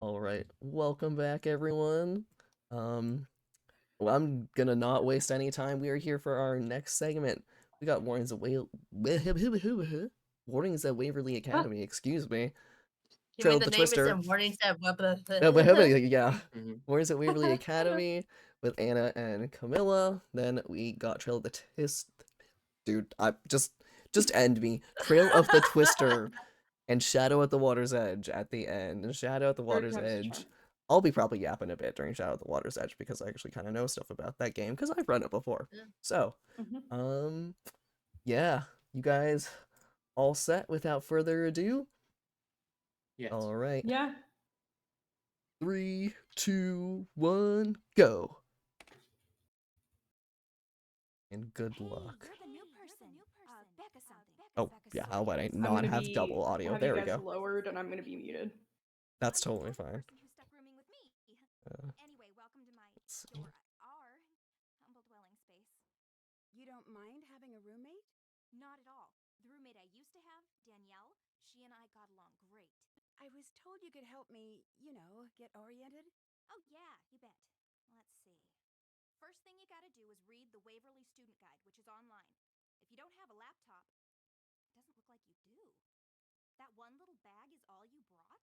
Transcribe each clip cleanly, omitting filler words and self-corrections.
All right, welcome back, everyone. Um, well, I'm gonna not waste any time. We are here for our next segment. We got Warnings at Waverly Huh. Academy. Excuse me. You Trail mean of the the name is Twister. in warnings at Yeah. Mhm. Warnings at Waverly Academy with Anna and Camilla. Then we got Trail of the Twist. Dude, I just end me. Trail of the Twister and Shadow at the Water's Edge at the end. And Shadow at the Third Water's time's the charm. Edge. I'll be probably yapping a bit during Shadow at the Water's Edge because I actually kind of know stuff about that game because I've run it before. Yeah. So, yeah, you guys all set without further ado? Yes. All right. Yeah. 3, 2, 1, go. And good luck. You're the new person. Becca something. Oh, yeah, how about I I'm not gonna have double audio? have There you we guys go. lowered, and I'm gonna be muted. That's totally fine. Anyway, welcome to my Let's see. our humble dwelling space. You don't mind having a roommate? Not at all. The roommate I used to have, Danielle, she and I got along great. I was told you could help me, get oriented. Oh yeah, you bet. Let's see. First thing you gotta do is read the Waverly Student Guide, which is online. If you don't have a laptop, it doesn't look like you do. That one little bag is all you brought?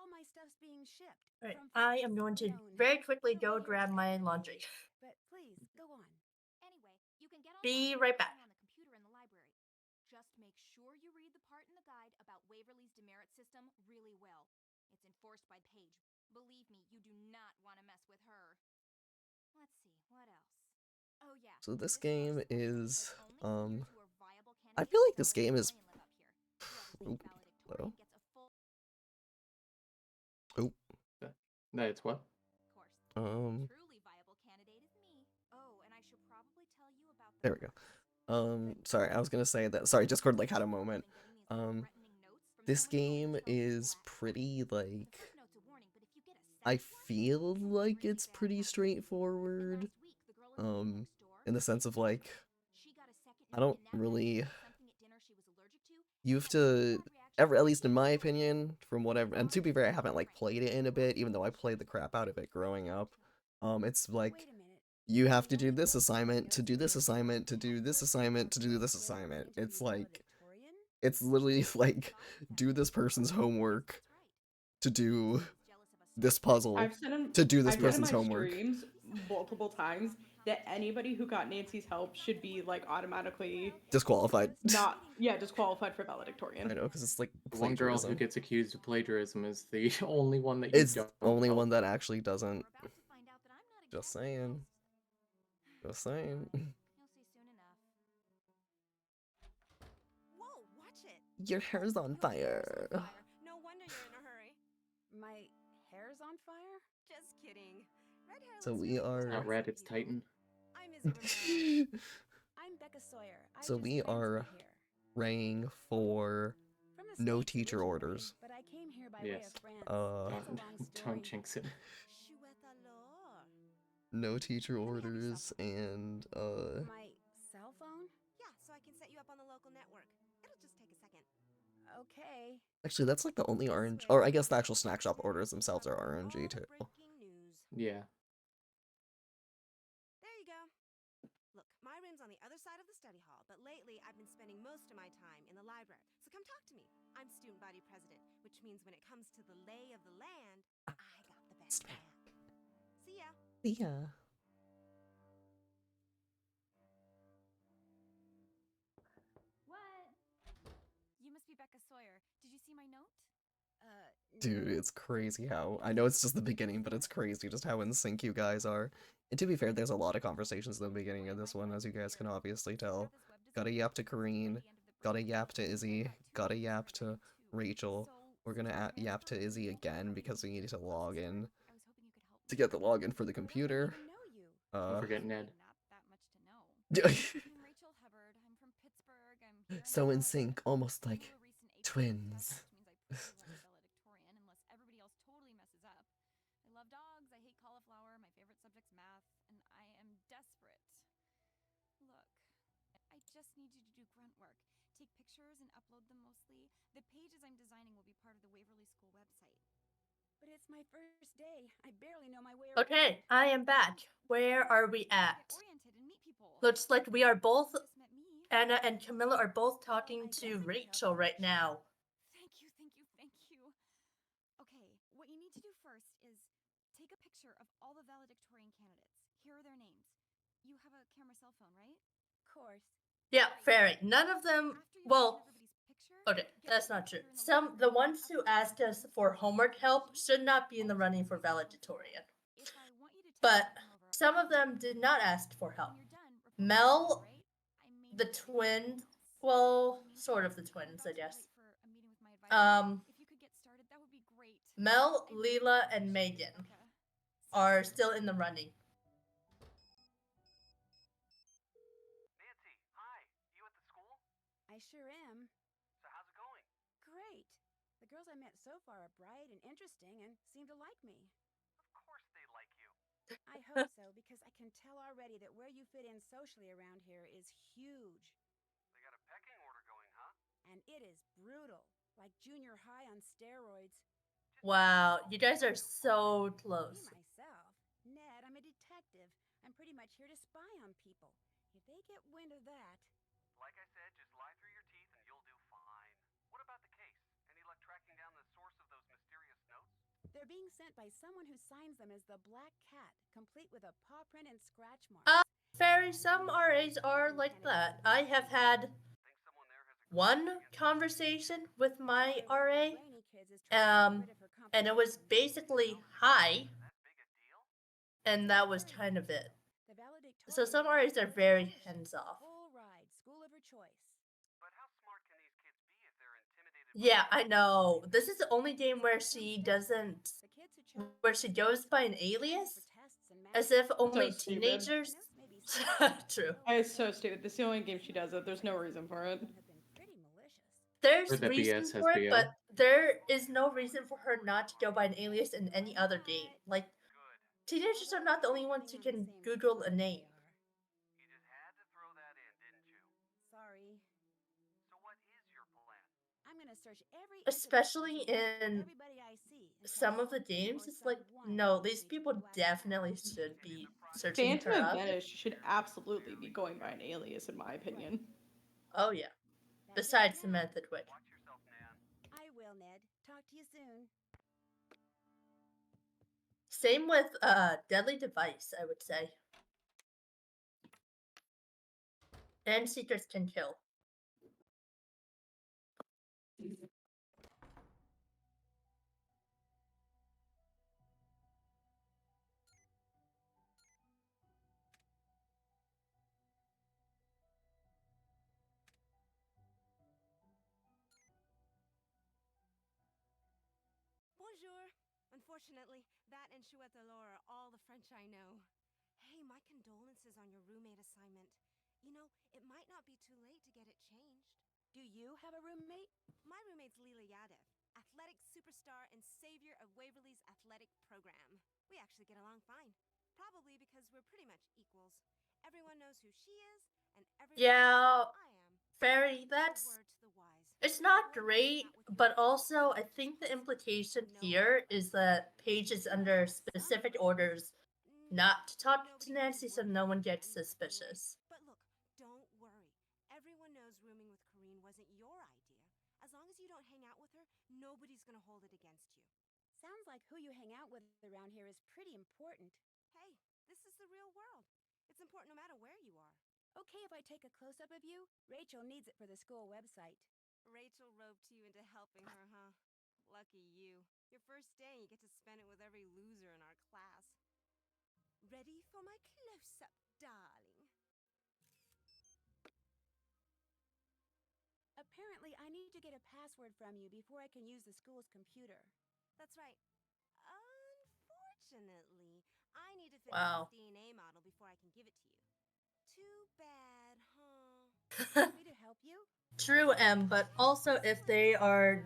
All my stuff's being shipped. Right, from I am places going to unknown. very quickly go grab my laundry. But please, go on. Anyway, you can get Be online right back. on the computer in the library. Just make sure you read the part in the guide about Waverly's demerit system really well. It's enforced by Paige. Believe me, you do not want to mess with her. Let's see, what else? Oh yeah. So this game course is, only seniors who are viable I feel like candidates this game is, valedictorian live up here. Whoever's oh, named hello? valedictorian gets a full Oh, No, it's what? course. um, Truly viable candidate is me. Oh, and I should probably tell you about the there we go. Sorry, I was gonna say that, sorry, Discord, like, had a moment. This game is pretty, like, I feel like it's pretty straightforward, in the sense of, like, I don't really, you have to, at least in my opinion, from whatever, and to be fair, I haven't, like, played it in a bit, even though I played the crap out of it growing up. It's like, Wait a minute. you have to do this assignment, to do this assignment, to do this assignment, to do this assignment. It's like, it's literally like, do this person's homework, to do this puzzle, I've said in to do this I've said in person's my homework. streams multiple times that anybody who got Nancy's help should be like automatically Disqualified. disqualified for valedictorian. I know, because it's like The one girl who plagiarism. gets accused of plagiarism is the only one that It's don't the only help. one that actually doesn't. Just saying. Just saying. You'll see soon enough. Whoa, watch it. Your hair's on fire. No wonder you're in a hurry. My hair's on fire? Just kidding. Red hair So looks we really are- It's not red, it's Titan. I'm Izzy Romero. I'm Becca Sawyer. I So just we are transferred here. praying for From the no States teacher originally, orders. But I came here by Yes. way of France. Uh, It's a long story. Don't jinx it. Chouette alors. No teacher Let me have your orders cell phone. and My cell phone? Yeah, so I can set you up on the local network. It'll just take a second. Okay. actually that's like the only RNG, or I guess the actual snack shop orders themselves are RNG too. Breaking news. Yeah. There you go. Look, my room's on the other side of the study hall, but lately I've been spending most of my time in the library. So come talk to me. I'm student body president, which means when it comes to the lay of the land, I got the best man. See ya. Yeah. What? You must be Becca Sawyer. Did you see my note? Dude, it's crazy how, I know it's just the beginning, but it's crazy just how in sync you guys are. And to be fair, there's a lot of conversations in the beginning of this one, as you guys can obviously tell. Gotta yap to Kareen, gotta yap to Izzy, gotta yap to Rachel. We're gonna yap to Izzy again because we need to log in to get the login for the computer. I know you. Don't forget Ned. So in sync, almost like twins. Unless everybody else totally messes up. I love dogs, I hate cauliflower, my favorite subject's math, and I am desperate. Look, I just need you to do grunt work. Take pictures and upload them mostly. The pages I'm designing will be part of the Waverly School website. It's my first day. I barely know my way around. Okay, I am back. Where are we at? Get oriented and meet people. Looks like we are both, Just met me. Anna and Camilla are both talking I to guess I could help Rachel right eventually. now. Thank you, thank you, thank you. Okay, what you need to do first is take a picture of all the valedictorian candidates. Here are their names. You have a camera cell phone, right? Of course. Yeah, fairy. None of them. After you've Well, taken everybody's picture, okay, get that's the not true. computer in The locker room ones who upstairs asked in us the for main homework help sheet. should not be in the All running the for pieces will valedictorian. If I want you to tell But me to come over, some I'll of them do did it. not ask for help. When you're done, report back to me, Mel, right? I may the need to do twins, something else. well, In the sort of the meantime, twins, I'm I about to be guess. late for a meeting with my advisor. Um, If you could get started, that would be great. Mel, I really Leela, and appreciate it, Megan Becca. See you are soon. still in the running. Nancy, hi. You at the school? I sure am. So how's it going? Great. The girls I met so far are bright and interesting and seem to like me. Of course they like you. I hope so, because I can tell already that where you fit in socially around here is huge. They got a pecking order going, huh? And it is brutal, like junior high on steroids. Wow, you guys are so Me close. myself, Ned, I'm a detective. I'm pretty much here to spy on people. If they get wind of that, Like I said, just lie through your teeth and you'll do fine. What about the case? Any luck tracking down the source of those mysterious notes? they're being sent by someone who signs them as the Black Cat, complete with a paw print and scratch marks. Fairy, some RAs are like that. I have had Think someone there has a one conversation with my One of the RA, brainy kids is trying to get rid of her and it was competition. basically hi, that big a deal? and that was kind of it. The valedictorian So some gets RAs are a very scholarship, hands off. Full ride, school of her choice. But how smart can these kids be if they're intimidated Yeah, by I know. This is the only game where she doesn't, The kids who chose where she goes by an alias, for tests and as math if only So stupid. teenagers. notes may be slightly True. It's so stupid. This is the only game she does it. There's no reason for it. have been pretty malicious. There's Or the reason BS for it, SBO. but there is no reason for her not to go by an alias in any other game. Like, good? teenagers are not the only ones who can Google a name. You just had to throw that in, didn't you? Sorry. So what is your plan? I'm gonna search every Especially internet in everybody I see. some of the games, it's like, no, these people definitely should be searching Phantom her of up. Venice should absolutely be going by an alias, in my opinion. Oh yeah. Besides Samantha Twig. Watch yourself, Nan. I will, Ned. Talk to you soon. Same with Deadly Device, I would say. And Secrets Can Kill. Bonjour. Unfortunately, that and Chouette alors are all the French I know. Hey, my condolences on your roommate assignment. You know, it might not be too late to get it changed. Do you have a roommate? My roommate's Leela Yadev, athletic superstar and savior of Waverly's athletic program. We actually get along fine. Probably because we're pretty much equals. Everyone knows who she is, and everyone Yeah, knows who I am. Fairy, A that's... word to the wise. It's not great, but also I think the implication here is that Paige is under specific orders not to talk to Nancy so no one gets suspicious. But look, don't worry. Everyone knows rooming with Corrine wasn't your idea. As long as you don't hang out with her, nobody's gonna hold it against you. Sounds like who you hang out with around here is pretty important. Hey, this is the real world. It's important no matter where you are. Okay if I take a close-up of you? Rachel needs it for the school website. Rachel roped you into helping her, huh? Lucky you. Your first day, you get to spend it with every loser in our class. Ready for my close-up, darling? Apparently, I need to get a password from you before I can use the school's computer. That's right. Unfortunately, I need to finish Wow. this DNA model before I can give it to you. Too bad, huh? Want me to help you? True, M, but also if they are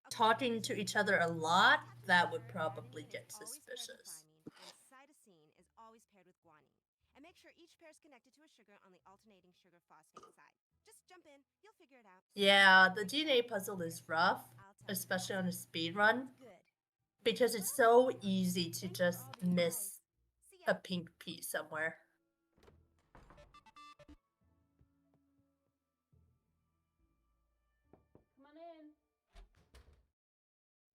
talking to each other a lot, that would probably get suspicious. And cytosine is always paired with guanine. And make sure each pair is connected to a sugar on the alternating sugar phosphate side. Just jump in, you'll figure it out. Yeah, the DNA puzzle is rough, especially on a speed run, Good. because it's so easy to just miss a pink piece somewhere. Come on in.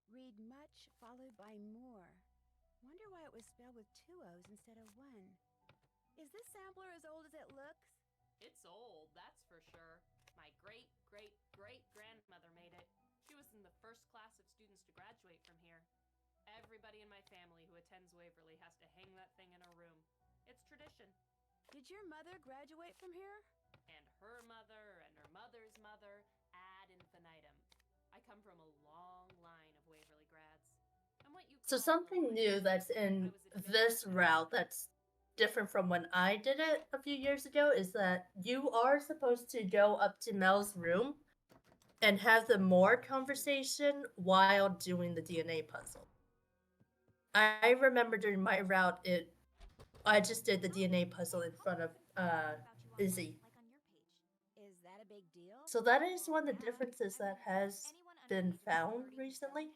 Read much followed by more. Wonder why it was spelled with 2 O's instead of 1. Is this sampler as old as it looks? It's old, that's for sure. My great-great-great-grandmother made it. She was in the first class of students to graduate from here. Everybody in my family who attends Waverly has to hang that thing in her room. It's tradition. Did your mother graduate from here? And her mother and her mother's mother ad infinitum. I come from a long line of Waverly grads. I'm what you So call something a new that's in this route that's different from when I did it a few years ago is that you are supposed to go up to Mel's room and have the more conversation while doing the DNA puzzle. I remember during my route, I just did the DNA puzzle in front of Izzy. Is that a big deal? So that is one of the differences that has been found recently.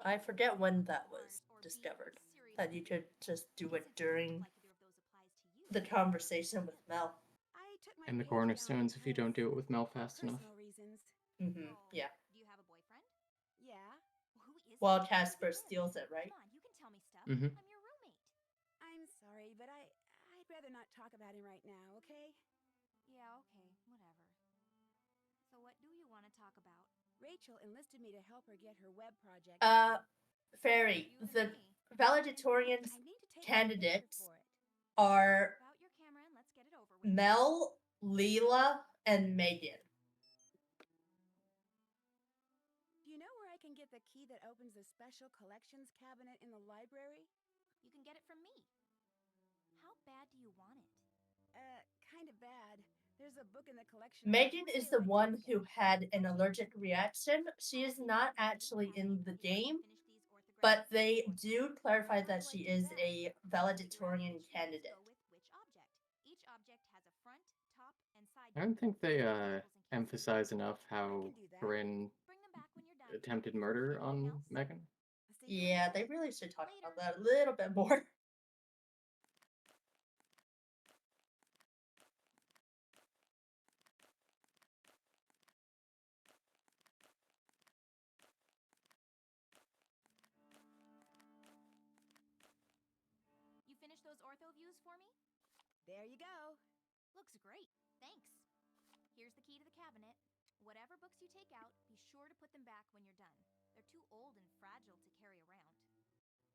I forget when that was discovered, that you could just do it during the conversation with Mel. I took my And the page down cornerstones if you don't do it with Mel because fast enough. personal reasons. Yeah. Do you have a boyfriend? Yeah. Who is Well, it? Casper steals it, right? Come on, you can tell me stuff. Mhm. I'm your roommate. I'm sorry, but I'd rather not talk about him right now, okay? Yeah, okay, whatever. So what do you want to talk about? Rachel enlisted me to help her get her web project. Fairy, You and the me. valedictorians I need to take a picture candidates for it. are Whip out your camera and let's get it over with. Mel, Leela, and Megan. Do you know where I can get the key that opens the special collections cabinet in the library? You can get it from me. How bad do you want it? Kind of bad. There's a book in the collection. Megan is the one who had an allergic reaction. She is not actually in the game, but they do clarify that she is a valedictorian candidate. Each object has a front, top, and side. I don't think they emphasize enough how Corinne Bring them back when you're done. attempted murder on Megan. Yeah, they really should talk about that a little bit more. You finished those ortho views for me? There you go. Looks great. Thanks. Here's the key to the cabinet. Whatever books you take out, be sure to put them back when you're done. They're too old and fragile to carry around.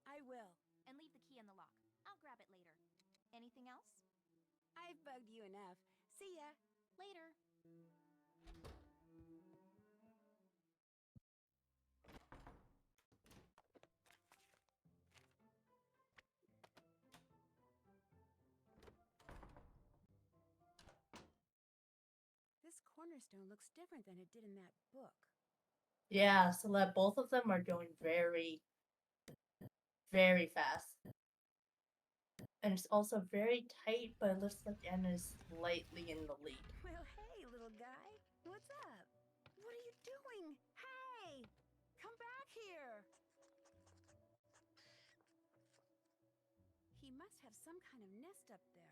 I will. And leave the key in the lock. I'll grab it later. Anything else? I've bugged you enough. See ya. Later. This cornerstone looks different than it did in that book. Yeah, so that both of them are going very, very fast. And it's also very tight, but it looks like Anna's slightly in the lead. Well, hey, little guy. What's up? What are you doing? Hey! Come back here! He must have some kind of nest up there.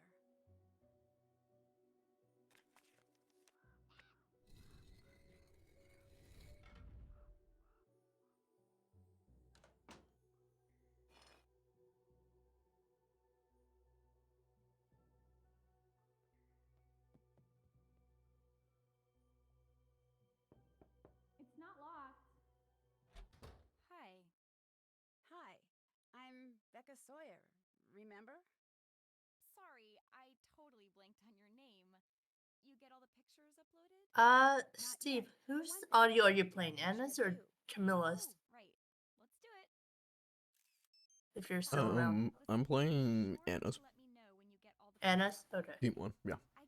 It's not locked. Hi. Hi. I'm Becca Sawyer. Remember? Sorry, I totally blanked on your name. You get all the pictures uploaded? Steve, whose audio are you playing? Anna's or Camilla's? Oh, right. Let's do it. If you're still around. I'm playing Anna's. Let me know when you get all the Anna's? Okay. Team 1, yeah. I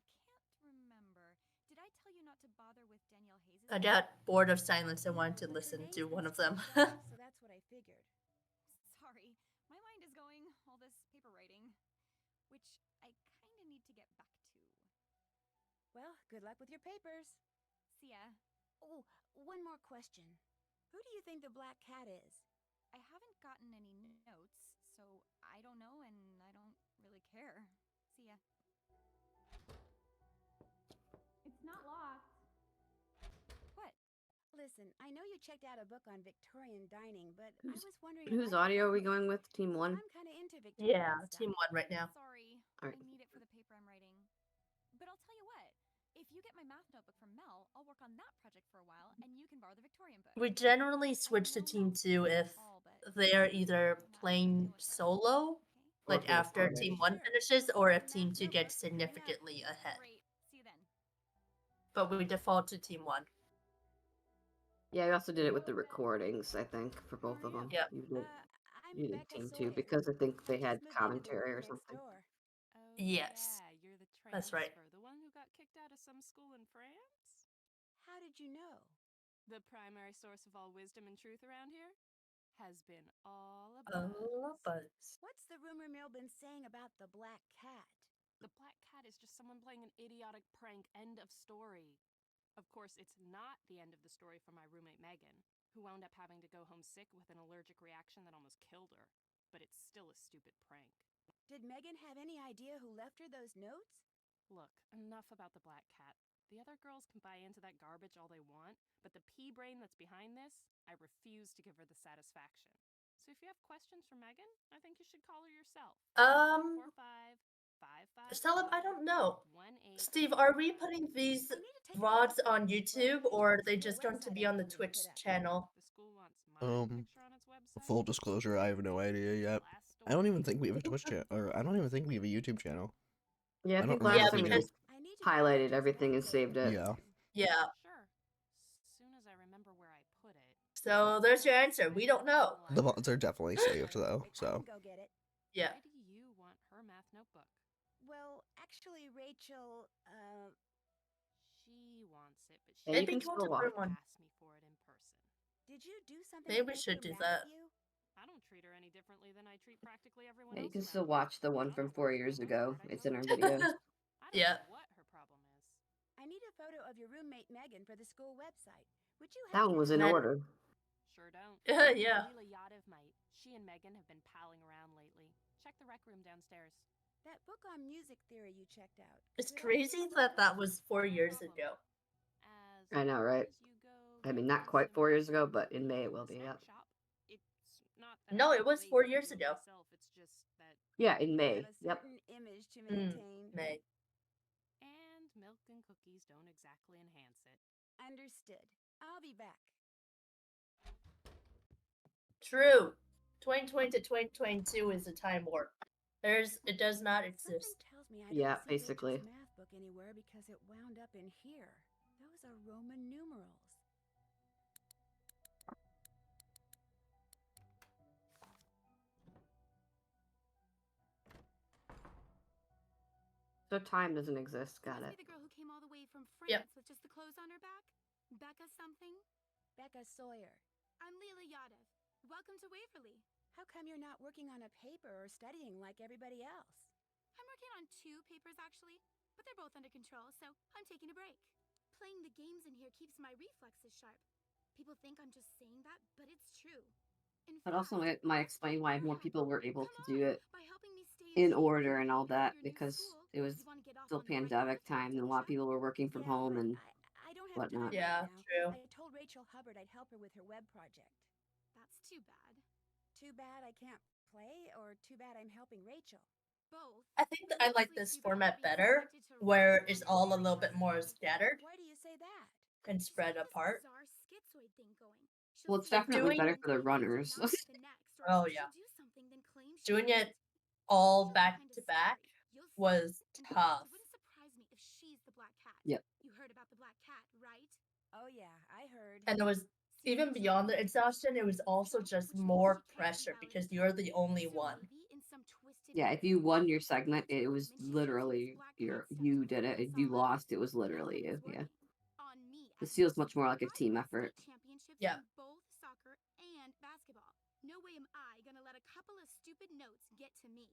can't remember. Did I tell you not to bother with Danielle Hayes'? I got bored of silence and wanted to listen to one of them. So that's what I figured. Sorry, my mind is going all this paper writing, which I kind of need to get back to. Well, good luck with your papers. See ya. Oh, one more question. Who do you think the black cat is? gotten any notes, so I don't know and I don't really care. See ya. It's not locked. What? Listen, I know you checked out a book on Victorian dining, but I Whose- was wondering Whose if I could audio are we borrow going it. with? Team 1? I'm kind of into Victorian Yeah, stuff. Team 1 right now. Sorry. Alright. I need it for the paper I'm writing. But I'll tell you what. If you get my math notebook from Mel, I'll work on that project for a while, and you can borrow the Victorian book. We generally switch to Team 2 if they are either playing solo, Or like if they're after recorded. Team 1 finishes, or if Team 2 gets significantly ahead. Great. See you then. But we default to Team 1. Yeah, we also did it with the recordings, I think, for both of them. Yep. I'm You did Becca Team 2 Sawyer. because I think I they just had moved into the commentary room or next something. door. Oh, Yes. yeah, you're the transfer, That's right. the one who got kicked out of some school in France? How did you know? The primary source of all wisdom and truth around here has been all about. Oh, but What's the rumor mill been saying about the black cat? The black cat is just someone playing an idiotic prank. End of story. Of course, it's not the end of the story for my roommate Megan, who wound up having to go home sick with an allergic reaction that almost killed her. But it's still a stupid prank. Did Megan have any idea who left her those notes? Look, enough about the black cat. The other girls can buy into that garbage all they want, but the pea brain that's behind this, I refuse to give her the satisfaction. So if you have questions for Megan, I think you should call her yourself. 45 Philip, I don't know. 18. Steve, are we putting these VODs on YouTube, or are they just going to be on the Twitch channel? The school wants my picture on its website. Full disclosure, I have no idea yet. I don't even think we have a Twitch channel, or I don't even think we have a YouTube channel. Yeah, I I think don't remember last if we time we do. just highlighted everything and saved it. Yeah. Yeah. Sure. Soon as I remember where I put it. So there's your answer. We don't know. The VODs are definitely saved though, so. Go get it. Yeah. Why do you want her math notebook? Well, actually, Rachel, She wants it, but she Yeah, you Maybe can you want still to watch. put one. asked me for it in person. did you do something? Maybe to we make should her do mad that. at you? I don't treat her any differently than I treat practically everyone Yeah, you else. can around still here. watch the one I from don't 4 work years for the most ago. part. I It's go in our home. videos. I don't Yeah. know what her problem is. I need a photo of your roommate Megan for the school website. Would you That have one was in That- order. Sure don't. Yeah. Leela Yadav might. She and Megan have been palling around lately. Check the rec room downstairs. that book on music theory you checked out? It's Did I crazy hear that about that was 4 years ago. As I know, right? long as you go I mean, get not me quite some 4 years ago, food but in May it from will the be. snack Yep. shop. It's not that No, I'm it was lazy 4 to years do it ago. myself, it's just that. Yeah, in I May. have a Yep. certain image to Mm, maintain. May. And milk and cookies don't exactly enhance it. Understood. I'll be back. True. 2020 to 2022 is a time warp. It does not exist. Something tells me I Yeah, didn't see basically. Rachel's math book anywhere because it wound up in here. Those are Roman numerals. So time doesn't exist. Got Must it. be the girl who came all the way from France Yep. with just the clothes on her back. Becca something. Becca Sawyer. I'm Leela Yadav. Welcome to Waverly. How come you're not working on a paper or studying like everybody else? I'm working on 2 papers actually, but they're both under control, so I'm taking a break. Playing the games in here keeps my reflexes sharp. People think I'm just saying that, but it's true. In But also fact, it might that's explain why more bad. people were able Come to do on, it by helping me stay in shape order and and all figure out that your new because school, it was you wanna get off still on the right pandemic foot, time and a don't lot of ya? people were working from Yeah, home but and I don't have whatnot. time Yeah, right now. true. I told Rachel Hubbard I'd help her with her web project. That's too bad. Too bad I can't play, or too bad I'm helping Rachel? Both. I think that I like Mostly this too bad format being better, subjected to where Rachel it's and all a her little bit more personality. scattered Why do you say that? and She's spread got this apart. bizarre schizoid thing going. She'll Well, it's say definitely doing- better for the one thing runners. and not the next, or Oh, she'll yeah. do something then claim she Doing didn't. it all She'll be back kinda to back scary. You'll see. was And tough. it wouldn't surprise me if she's the black cat. Yep. You heard about the black cat, right? Oh yeah, I heard. And it was See, even Rachel, beyond the exhaustion, it was also Rachel, just which means more you can't pressure invalidate because me. you're the only So one. maybe in some twisted Yeah, way, if you won your Rachel segment, went to it home was and she shifted literally this black cat scent you did it. on If you solid. lost, it was That literally plan you. is Yeah. working. On me This as feels your much more like a I've team won effort. state championships Yeah. in both soccer and basketball. No way am I gonna let a couple of stupid notes get to me.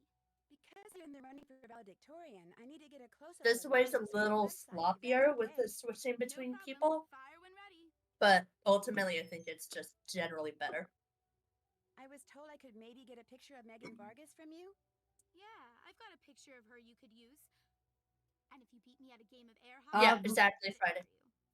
Because you're in the running for valedictorian, I need to get a close-up. This of way's a Rachel's school little website, if that's sloppier with okay. the switching between No problem. people, Fire when ready. but ultimately I think it's just generally better. I was told I could maybe get a picture of Megan Vargas from you. Yeah, I've got a picture of her you could use. And if you beat me at a game of air hockey, Yeah, Um, exactly, Friday.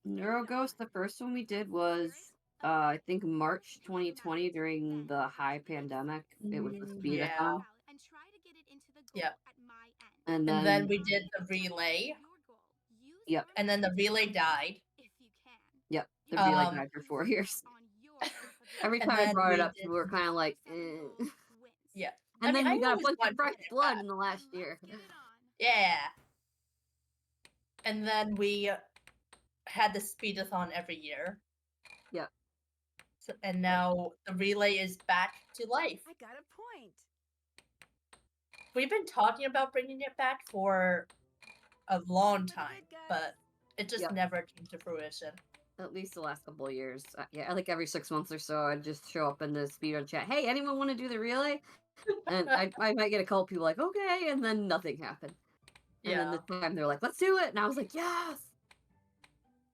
Neuroghost, the first one we did was, I think March 2020 during the high pandemic. It was the Yeah. speedathon. and try to get it into the goal Yep. at my end. And And then then, we did the relay, Your goal. Use yep, your and then the magic relay to died. if you can. yep, the You relay Um, died for 4 years. on your half of the Every and time I then brought it we up, did, people were kind of like, seven eh. goals wins. yeah. I And mean, then I we got a always bunch of wanted to fresh get it blood back. in the last year. Get it on. Yeah. And then we had the speedathon every year. Yep. So, and now the relay is back to life. I got a point. We've been talking about bringing it back for a long time, but it just Yep. never came to fruition. At least the last couple of years. Yeah, like every 6 months or so, I'd just show up in the speedrun chat. Hey, anyone want to do the relay? And I might get a couple people like, okay, and then nothing happened. And then Yeah. this time they're like, let's do it. And I was like, yes.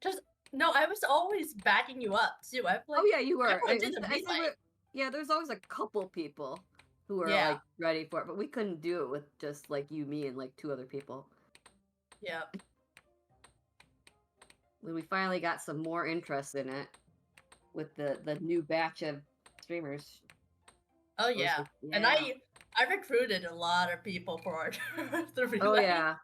Just no, I was always backing you up too. I'm like, Oh yeah, you I were. want to do the relay. Yeah, there's always a couple people who are Yeah. like ready for it, but we couldn't do it with just like you, me, and like 2 other people. Yep. When we finally got some more interest in it with the new batch of streamers. Oh I was yeah. like, And I recruited a lot of people for the relay. Oh yeah.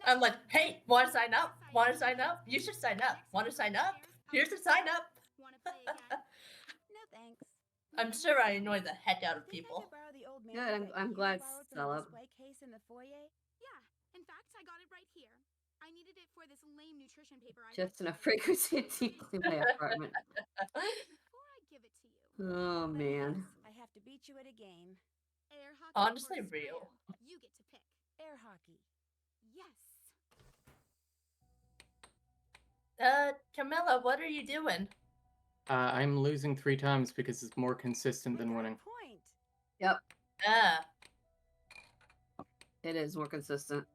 I'm like, hey, want to sign up? Want to sign up? You should sign up. Want to sign up? Here's a sign up. No thanks. I'm sure I annoy the heck out of people. Good. I'm glad Stella. Display case in the foyer. Yeah. In fact, I got it right here. I needed it for this lame nutrition paper I Just enough frequency to clean my apartment. Before I give it to you. Oh man. I have to beat you at a game. Air hockey. Honestly, or real. scram. You get to pick. Air hockey. Yes. Camilla, what are you doing? I'm losing 3 times because it's more consistent than winning. Point. Yep. It is more consistent.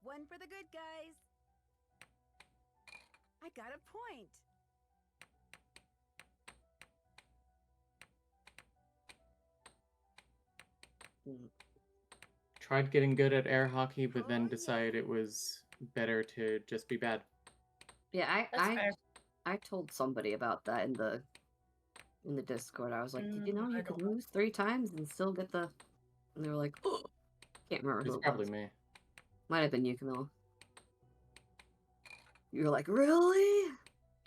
One for the good guys. I got a point. Tried getting good at air hockey, but then decided it was better to just be bad. Yeah, That's fair. I told somebody about that in the Discord. I was like, did you know I you could don't know. lose 3 times and still get the? And they were like, oh, can't remember who It's it probably was. me. Might have been you, Camilla. You were like, really?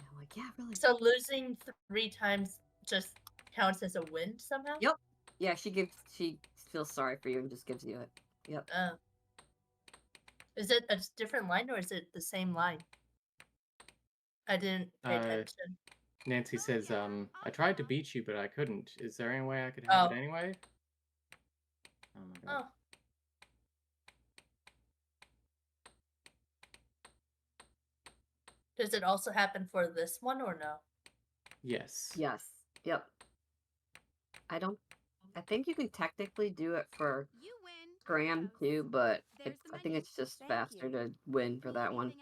I'm like, yeah, really. So losing 3 times just counts as a win somehow? Yep. Yeah, she feels sorry for you and just gives you it. Yep. Is it a different line or is it the same line? I didn't pay attention. Nancy says, I tried to beat you, but I couldn't. Is there any way I could have it anyway? Oh my god. Does it also happen for this one or no? Yes. Yes. Yep. I think you can technically do it for Scram too, but I think it's just faster to win for that one.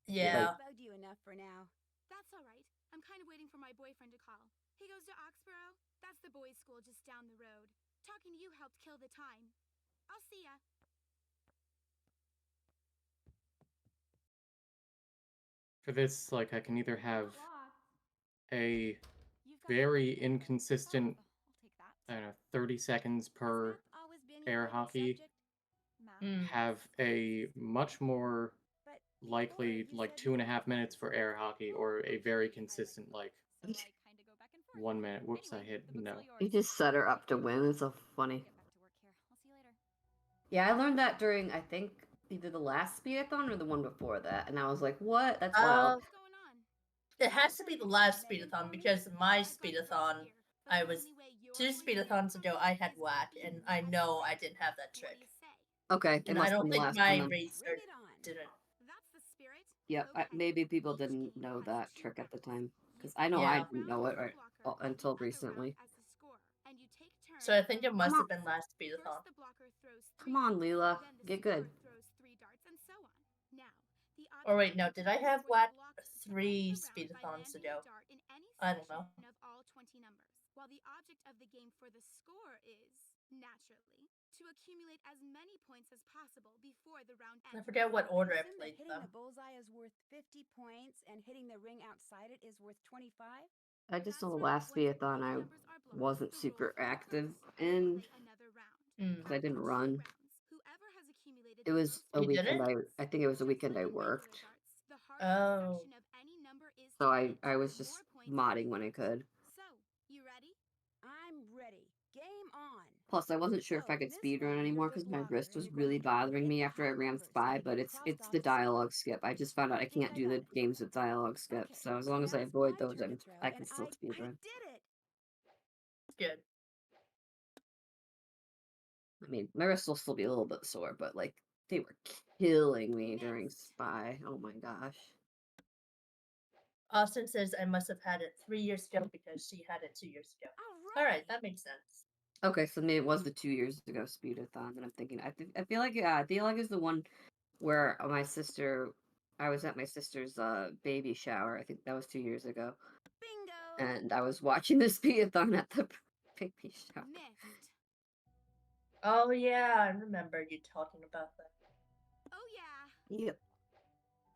Yeah. I've bugged you enough for now. That's all right. I'm kind of waiting for my boyfriend to call. He goes to Oxborough. That's the boys' school just down the road. Talking to you helped kill the time. I'll see ya. For this, like, I can either have a very inconsistent, I don't know, 30 seconds per air hockey, have a much more likely, like, 2.5 minutes for air hockey, or a very consistent, like, 1 minute. Whoops, I hit no. You just set her up to win. It's so funny. Yeah, I learned that during, I think, either the last speedathon or the one before that, and I was like, what? That's wild. It has to be the last speedathon because my speedathon, I was 2 speedathons ago. I had WAC, and I know I didn't have that trick. Okay, and I don't think my research didn't. Yep, maybe people didn't know that trick at the time, because I know I didn't know it until recently. So I think it must have been last speedathon. Come on, Leela, get good. Now, the Or wait, no, did I have WAC 3 speedathons ago? I don't know. Of all 20 numbers, while the object of the game for the score is, naturally, to accumulate as many points as possible before the round ends. I forget what order I assume that played hitting them. the bullseye is worth 50 points and hitting the ring outside it is worth 25? I just know the last speedathon I wasn't super active in because I didn't run. It was a You weekend. didn't? I think it was a weekend I worked, Oh. so I was just modding when I could. So, you ready? I'm ready. Game on. Plus, I wasn't sure if I could speedrun anymore because my wrist was really bothering me after I ran Spy, but it's the dialogue skip. I just found out I can't do the games with dialogue skip, so as long as I avoid those, I can still speedrun. Did it. Good. I mean, my wrist will still be a little bit sore, but like they were killing me during Spy. Oh my gosh. Austin says I must have had it 3 years ago because she had it 2 years ago. Alright, that makes sense. Okay, so maybe it was the 2 years ago speedathon that I'm thinking. I feel like is the one where I was at my sister's baby shower. I think that was 2 years ago. Bingo. And I was watching the speedathon at the baby shower. Missed. Oh yeah, I remember you talking about that. Oh yeah. Yep.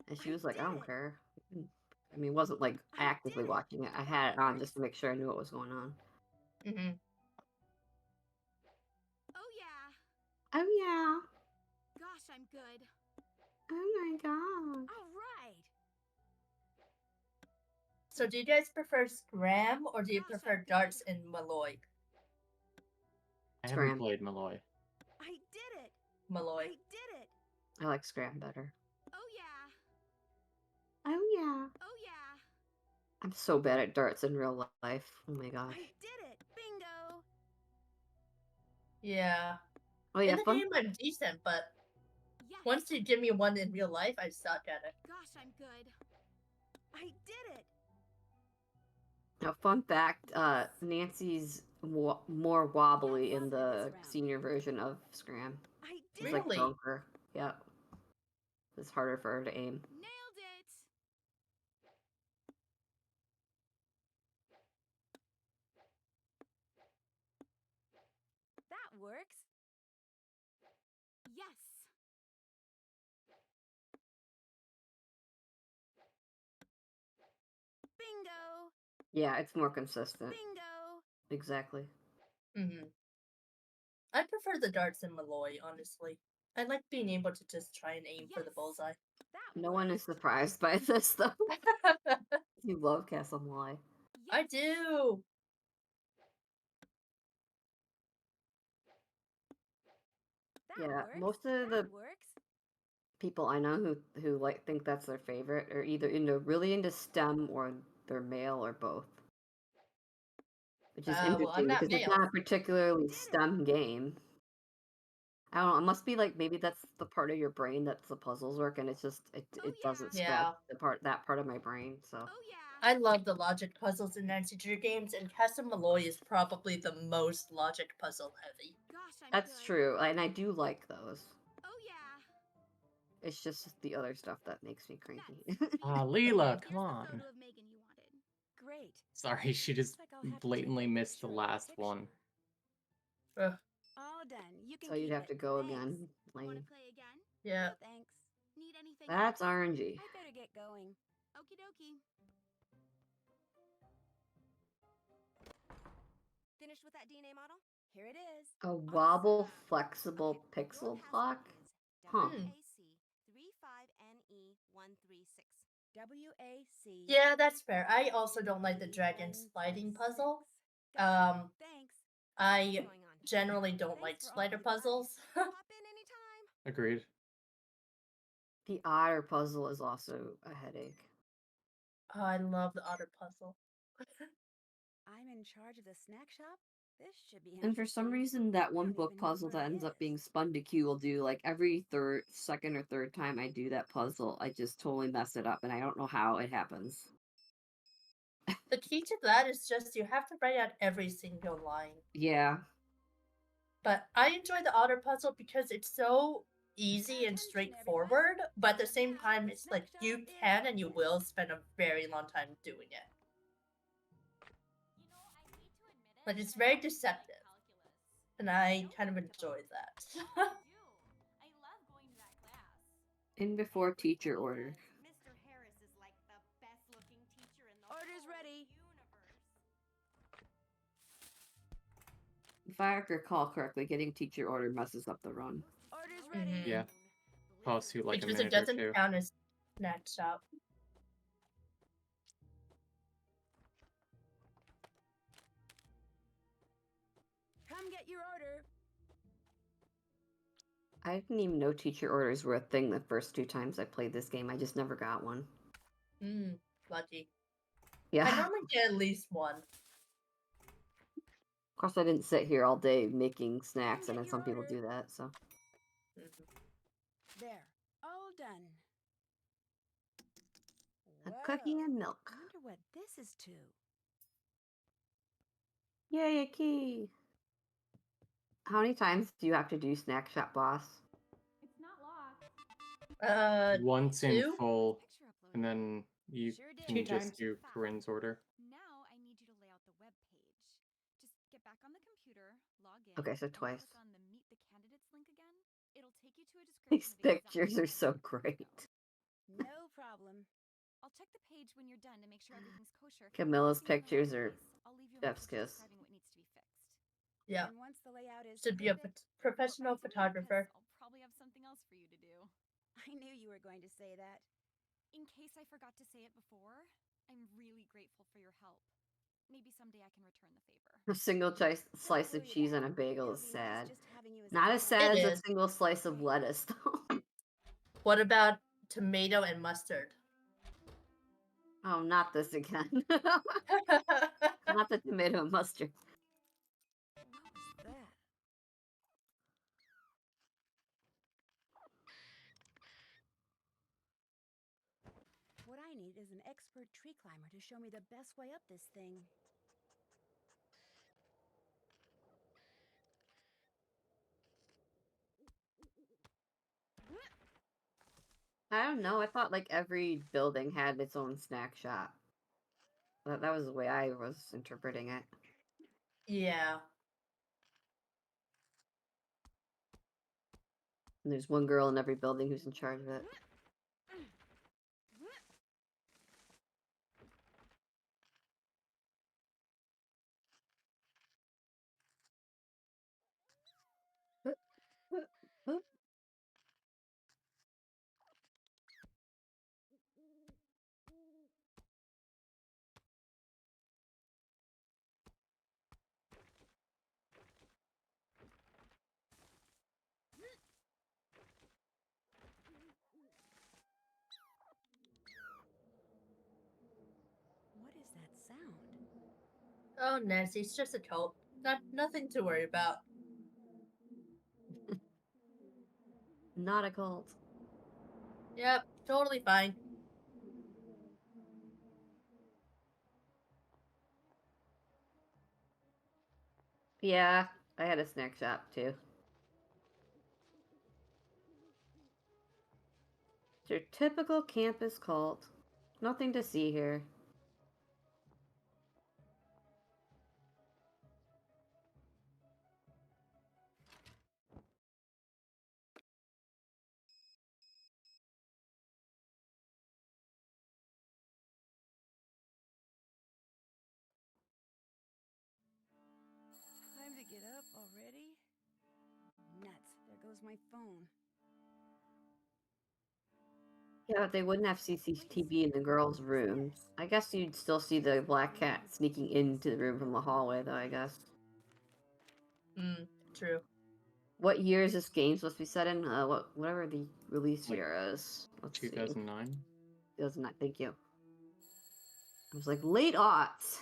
And she was like, I don't care. I mean, it wasn't like actively watching it. I had it on just to make sure I knew what was going on. Mm-hmm. Oh yeah. Oh yeah. Gosh, I'm good. Oh my god. All right. So do you guys prefer Scram or do you prefer darts and Malloy? I haven't Scram. played Malloy. I did it. Malloy. I did it. I like Scram better. Oh yeah. Oh yeah. Oh yeah. I'm so bad at darts in real life. Oh my gosh. I did it. Bingo. Yeah. Oh yeah, In the fun. game I'm decent, but Yes. once you give me one in real life, I suck at it. Gosh, I'm good. I did it. Now, fun fact: Nancy's more wobbly in the senior version of Scram. I did She's like Really? drunker. Yep. It's harder for her to aim. Nailed it. That works. Yes. Bingo. Yeah, it's more consistent. Bingo. Exactly. Mm-hmm. I prefer the darts and Malloy, honestly. I like being able to just try and aim for the bullseye. That No one is surprised by this, though. You love Castle Malloy. I do. That Yeah, works. most of the Works. people I know who like think that's their favorite are either really into STEM or they're male or both. Which is Well, I'm interesting not because it's male. not a particularly STEM game. I don't know. It must be like maybe that's the part of your brain that's the puzzles work, and it's just it doesn't scratch Yeah. that part of my brain. So Oh yeah. I love the logic puzzles in Nancy Drew games, and Castle Malloy is probably the most logic puzzle heavy. Gosh, I'm that's good. true, and I do like those. Oh yeah. It's just the other stuff that makes me cranky. Leela, come on. Photo of Megan you wanted. Great. Sorry, she just blatantly missed the last one. Ugh. All done. You can So you'd keep have it. to go Thanks. again, Want Lane. to play again? Yeah. No, thanks. Need anything That's else? RNG. I better get going. Okie dokie. Finished with that DNA model? Here it is. A wobble flexible pixel block? Huh. WAC35NE136. WAC. Yeah, that's fair. I also don't like the dragon sliding puzzle. Thanks. I generally don't like spider puzzles. Hop in anytime. Agreed. The otter puzzle is also a headache. Oh, I love the otter puzzle. I'm in charge of the snack shop. This should be And for some interesting. reason, that one don't book even know puzzle where that it ends up is. being spun to Q will do like every second or third time I do that puzzle, I just totally mess it up, and I don't know how it happens. The key to that is just you have to write out every single line. Yeah. But I enjoy the otter puzzle because it's so easy and straightforward, but at the same time, it's like you can and you will spend a very long time doing it. Like, it's very deceptive, and I kind of enjoy that. In before teacher order. Mr. Harris is like the best looking teacher in the Orders whole ready. universe. If I recall correctly, getting teacher order messes up the run. Orders Mhm. ready. Yeah. Costs you like a Because it minute or doesn't two. count as snack shop. Come get your order. I didn't even know teacher orders were a thing the first 2 times I played this game. I just never got one. Lucky. Yeah. I normally get at least one. Of course, I didn't sit here all day making snacks, Come and get some your people order. do that, so. There. All done. A cookie and milk. I wonder what this is to. Yay, a key! How many times do you have to do snack shop boss? It's not locked. Once in 2? full, and then you Sure did. can 2 just times. do Corinne's order. Now I need you to lay out the web page. Just get back on the computer, log in. Okay, so then twice. Click on the Meet the Candidates link again. It'll take you to a description These of exactly pictures are how so you need to great. go. No problem. I'll check the page when you're done to make sure everything's kosher. Camilla's Anything in the pictures right are place, I'll leave you a chef's message kiss. describing what needs to be fixed. Yeah. And once the layout is Should be a perfect, professional photographer. I'll probably have something else for you to do. I knew you were going to say that. In case I forgot to say it before, I'm really grateful for your help. Maybe someday I can return the favor. A single slice of worry cheese on about a bagel It'll is be nice sad. just having you as a Not as talent. sad It as a is. single slice of lettuce, though. What about tomato and mustard? Oh, not this again. Not the tomato and mustard. What was that? What I need is an expert tree climber to show me the best way up this thing. I don't know. I thought like every building had its own snack shop. That was the way I was interpreting it. Yeah. And there's one girl in every building who's in charge of it. What is that sound? Oh, Nancy, it's just a cult. Nothing to worry about. Not a cult. Yep, totally fine. Yeah, I had a snack shop too. It's your typical campus cult. Nothing to see here. Time to get up already? Nuts. There goes my phone. Yeah, but they wouldn't have CCTV in the girls' rooms. I guess you'd still see the black cat sneaking into the room from the hallway, though, I guess. True. What year is this game supposed to be set in? Whatever the release Like year is. Let's see. 2009. 2009, thank you. I was like, late aughts.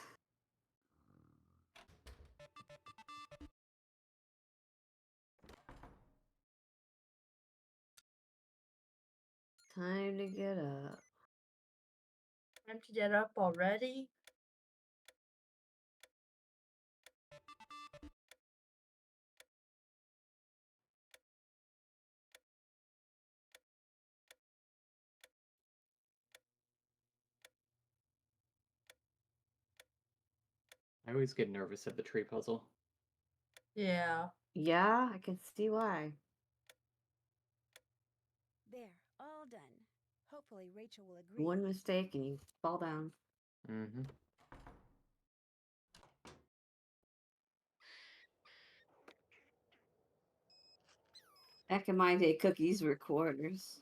Time to get up. Time to get up already? I always get nervous at the tree puzzle. Yeah. Yeah, I can see why. There, all done. Hopefully Rachel will agree. One mistake and you fall down. Mm-hmm. Back in my day, cookies were quarters.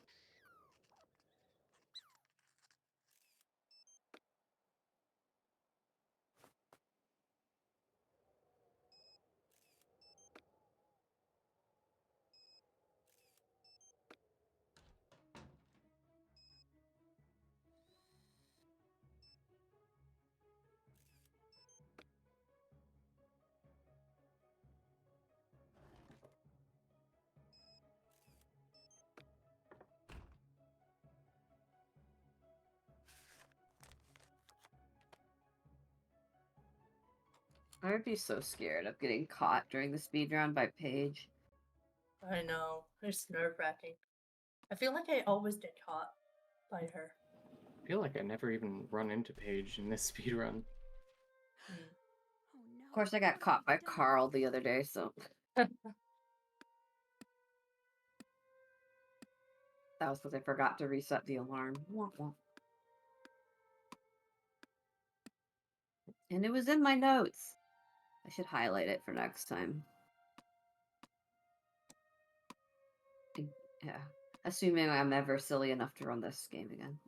I would be so scared of getting caught during the speed round by Paige. I know. It's nerve-wracking. I feel like I always get caught by her. I feel like I never even run into Paige in this speedrun. Of course, I got caught by Carl the other day, so that was because I forgot to reset the alarm. Womp womp. And it was in my notes. I should highlight it for next time. Yeah. Assuming I'm ever silly enough to run this game again.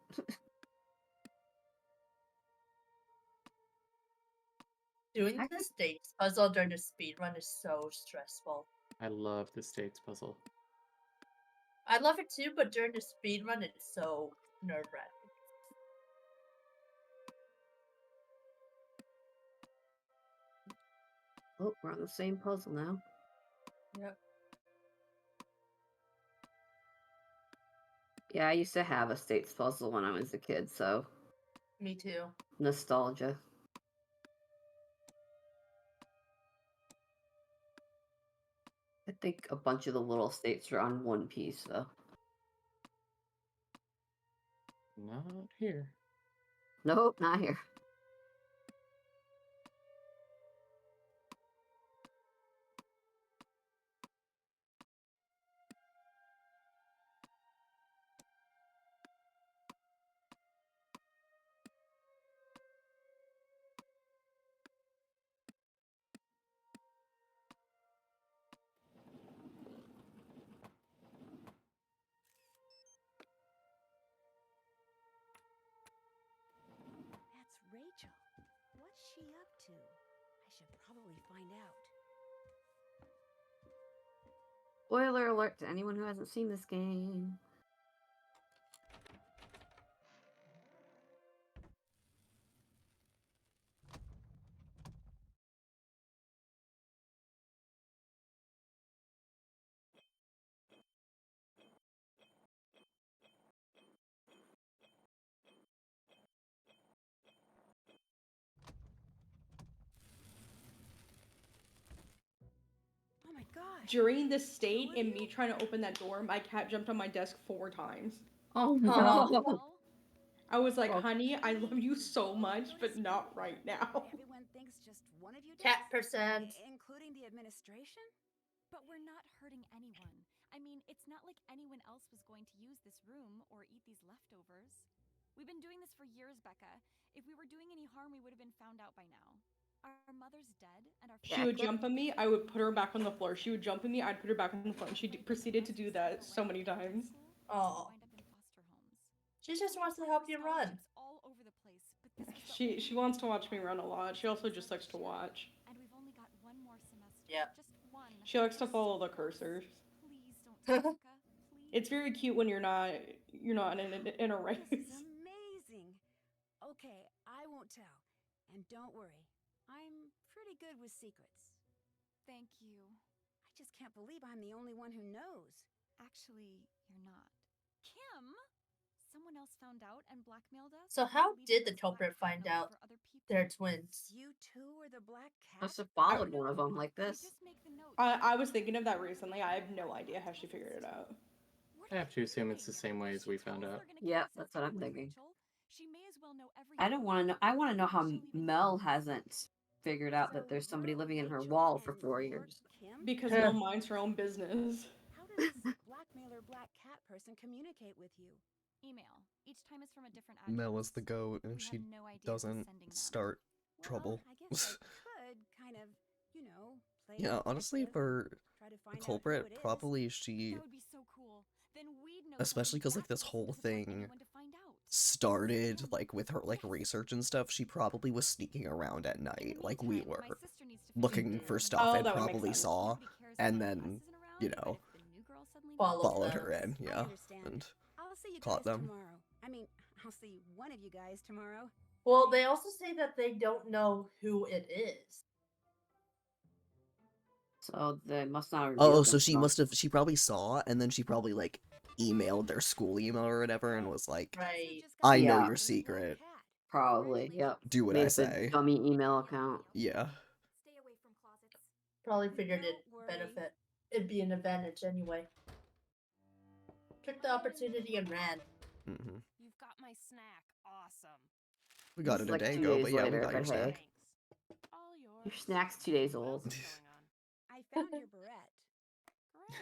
Doing the states puzzle during the speedrun is so stressful. I love the states puzzle. I love it too, but during the speedrun, it's so nerve-wracking. Oh, we're on the same puzzle now. Yep. Yeah, I used to have a states puzzle when I was a kid, so Me too. nostalgia. I think a bunch of the little states are on one piece, though. Not here. Nope, not here. That's Rachel. What's she up to? I should probably find out. Spoiler alert to anyone who hasn't seen this game. Oh my gosh. During the state and me trying to open that door, my cat jumped on my desk 4 times. Oh Aw. no! I was like, Oh. honey, I love you so much, but not right now. Everyone thinks just one of you does? Cat percent. Including the administration? But we're not hurting anyone. I mean, it's not like anyone else was going to use this room or eat these leftovers. We've been doing this for years, Becca. If we were doing any harm, we would have been found out by now. Our mother's dead, and our She would jump on me, I would put her back on the floor. She would jump on me, I'd put her back on the floor, and she proceeded to do that so many times. Oh. She just wants to help you run. All over the place, but this is She wants to watch me run a lot. She also just likes to watch. And we've only got one more semester. Yeah. Just one. She likes to follow the cursors. Please don't tell Becca. Please. It's very cute when you're not in a race. This is amazing. Okay, I won't tell. And don't worry, I'm pretty good with secrets. Thank you. I just can't believe I'm the only one who knows. Actually, you're not. Kim? Someone else found out and blackmailed us? So how did the culprit find out they're twins? You two are the black cat? Must have followed one of them like this. I was thinking of that recently. I have no idea how she figured it out. I have to assume it's the same way as we found out. Yep, that's what I'm thinking. She may as well know everything. I don't want to know. I want to know how Mel hasn't figured out that there's somebody living in her wall for 4 years. Because Mel minds her own business. How does this blackmailer black cat person communicate with you? Email. Each time is from a different address. Mel is the goat, and We she have no idea who's doesn't sending them. start trouble. I guess I could kind of, you know, play Yeah, honestly, detective, for try to the find out who culprit, it is. probably she, That would be so cool. Then we'd know especially because like this whole thing started like with her like research and stuff. She probably was sneaking around at night, like we were, looking for stuff Oh, and that would make probably sense. saw, and then Followed followed them. her in, I yeah, understand. and I'll see you caught guys them. tomorrow. I mean, I'll see one of you guys tomorrow. Well, they also say that they don't know who it is. So they must not have Oh, revealed so she themselves. must have. She probably saw, and then she probably like emailed their school email or whatever, and was like, Right. "I know Yeah. your secret. Probably, yep. Do what Made I up a say." dummy email account. Yeah. Stay away from closets. Probably figured it'd Don't worry. benefit. It'd be an advantage anyway. Took the opportunity and ran. Mm-hmm. You've got my snack. Awesome. We got This it is a like day 2 ago, days but yeah, we later, got your but hey. snack. Thanks. All yours. Your snack's 2 days What old. else is going on? I found your barrette.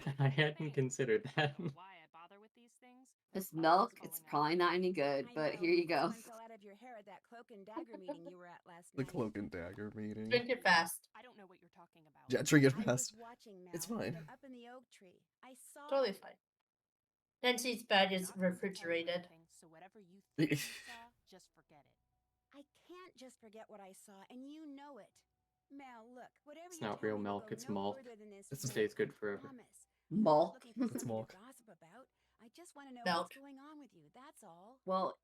Great. I hadn't Thanks. considered that. Why I bother with these things? This My milk, phone's it's falling out. probably not any good, I but know, here you this go. one fell out of your hair at that cloak and dagger meeting you were at last The night. cloak and dagger meeting. Drink it fast. I don't know what you're talking about. Yeah, drink it I fast. was watching Mal It's fine. from up in the oak tree. I saw. Totally fine. Nancy's bag is Not going to tell you refrigerated. anything, so whatever you think you saw, just forget it. I can't just forget what I saw, and you know it. Mal, look, whatever It's you not tell real me will milk, go it's no malt. further than this It's- room. Stays good I forever. promise. Malt. I'm not looking for It's something milk. to gossip about. I just want to know Milk. what's going on with you. That's all. Well,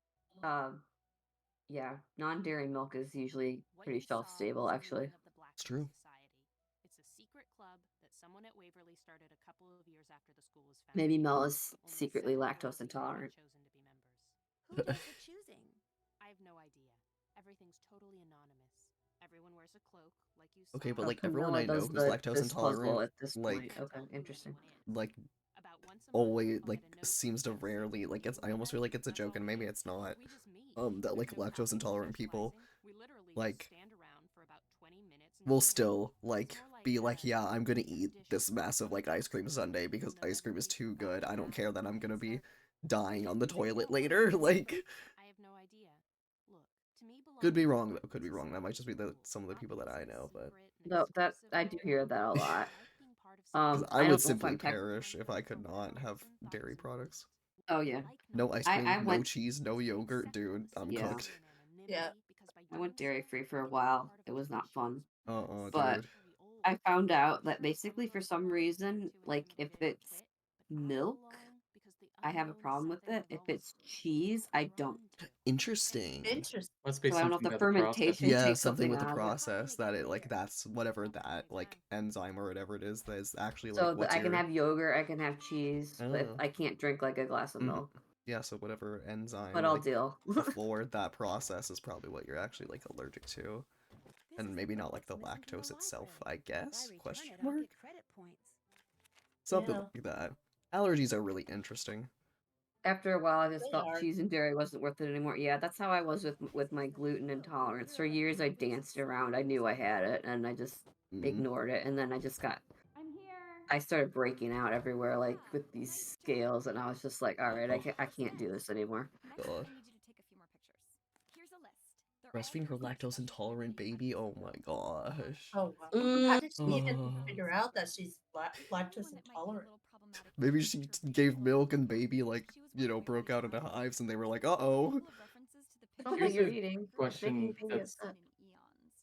yeah, non-dairy milk is usually What pretty you saw shelf stable, was a actually. meeting of the Black It's Coat true. Society. It's a secret club that someone at Waverly started a couple of years after the school was founded. Maybe Mel is Only secretly 7 lactose girls here have intolerant. chosen to be members. Who does the choosing? I have no idea. Everything's totally anonymous. Everyone wears a cloak, like you Okay, saw. but like So everyone I Camilla know does who's lactose this puzzle intolerant, at this like, point. Okay, interesting. like About once a month, always I'll like get a note seems to from the rarely like it's. I almost feel like it's a That's joke, all and it maybe is. it's not. We just meet. That like There's no lactose talking or intolerant people socializing. We literally like just stand around for about 20 minutes and will chill. still like It's more be like like, a yeah, I'm gonna eat tradition. this massive like ice cream sundae because They'll ice never cream is leave too the good. I don't care that I'm gonna be start. dying on the toilet Don't worry, later. it's Like, secret. I have no idea. Look, to me, could be belonging wrong to though. Could be is a wrong. That sign might of just be the cool, some of the not people that because I it's know, but secret and No, that exclusive I or do hear that a whatever. lot. I like being part of Um, something I I would don't know if simply I'm tech. perish if I could not have dairy products. Oh yeah, No ice I cream, no went. cheese, no yogurt, dude. I'm Yeah. cooked. Yeah. I went dairy free for a while. It was not fun. But Dude. I found out that basically for some reason, like if it's milk, I have a problem with it. If it's cheese, I don't. Interesting. Interesting. Must be So I don't know if something the about the process. fermentation Yeah, takes something something with the out of it. process that it like that's whatever that like enzyme or whatever it is that is actually like So what's I can your have yogurt, I can have cheese, but Oh. I can't drink like a glass of Mhm. milk. Yeah, so whatever enzyme But I'll like deal. before that process is probably what you're actually like allergic to. This And is maybe the not book like the that's missing from lactose itself, library. I guess? If I return Question it, I'll mark? get credit points. Something Yeah. like that. Allergies are really interesting. After a while, I just They felt are. cheese and dairy wasn't worth it anymore. Yeah, that's how I was with my gluten intolerance. For years, I danced around. I knew I had it, and I just ignored it. And then I just got. I started breaking out everywhere, like with these scales, and I was just like, "All right, I can't do this anymore." Next, God. I need you to take a few more pictures. Here's a list. They're all Breastfeeding her from lactose special intolerant community baby? Oh events. my gosh. Oh wow. Mm. How did she even Oh. figure out that she's lactose Anyone that might be a intolerant? little problematic Maybe with she picture gave visual milk and learning. baby like, She was you know, one of broke out into Waverly's hives and they were like, pioneers. uh-oh. Couple of references to the Picture Okay. you're Here's a eating. It's question making me that's upset.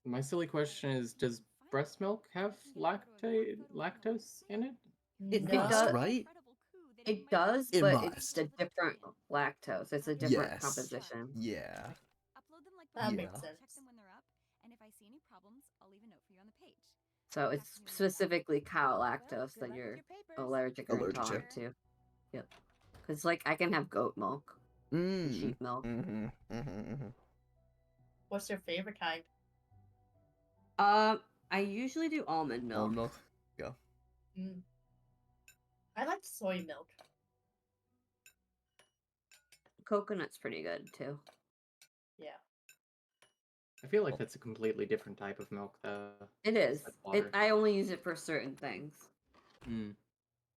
my silly question is: does breast milk have lactose in it? It No. must, right? It does, It but must. it's a different lactose. It's a different Yes. composition. Yeah. Upload them like That Yeah. makes I'll sense. check them when they're up, and if I see any problems, I'll leave a note for you on the page. So it's specifically cow lactose that you're allergic or Allergic to. intolerant to. Yep. Because like I can have goat milk, and sheep milk. What's your favorite kind? I usually do almond milk. Almond milk. Yeah. I like soy milk. Coconut's pretty good too. Yeah. I feel like that's a completely different type of milk, though. It is. Like water. I only use it for certain things. Mm.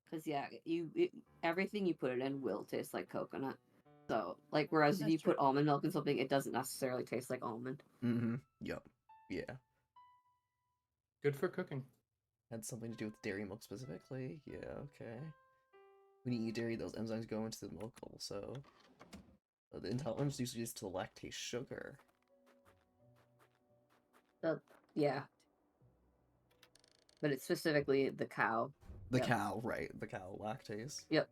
Because yeah, everything you put it in will taste like coconut. So like, whereas if That's you put true. almond milk in something, it doesn't necessarily taste like almond. Mm-hmm. Yep. Yeah. Good for cooking. Had something to do with dairy milk specifically. Yeah. Okay. When you eat dairy, those enzymes go into the milk also. The intolerance usually is to lactase sugar. Yeah. But it's specifically the cow. The Yep. cow, right? The cow lactase. Yep.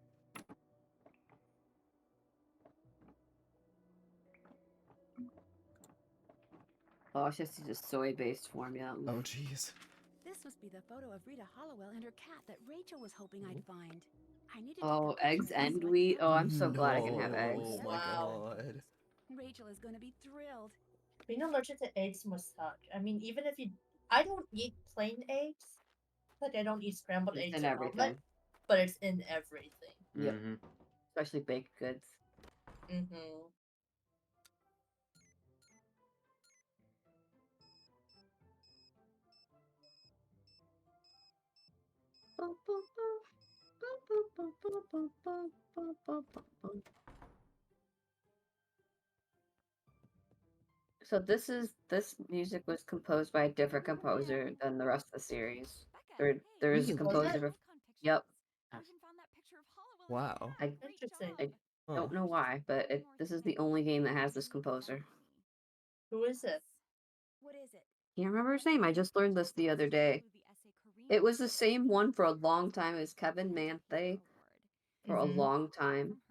Oh, she has to use soy-based formula. Oof. Oh, jeez. This must be the photo of Rita Hollowell and her cat that Rachel was hoping I'd find. I need to Oh, take a eggs picture of this and so I wheat. can Oh, upload I'm so it. glad I can have eggs. Oh my Wow. god. Rachel is going to be thrilled. Being allergic to eggs must suck. I mean, even if you, I don't eat plain eggs. Like I don't eat scrambled It's eggs in or everything. omelet, but it's in everything. Yep. Mm-hmm. Especially baked goods. Mm-hmm. So this music was composed by a different composer than the rest of the series. There is a Really? composer. Yep. Wow. Interesting. I Huh. don't know why, but this is the only game that has this composer. Who is it? What is it? Can't remember his name. I just learned this the other day. It was the same one for a long time as Kevin Manthe for a Mhm. long time.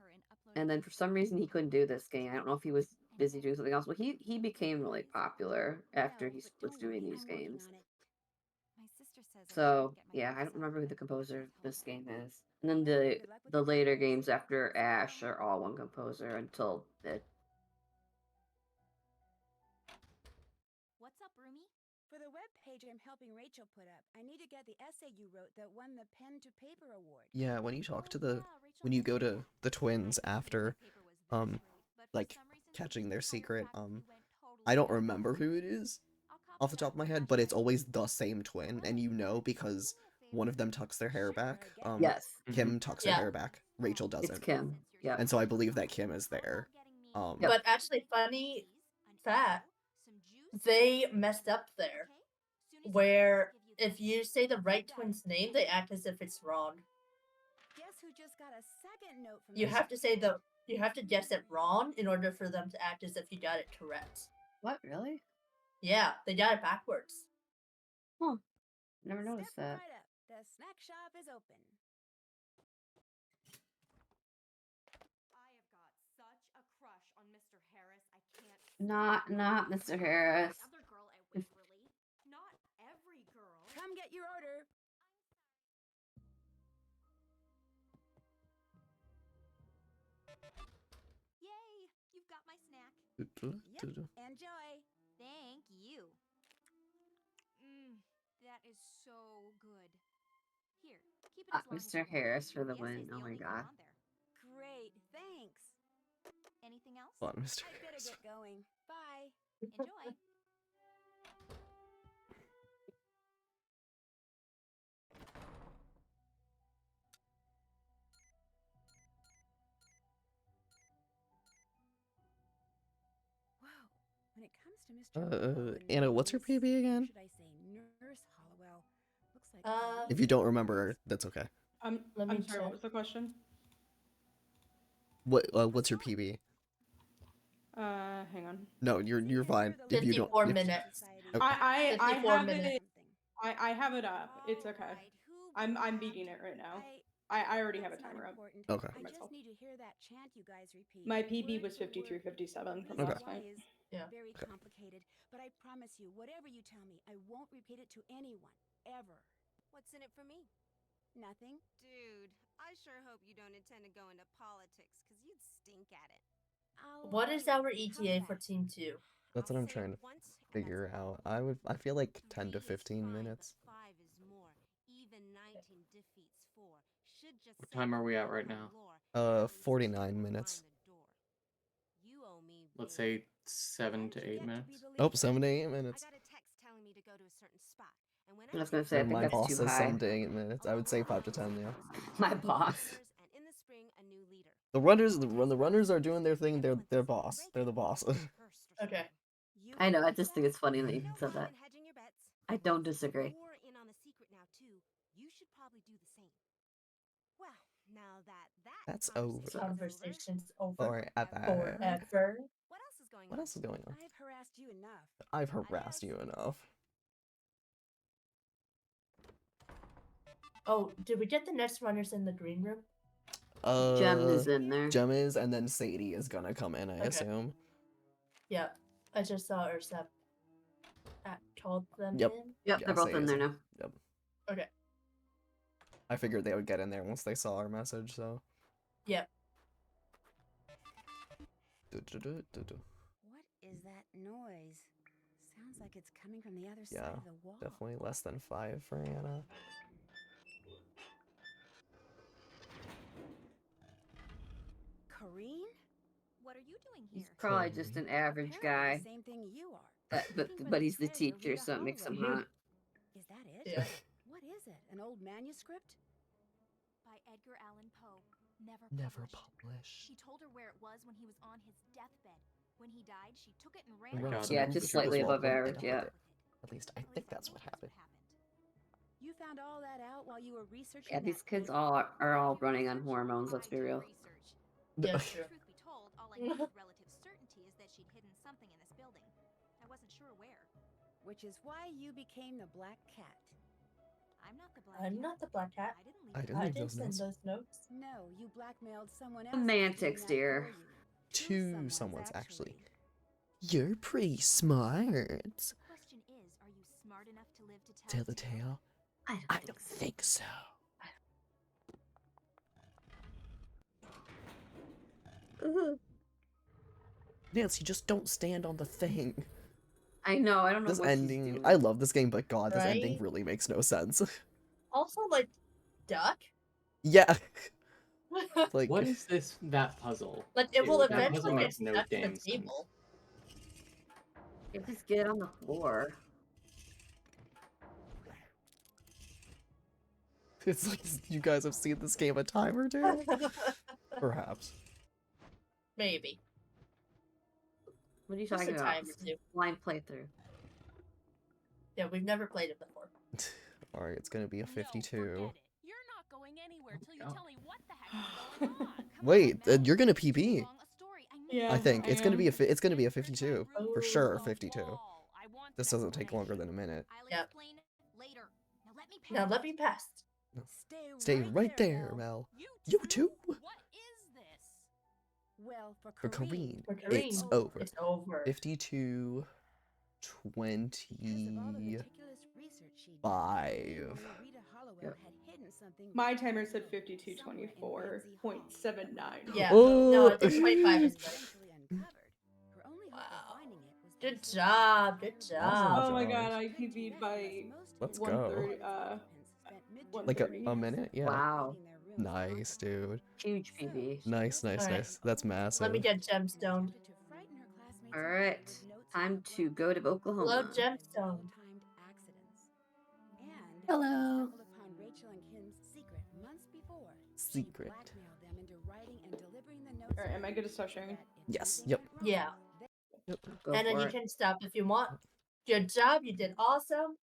And then for some reason he couldn't do this game. I don't know if he was busy doing something else, but he became really popular after he was doing these games. So yeah, I don't remember who the composer of this game is. And then the later games after Ash are all one composer until it. What's up, Rumi? For the web page I'm helping Rachel put up, I need to get the essay you wrote that won the Pen to Paper award. Yeah, when you talk to when you go to the twins after, like, catching their secret, I don't remember who it is off the top of my head, but it's always the same twin, and you know because one of them tucks their hair back. Yes. Kim tucks her hair back. Rachel doesn't. It's Kim. Yeah. And so I believe that Kim is there. Yep. But actually, funny fact, they messed up there. Where if you say the right twin's name, they act as if it's wrong. Guess who just got a second note from You have to say you have to guess it wrong in order for them to act as if you got it correct. What, really? Yeah, they got it backwards. Huh. Never noticed Step that. right up. The snack shop is open. I have got such a crush on Mr. Harris. I can't. Not Mr. Harris. Other girl at Waverly. Not every girl. Come get your order. Yay! You've got my snack. Yep. Enjoy. Thank you. That is so good. Here, keep it as long as Mr. you want. Harris for the The win. essay's the Oh my only thing god. on there. Great. Thanks. Anything else? Fun, Mr. I better Harris. get going. Bye. Enjoy. Whoa. When it comes to Mr. Hollowell and Anna, what's her Miss- PB again? Should I say Nurse Hollowell? Looks like If you don't remember, that's okay. Let me I'm sorry, check. what was the question? What's your PB? Hang on. No, you're fine. If you don't, 54 if- minutes. Okay. I 54 have minutes. it. I have it up. It's okay. I'm beating it right now. I already have a timer up. Okay. I myself. just need to hear that chant you guys repeat. My PB was word for word. 53:57 from This last why night. is Yeah. very Okay. complicated, but I promise you, whatever you tell me, I won't repeat it to anyone, ever. What's in it for me? Nothing. Dude, I sure hope you don't intend to go into politics, because you'd stink at it. What is our ETA for Team 2? That's what I'm trying to figure out. I feel like 10 to 15 minutes. 5 is more. Even 19 defeats 4. Should just What time are we at right now? 49 minutes. You owe me Let's big. say 7 to 8 minutes. Oh, 7 to 8 minutes. I got a text telling me to go to a certain spot. And when I was gonna did, say, I Or think my that's boss too says high. 7 to 8 minutes. I would say 5 to 10, yeah. My boss. and in the spring, a new leader. The runners, when the runners are doing their thing, they're boss. They're the boss. Okay. I know, I just think it's funny that you said that. Hedging your bets. I don't disagree. You're in on the secret now too. You should probably do the same. Well, now that That's over. Conversation's over. Forever. Forever. What else is going What on? else is going on? I've harassed you enough. I've harassed you enough. Oh, did we get the next runners in the green room? Gem is in there. Gem is, and then Sadie is gonna come in, I assume. Yeah. I just saw Ursep called them Yep. in. Yep, Yeah, they're both Sadie in is there now. Yep. Okay. I figured they would get in there once they saw our message, so. Yep. What is that noise? Sounds like it's coming from the other side Yeah, of the wall. definitely less than 5 for Anna. Kareen? What are you doing He's here? probably just an average Apparently guy. the same thing you are. But he's the teacher, so it makes him hot. Is that it? Yeah. What is it? An old manuscript? By Edgar Allan Poe. Never published. She told her where it was when he was on his deathbed. When he died, she took it and Oh ran my off. God, Yeah, the just manuscript was slightly well above put average, together. yeah. At least I think that's what happened. You found all that out while you were researching Yeah, that these kids book? are all running on hormones, let's be real. Yeah, true. Truth be told, all I knew with relative certainty is that she'd hidden something in this building. I wasn't sure where. Which is why you became the Black Cat. I'm not the black I'm cat. not the black cat. I didn't I leave didn't those send notes. those notes. No, you blackmailed someone else. Semantics, dear. Two someone's actually. You're pretty smart. The question is, are you smart enough to live to Tell the tale? I don't think so. Nancy, just don't stand on the thing. I know, I don't know This what she's ending, doing. I love this game, but God, this ending Right? really makes no sense. Also, like, duck? Yeah. Like, What is that puzzle? Like, it will That puzzle eventually get makes no stuck to damn the sense. table. You just get on the floor. it's like you guys have seen this game a time or two? Perhaps. Maybe. What are you Just talking a about? time or two. Blind playthrough. Yeah, we've never played it before. Alright, it's gonna be a 52. You're not going anywhere till you tell me what the heck is going on. Wait, you're gonna PB. Yeah, I think it's gonna am. be it's gonna be a 52 for sure. Oh. 52. This doesn't take longer than a minute. I'll Yep. explain later. Now let me pass. Now let me pass. Stay right there, Mel. You too. What is this? Well, for For Kareen. Kareen, For it's Kareen, over. It's over. 52, Because of all the 25. meticulous research she'd done, Rita Hollowell Yep. had hidden something My very timer said valuable somewhere in Ramsey Hall. 52:24.79. Yeah. Oh. No, I think 25 is right. Eventually uncovered. Her only hope of Wow. finding it was Good based on job. Good Awesome job. Oh my job. god, I PB'd by Let's 1:30. go. One Like 30. a minute? Yeah. Wow. Nice, dude. Huge PB. Nice, nice, Alright. nice. That's massive. Let me get gemstoned. Alright. Time to go to Oklahoma. Hello, gemstone. Hello. Upon Rachel and Kim's secret months before. Secret. Blackmailed them into writing and delivering the notes. Alright, am I good to start sharing? Yes. Yep. Yeah. Go And then for you it. can stop if you want. Good job. You did awesome.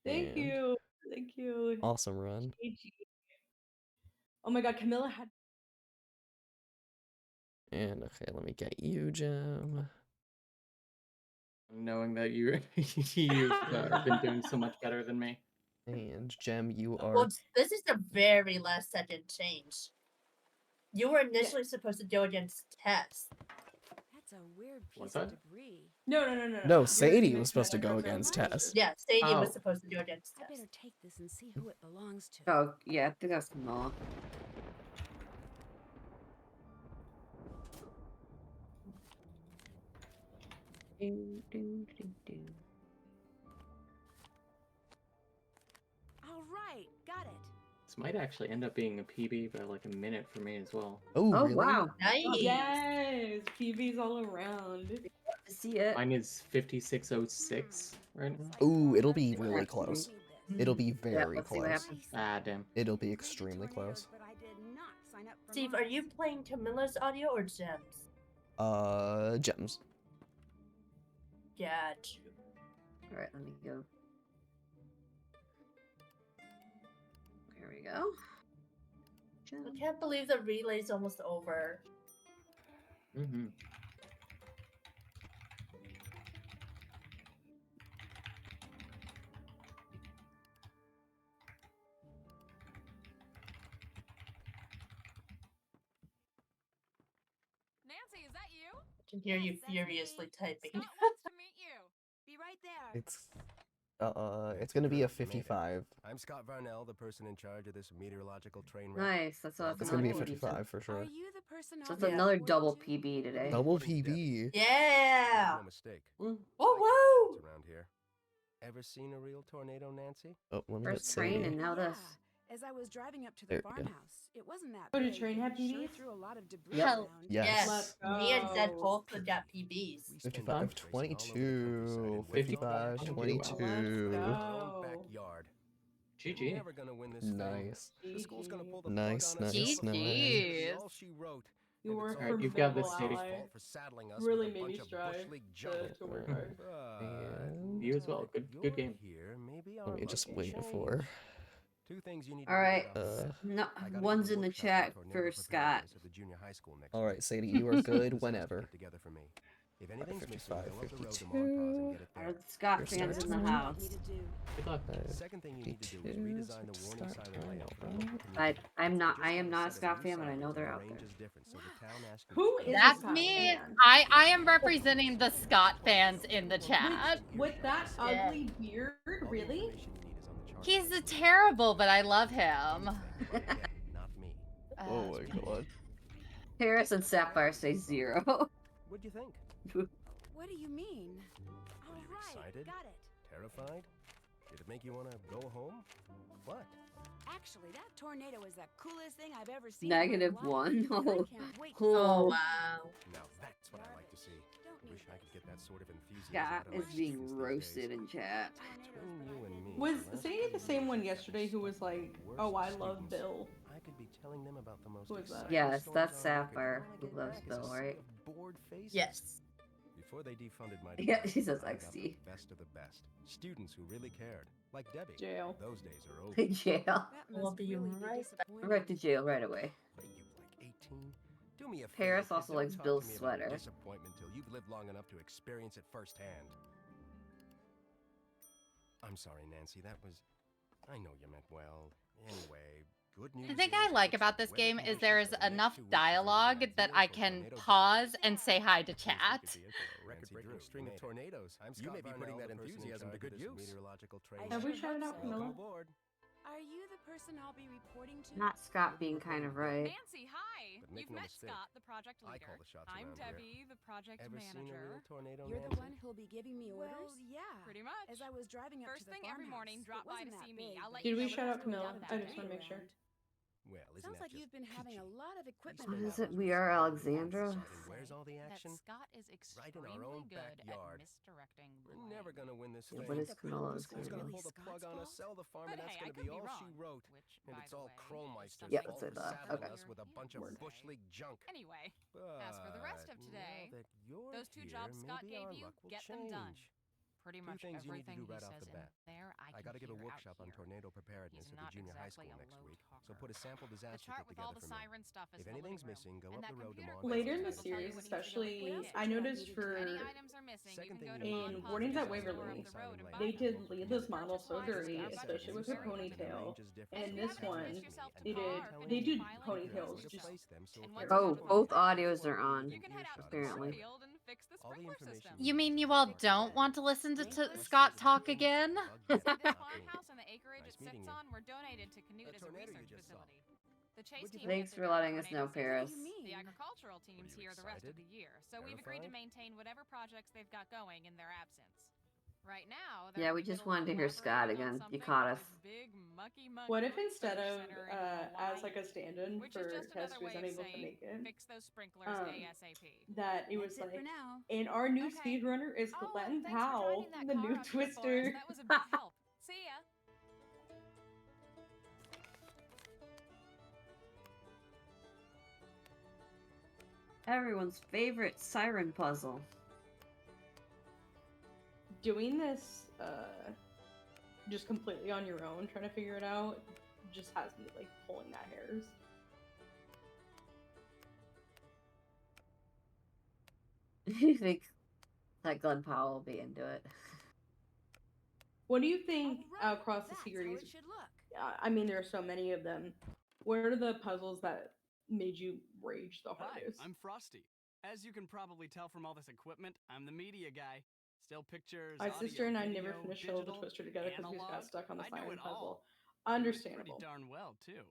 Thank And you. Thank you. awesome run. GG. Oh my god, Camilla had. And okay, let me get you, Gem. Knowing that you've been doing so much better than me. And Gem, you are. Well, this is the very last second change. You were initially supposed to go against Tess. That's a weird What's piece of that? debris. No. No, You're Sadie mixing was supposed to that go up. against Tess. Yeah, Sadie was Oh. supposed to go against I Tess. better take this and see who it belongs to. Oh, yeah, I think that's Camilla. Do, do, do, do. All right, got it. This might actually end up being a PB by like a minute for me as well. Oh, Oh really? wow. Nice. Yes, PBs all around. To see it. Mine is 5606 right now. Ooh, it'll be Yeah, really see. close. It'll be Yeah, very let's see what close. happens. Ah, damn. It'll be extremely close. Steve, are you playing Camilla's audio or Gem's? Gems. Got you. Alright, let me go. There we go. I can't believe the relay's almost over. Mm-hmm. Nancy, is that you? I can hear you furiously typing. Scott wants to meet you. Be right there. It's gonna be a 55. I'm Scott Varnell, the person in charge of this meteorological train wreck. Nice, that's awesome. It's gonna be a Another PB. 55 for sure. Are you the person So I'll it's be another reporting double to? PB today. Double PB. Yeah. No mistake. Woo woo. It's around here. Ever seen a real tornado, Nancy? Oh, let me get First train Sadie. and now this. As I was driving up to There the we go. farmhouse, it wasn't that Oh, did big, train but have it sure PBs? threw a lot of debris Yes. around. Yes. Let's Me and Zed go. both got PBs. 55, 22. 55, 22. Go. Backyard. GG. Never gonna win this thing. Nice. The school's gonna pull the Nice, plug on us. nice, All nice. she wrote. You were a Alright, you've got this, formidable Sadie. ally. For saddling us Really with a made me bunch of strive bush league to junk. work hard. And You as well. Good game. Here, maybe let me our just luck wait will for. change. Two things you need to Alright. do right off the bat. No, I gotta one's give a in the workshop chat on tornado for Scott. preparedness at the junior high school next All week. right, Sadie, you are good Get whenever. together for me. If anything's missing, 55, go up the road to 52. Monpause and get it Are there. the Scott Your fans start in the time. house? Good luck. Second thing you need to do is 52, redesign the warning start siren time, layout for the alright. local community. I am not a Set Scott new fan, but I sign know and they're the out range there. is different, so the town asks you Who to- is That's a Scott me. fan? I am representing the Scott fans in the chat. With that Yeah. ugly beard, All the really? information you need is on the chart. He's terrible, but I love him. Them, not me. Oh my god. Paris and Sapphire say 0. What'd you think? What do you mean? Were you Right, excited? got it. Terrified? Did it make you want to go home? What? Actually, that tornado is the coolest thing I've ever seen. in my -1. life, and I Oh. can't wait to Oh Oh. wow. Now that's what I like to see. Don't need Wish I could get that sort of enthusiasm. Scott out of my is being students these roasted days. in chat. Between you and me, Was the last Sadie the few same one years, yesterday who was like, worst "Oh, I students. love Bill"? I could be telling them about the most Who is that? exciting Yes, stories that's on record, Sapphire and all I who get loves back is a Bill, sea right? of bored faces. Yes. Before they defunded my Yeah, department, she says I got XD. the best of the best. Students who really cared, like Debbie. Jail. Those days are over. Jail. That We'll must be really right back. disappointing. Right to jail right away. What are you, like 18? Do me a favor, Paris kid, also don't likes talk Bill's to me about sweater. disappointment till you've lived long enough to experience it firsthand. I'm sorry, Nancy. That was. I know you meant well. Anyway, good news. The thing is I like looks about this weather game is conditions there is for the next enough 2 weeks are dialogue looking that ideal I for can tornadoes. pause and say hi to chat. Record-breaking string of tornadoes. You may be putting that enthusiasm to good use. Meteorological train. Have we sure shouted hope out so. Camilla? Welcome aboard. Are you the person I'll be reporting to? Not Scott being kind of right. Nancy, hi. But make You've no met mistake, Scott, the project I leader. call the shots I'm around here. Debbie, the project Ever seen a real manager. tornado, You're the Nancy? one who'll be giving me Well, orders? yeah. Pretty much. As I was driving up First to the thing every morning, farmhouse, drop by it to wasn't see that me. big, I'll let Did you we know shout what's out going Camilla? on I that just day. want to make sure. Well, isn't Sounds that like just you've been having a peachy? lot of equipment. spent Is hours it We Are researching Alexandra? the facts, and where's all the That action? Scott is Right in our extremely own good backyard. at misdirecting We're blame. never gonna win this Yeah, thing. what is The Camilla's school's gonna name? pull the plug on us, sell the farm, But and that's hey, I gonna could be be all wrong. she wrote. Which, And by it's the all way, is Chromeister's something Yep, fault that's what for I thought. saddling Okay. us with a bunch of Either bush way. league junk. Anyway, as for the rest of But today, now that you're those 2 here, jobs Scott maybe gave our you, luck will get them done. change. Pretty Two much things you need to everything do right he off says the in bat. there, I I can gotta give a hear out workshop on here. tornado preparedness He's at the not junior high exactly school a next low week. So talker. put a sample The disaster chart kit with all together the for me. siren stuff is If in the anything's living room. missing, go And up that the road to computer Monpause. Later in quiz the will tell you series, when he's gonna especially, PA. I noticed If for any items are missing, you Second can go thing to you in need to do Warnings is at just Waverly, go up the road and buy they them. did local Leela's community. model Purchase supplies surgery, is especially with her very limited. ponytail. And And if you this haven't one, introduced yourself to they Park did when they you did finally ponytails. introduce Just yourself. And Oh, once you're done both with that, audios are on, you can head out to the apparently. cornfield and fix the All the sprinkler information system. system. You mean you all don't want to listen to Scott talk again? This farmhouse and the acreage Nice it meeting sits you. on were donated to Canute That as a tornado you research just saw. facility. The chase What'd you team Thanks gets for their letting own us know, tornado Paris. season. The agricultural team's you here the rest of excited? the year, so we've agreed to Terrified? maintain whatever projects they've got going in their absence. Right now, Yeah, we just wanted to hear Scott again. You caught us. Big mucky What if research instead of center in as like a Hawaii, stand-in which is for just Tess, another who's way of unable to saying make it, fix those sprinklers ASAP. that it was That's it for like, now. and our new Okay. speedrunner is Oh, Glenn thanks for Powell, driving that the car new up here for us. Twister. That was a big help. See ya. Everyone's favorite siren puzzle. Doing this just completely on your own, trying to figure it out, just has me like pulling at hairs. You think that Glenn Powell will be into it? What do you think Right, across the that's series? how it should look. I mean, there are so many of them. What are the puzzles that made you rage the Hi, hardest? I'm Frosty. As you can probably tell from all this equipment, I'm the media guy. Still pictures, My audio, sister and I video, never finished Show the digital, Twister together because we analog. got stuck on the I do siren it puzzle. all. Do it Understandable. pretty darn well too.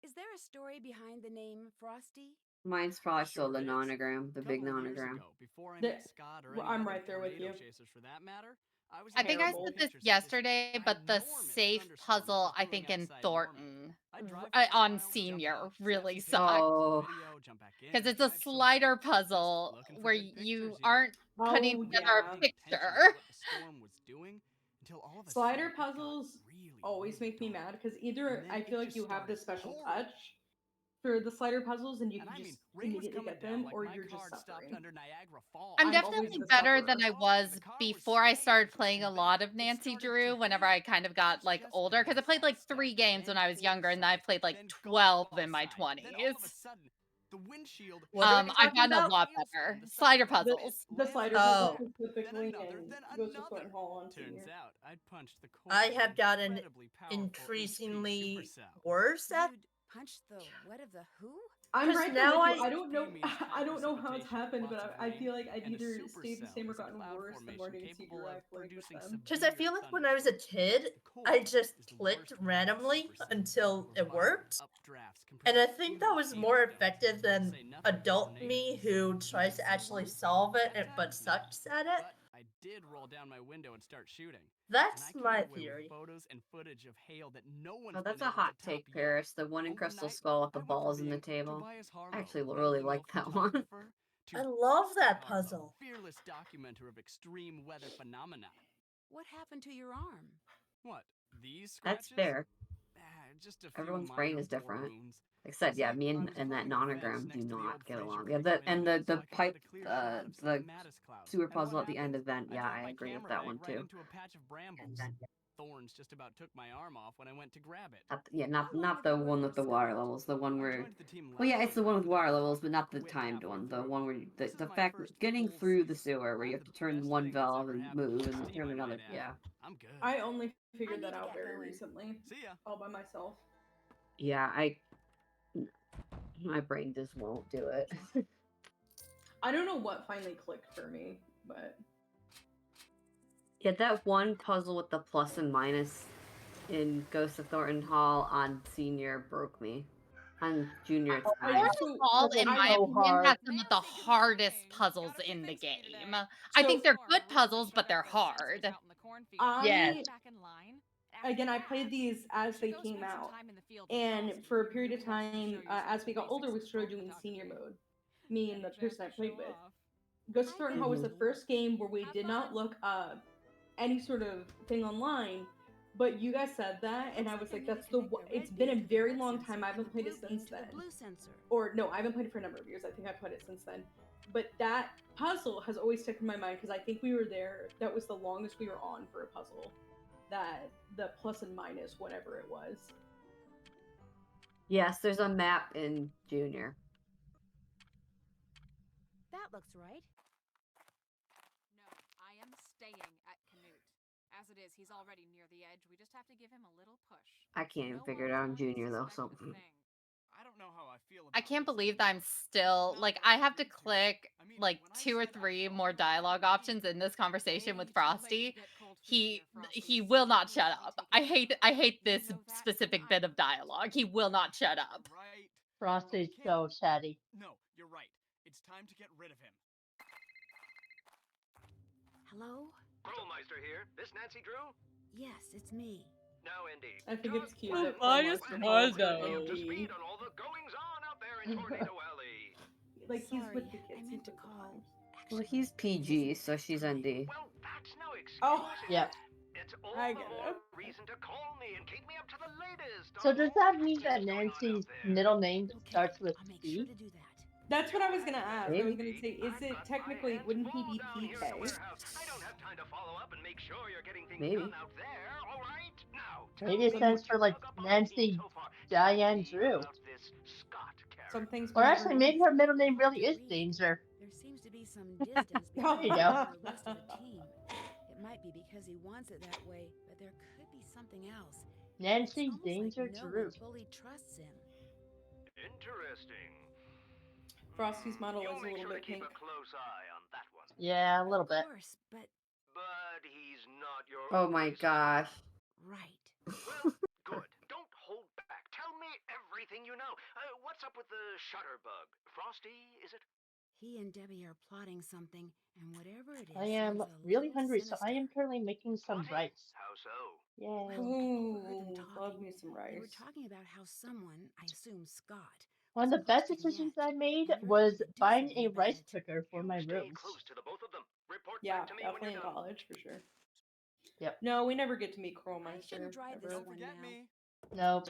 Is there a story behind the name Frosty? Mine's probably still the Sure is. nonogram, the big Couple of years nonogram. ago, before I The- met Scott or well, any I'm other right there with tornado you. chasers for that matter, I was I think I Terrible. said this picture series. yesterday, I but the enormous safe thunderstorms puzzle, was I brewing think in outside Thornton I'd drive for a on while, jump Senior out, snap really some pictures, sucked. Oh. video, jump back in, Because it's a drive some slider more, just puzzle looking for where good you pictures, you know? aren't putting Oh together yeah. a Paying attention to picture. what the storm was doing until all of a Slider sudden it got puzzles really, always really make me dark. mad because either And then I feel it like just you have this started special pouring. touch for the slider puzzles and you And can I just mean, rain was immediately coming get down them, like or my you're just car stopped suffering. under Niagara Falls. I'm I'm always definitely the better than sufferer. I was The car was before I safe, started playing a and lot then of it Nancy started Drew, to whenever pour. I kind of got That's like just older. Because I played like bad 3 stuff. games when Then I was younger, and then I played like then 12 golf in my side. Then all of a 20s. sudden, the windshield. What are we I've gotten a about? lot better. Slider The, puzzles. the slider Oh. puzzle specifically Another, and then goes to another. Thornton Hall on Turns Senior. out I'd punched the I core have of gotten incredibly powerful HP increasingly supercell. worse at. You'd punch the what of the who? I'm 'Cause right there now with you. I- I don't know. HP means I high don't know how it's precipitation, happened, lots but of I rain, feel like I'd and a either stayed the supercell same or is a gotten cloud worse the more formation Nancy capable Drew I of played with producing them. Because I feel like when I was a thunderstorms. kid, The core I just is the clicked worst part of randomly supercell, until where it worked. bottom-up drafts can And I produce think that huge was more hailstones, effective than say nothing of adult me who tornadoes. tries to actually solve it but sucks at it. But I did roll down my window and start shooting. That's and I my came away theory. with photos and footage of hail that no one's Oh, that's been a able hot to top take, yet. Paris. The one in Crystal Overnight, Skull with I the went from balls in the being table. Tobias I Harlow, actually an really email like that one. photographer, to I love that Harlow, puzzle. fearless documenter of extreme weather phenomena. What happened to your arm? What? These That's scratches? fair. Just a few Everyone's minor brain is war different. wounds. Like I said, You yeah, see, me I and, was and that playing with vents nonogram do next to the not old get Fraser along. Creek Yeah, the and video, the so I could get pipe, a clear shot of the St. Mattis Cloud. sewer And what puzzle at the end happened? of Vent. I Yeah, dropped I my agree with camera that bag one right too. into a patch of brambles. Thorns just about took my arm off when I went to grab it. Not the one with the water levels. The one where. joined the team Well, yeah, last it's the year. one with water levels, but not the Quit timed halfway one. The through. one where This the is my fact first getting full through the season. sewer where you I'm have to the turn best one thing that's valve ever and happened to move this and team, turn I another. might add. Yeah. I'm good. I only figured I that need to out get very going. recently, See ya. all by myself. Yeah, my brain just won't do it. I don't know what finally clicked for me, but Yeah, that one puzzle with the plus and minus in Ghost of Thornton Hall on Senior broke me. On Junior, it's fine. Thornton Hall, in my so opinion, has hard. some of the hardest puzzles in the game. I think they're good puzzles, but they're hard. Yes. Again, I played these as they came out, and for a period of time, as we got older, we started doing senior mode. Me and the person I played with. Ghost of Thornton Hall was the first game where we did not look up any sort of thing online, but you guys said that, and I was like, that's the. It's been a very long time. I haven't played it since then. Or no, I haven't played it for a number of years. I think I've played it since then. But that puzzle has always stuck in my mind because I think we were there. That was the longest we were on for a puzzle. That the plus and minus, whatever it was. Yes, there's a map in Junior. That looks right. No, I am staying at Canute. As it is, he's already near the edge. We just have to give him a little push. I can't even figure it out on Junior though, so. I don't know how I feel about I can't this. believe that I'm still like I have to click like 2 or 3 more dialogue options in this conversation with Frosty. He will not shut up. I hate this specific bit of dialogue. He will not shut up. Right. Frosty's so chatty. No, you're right. It's time to get rid of him. Hello? Krollmeister here. This Nancy Drew? Yes, it's me. No, indeed. I think it's cute Just that Bias Krollmeister was calls her bring you up to Andy. speed on all the goings on out there in Tornado Alley. Like he's Sorry, with the I kids. meant He's to with the call. times. Well, he's PG, so she's ND. Well, that's no excuse. Oh, Yep. It's all I the get more it. reason to call me and keep me up to the latest So on does all that the mean that happenings going on out Nancy's there. middle name Okay, starts with I'll make C? sure to do that. That's what I was gonna ask. I was Maybe. gonna say, is I've it got my technically? hands Wouldn't he full be down here at the PK? warehouse. I don't have time to follow up and make sure you're getting things Maybe. done out there. All right, now tell Maybe it me stands what for you like dug up on the team Nancy so far. Diane Tell me Drew. about this Scott character. Some things Or we actually, never maybe her middle name really is Danger. There seems to be some distance There between you him go. and the rest of the team. It might be because he wants it that way, but there could be something else. Nancy It's almost Danger like no Drew. one fully trusts him. Interesting. Frosty's model You is a make little sure to bit keep pink. a close eye on that one. Yeah, a little Of bit. course, but But he's not your Oh my only gosh. right. Well, good. Don't hold back. Tell me everything you know. What's up with the shutterbug? Frosty, is it? He and Debbie are plotting something, and whatever it is, I am sounds a really little hungry, so I am sinister. currently making some Plotting? rice. How so? Yay. Well, people heard them Ooh, talking. love me some They were rice. talking about how someone, I assume Scott, One was of the best posting decisions that, I made and they were was going to do buying something a about rice it. cooker for You my stay rooms. close to the both of them. Report Yeah, back to me when definitely you're in done. college for sure. Yep. No, we never get to meet I Krollmeister shouldn't drive this ever. one now. No.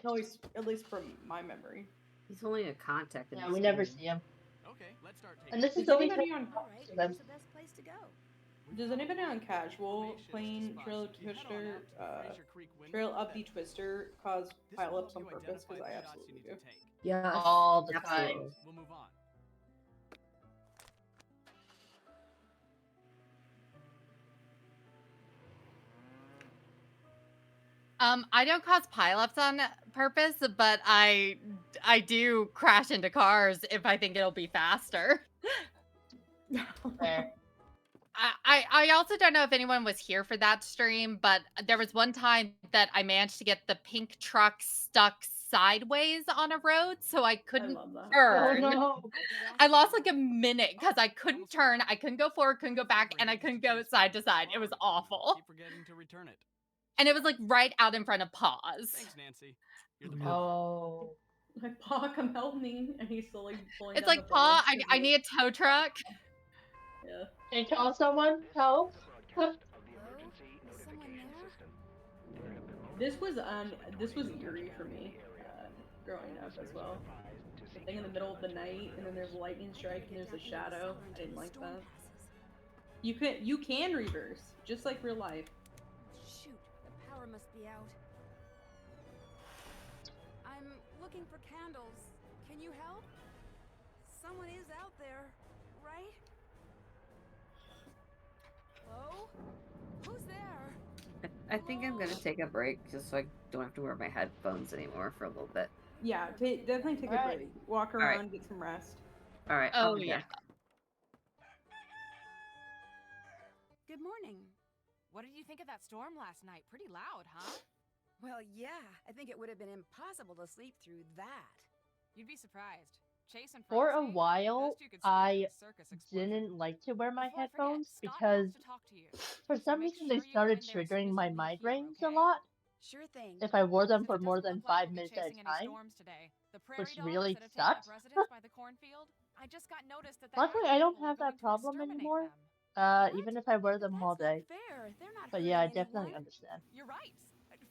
At least from my memory. He's only a contact in Yeah, this we never game. see him. Okay, let's start And this is Does the only anybody time on All right, to them. where's the best place to go? Does anybody on casual playing Trail of Twister, Trail of the Twister cause pileups on purpose? Because I absolutely do. Yes. All the time. Absolutely. We'll move on. I don't cause pileups on purpose, but I do crash into cars if I think it'll be faster. Fair. I also don't know if anyone was here for that stream, but there was one time that I managed to get the pink truck stuck sideways on a road, so I couldn't love that. Oh turn. no. I lost like a minute because I couldn't turn, I couldn't go forward, couldn't go back, and I couldn't go side to side. It was awful. Keep forgetting to return it. And it was like right out in front of Pause. Thanks, Nancy. You're the Oh. Like, Pa, come help me. And he's still like pulling It's down like, the Pa, bridge. I need a tow truck. Yeah. Can you call someone? Help? Hello? Is someone there? This was eerie for me growing up as well. The thing in the middle of the night, and then there's a lightning strike, and there's a shadow. I didn't like that. You can reverse, just like real life. Shoot, the power must be out. I'm looking for candles. Can you help? Someone is out there, right? Hello? Who's there? I think I'm gonna take a break just so I don't have to wear my headphones anymore for a little bit. Yeah, definitely take a Alright. break. Walk Alright. around, get some rest. All right. Oh, I'll be yeah. back. Good morning. What did you think of that storm last night? Pretty loud, huh? Well, yeah, I think it would have been impossible to sleep through that. You'd be surprised. Chase and For a Frosty, while, those two could sleep I through a circus explosion. didn't like to wear my Before I forget, headphones Scott because wants to talk to you. for So some make reason sure they you go started in there as soon triggering as my you leave here, migraines a okay? lot Sure thing. if I wore them Since for it more doesn't than look like 5 we'll be minutes at chasing a any time, storms today. The prairie which dogs really that have taken up sucks. residence by the cornfield, I just got noticed that the Luckily, ag I don't people are have that going to problem exterminate anymore, them. even if I wear them all That's not day. fair. They're not But yeah, I hurting definitely anyone. understand. You're right.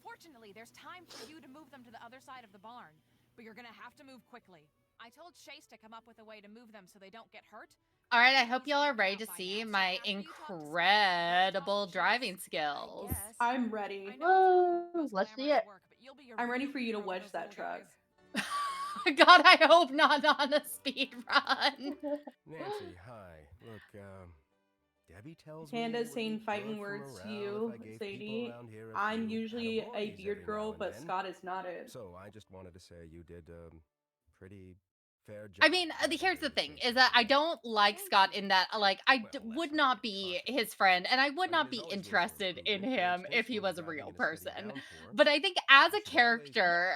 Fortunately, there's time for you to move them to the other side of the barn, but you're gonna have to move quickly. I told Chase to come up with a way to move them so they don't get hurt. All right, I hope y'all are ready to see my incredible driving I skills. guess. I'm ready. I know it's not the Woo! most Let's see glamorous it. work, but you'll be a I'm ready real for you to hero wedge those that little truck. guys. God, I hope not on a speed run. Nancy, hi. Look, Debbie tells Panda's me saying fighting words to you, Sadie. I'm usually a beard girl, but Scott is not it. So I just wanted to say you did pretty fair job. I mean, here's the thing, is that I don't like Scott in that, like, I would not be his friend, and I would not be interested in him if he was a real person. But I think as a character,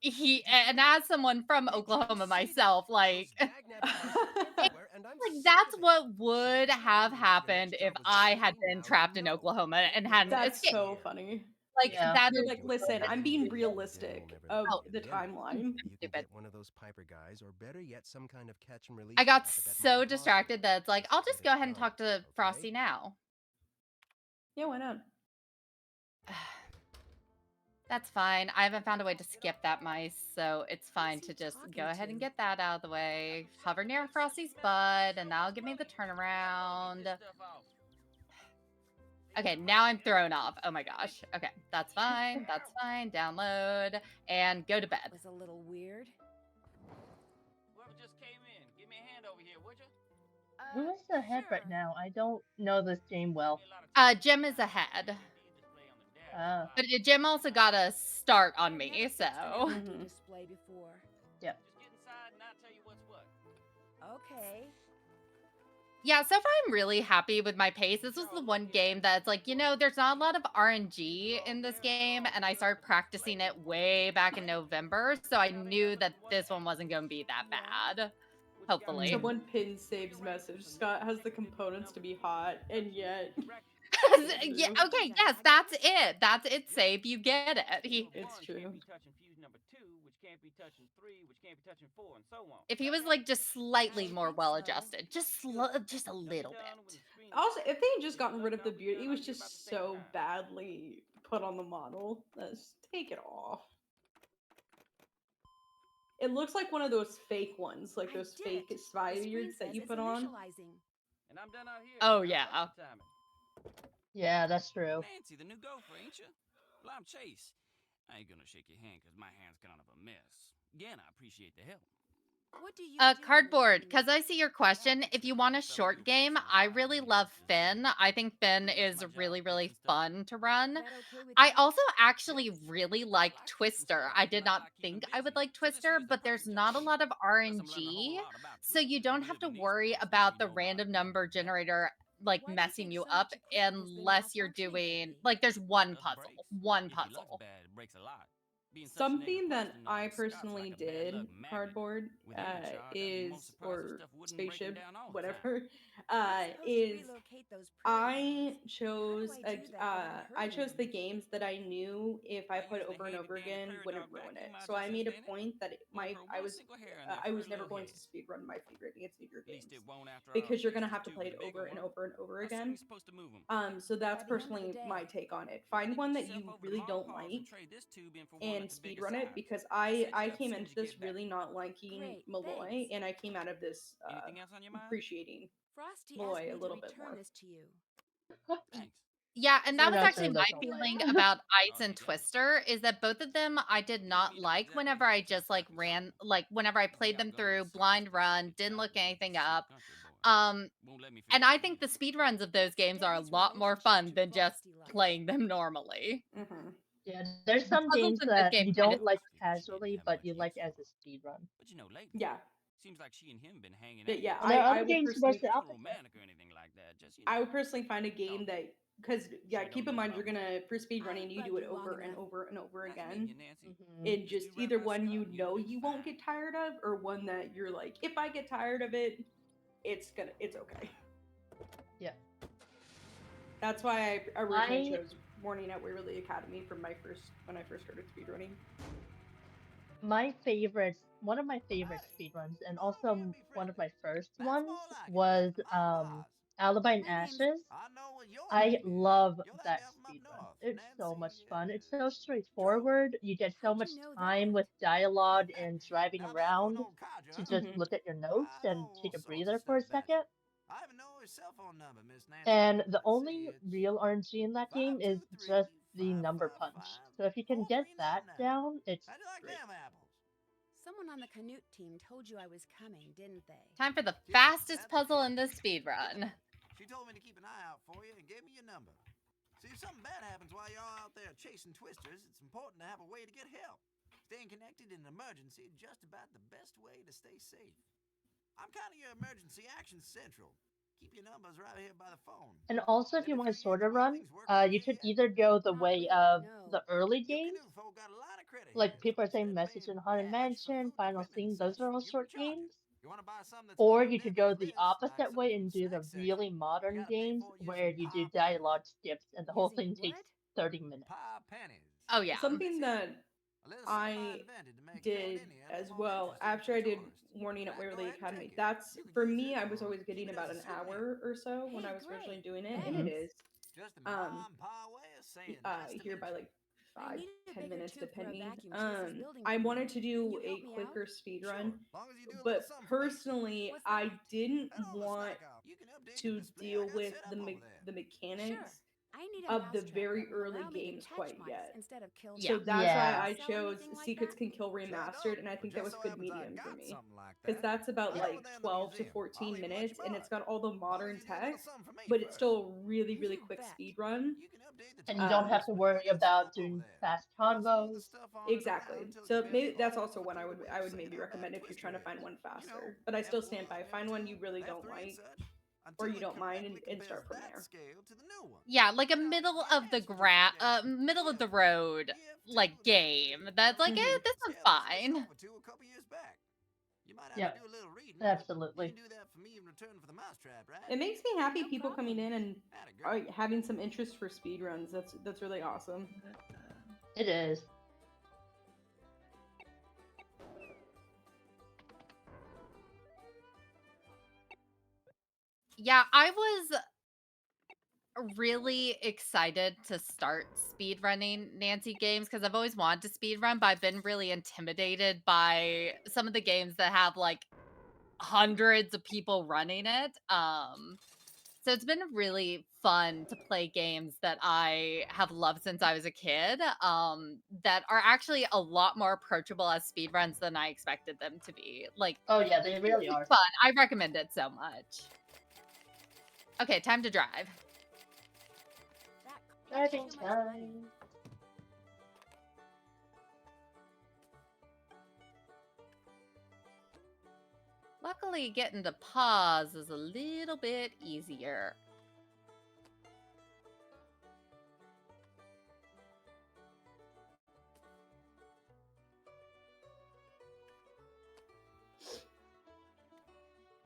and as someone from Oklahoma myself, like, Like, that's what would have happened if I had been trapped in Oklahoma and hadn't That's escaped. so funny. Like, Yeah. that You're is like, listen, I'm being stupid. realistic of Oh, the timeline. You can stupid. get one of those Piper guys, or better yet, some kind of catch and release I got trap at that so mall distracted that it's like, I'll just Get go it ahead and done, talk to Frosty okay? now. Yeah, why not? That's fine. I haven't found a way to skip that mice, so it's fine to just go ahead and get that out of the way. Hover near Frosty's butt, and that'll give me the turnaround. Okay, now I'm thrown off. Oh my gosh. Okay, that's fine. That's fine. Download and go to bed. Was a little weird. Whoever just came in, give me a hand over here, would you? Who is ahead right now? I don't know this game well. Jim is ahead. Oh. But Jim also got a start on me, so. Mm-hmm. Display before. Yep. Just get inside and I'll tell you what's what. Okay. Yeah, so far I'm really happy with my pace. This was the one game that's like, there's not a lot of RNG in this game, and I started practicing it way back in November, so I knew that this one wasn't going to be that bad. Hopefully. Someone pinned Save's message. Scott has the components to be hot, and yet. Yeah, okay, yes, that's it. That's it, Save. You get it. It's true. If he was like just slightly more well adjusted, just a little bit. Also, if they had just gotten rid of the beauty, it was just so badly put on the model. Let's take it off. It looks like one of those fake ones, like those fake spy beards that you put on. And I'm done out here. Oh yeah. Yeah, that's true. Nancy, the new gopher, ain't you? Well, I'm Chase. I ain't gonna shake your hand because my hand's kind of a mess. Again, I appreciate the help. What do you Cardboard, because I see your question. If you want a short game, I really love Finn. I think Finn is really, really fun to run. I also actually really like Twister. I did not think I would like Twister, but there's not a lot of RNG, so you don't have to worry about the random number generator like messing you up unless you're doing like there's one puzzle. Something that I personally did, Cardboard, is, or Spaceship, whatever, is I chose the games that I knew if I put over and over again wouldn't ruin it. So I made a point that I was never going to speedrun my favorite Nancy Drew games because you're gonna have to play it over and over and over again. So that's personally my take on it. Find one that you really don't like and speedrun it, because I came into this really not liking Malloy, and I came out of this appreciating Malloy a little bit more. Yeah, and that You're was not actually saying my that's all feeling right. about Ice and Twister is that both of them I did not like whenever I just like ran like whenever I played them through blind run, didn't look anything up. And I think the speed runs of those games are a lot more fun than just playing them normally. Mm-hmm. Yeah, there's The some puzzles games in this that game you kind of don't like casually, but you like as a speed run. But you know, lately, Yeah. seems like she and him been hanging But out. yeah, And there are I other would games where personally it's the opposite. Romantic or anything like that. Just I would personally find a game that, because yeah, keep in mind you're gonna for speed running you do it over and over and over again. Mhm. And just either one you won't get tired of, or one that you're like, if I get tired of it, it's okay. Yeah. That's why I originally I chose Morning at Waverly Academy for when I first started speedrunning. one of my favorite speedruns, and also one of my first ones was Alibi and Ashes. I love that speedrun. It's so much fun. It's so straightforward. You get so much time with dialogue and driving around to just Mhm. look at your notes and take a breather for a second. I even know his cell phone number, Miss Nancy. And the only real RNG in that game is just the number punch. So if you can get that down, it's great. Someone on the Canute team told you I was coming, didn't they? Time for the fastest puzzle in this speed run. She told me to keep an eye out for you and gave me your number. See, if something bad happens while you're out there chasing twisters, it's important to have a way to get help. Staying connected in an emergency is just about the best way to stay safe. I'm kind of your emergency action central. Keep your numbers right here by the phone. And also, if you want to sort of run, you could either go the way of the early games, like people are saying Message in Haunted Mansion, Final Scene, those are all short games. You want to buy something that's Or gonna you could nibble go and the miss, like opposite something way from and the do the snack section? really I modern got a pick games for you where some you do pie pennies. dialogue skips and the whole Using thing what? takes 30 minutes. Pie pennies. Oh yeah. Something that A little something I I invented to make held did Indian a as little more well interesting after for I did tourists. Warning at Jack, go Waverly ahead and Academy. take it. That's You could for use me. it I was or always keep getting it as about a an souvenir. hour or so when Hey, I was originally great. doing it, and it Mhm. is Just a um mom pa way of saying uh nice to here meet by you. like I five need a ten bigger minutes tube for a depending. vacuum Chase's building I for me. wanted to Can do you a help me out? quicker speed Sure, run, long as you do a little but something for me. personally What's I that? didn't Head over to want Slack out. You can update the to display I deal got with set up over there. the Sure. mechanics I need a of the mousetrap very that will early allow me to games catch quite mice yet. instead of kill Yeah. So them. that's why Yeah. I Sell chose anything like Secrets that? Can Kill Sure Remastered, don't, and I but think that just was so a good happens I medium for got me. something like Because that. that's about Right Yeah. over like there in the 12 to museum. I'll 14 even let you minutes, and borrow it's it. got all the Long as modern you do a little tech, something for me but it's first. still a really, really You quick bet. speed run. You can update the And you don't display have to I worry got set about up over doing there. fast Just move the combos. stuff on and around Exactly. until it So spins maybe that's all also over one through the I wheel would saying maybe how bad a recommend if you're twister trying to find is. one You know, faster. But I still stand F1, by find one you F2, really don't F3 and like such. or Until you it don't mind correctly and compares start from that there. scale to the new one. Yeah, like a Now, middle your of the hands for duplication. middle of the EF1, road EF2, like that way. game. That's like, Hmm. this See, one's I was switched fine. over to a couple years back. You might have to Yep. do a little reading, but you Absolutely. can do that for me in return for the mousetrap, right? It makes me happy No people coming problem. in and Atta are girl. having some interest for speed runs. That's really awesome. It is. Yeah, I was really excited to start speedrunning Nancy games because I've always wanted to speedrun, but I've been really intimidated by some of the games that have like hundreds of people running it. So it's been really fun to play games that I have loved since I was a kid, that are actually a lot more approachable as speedruns than I expected them to be. Like, Oh yeah, they it's really really are. fun. I recommend it so much. Okay, time to drive. That's Driving too much money. time. Luckily, getting to pause is a little bit easier.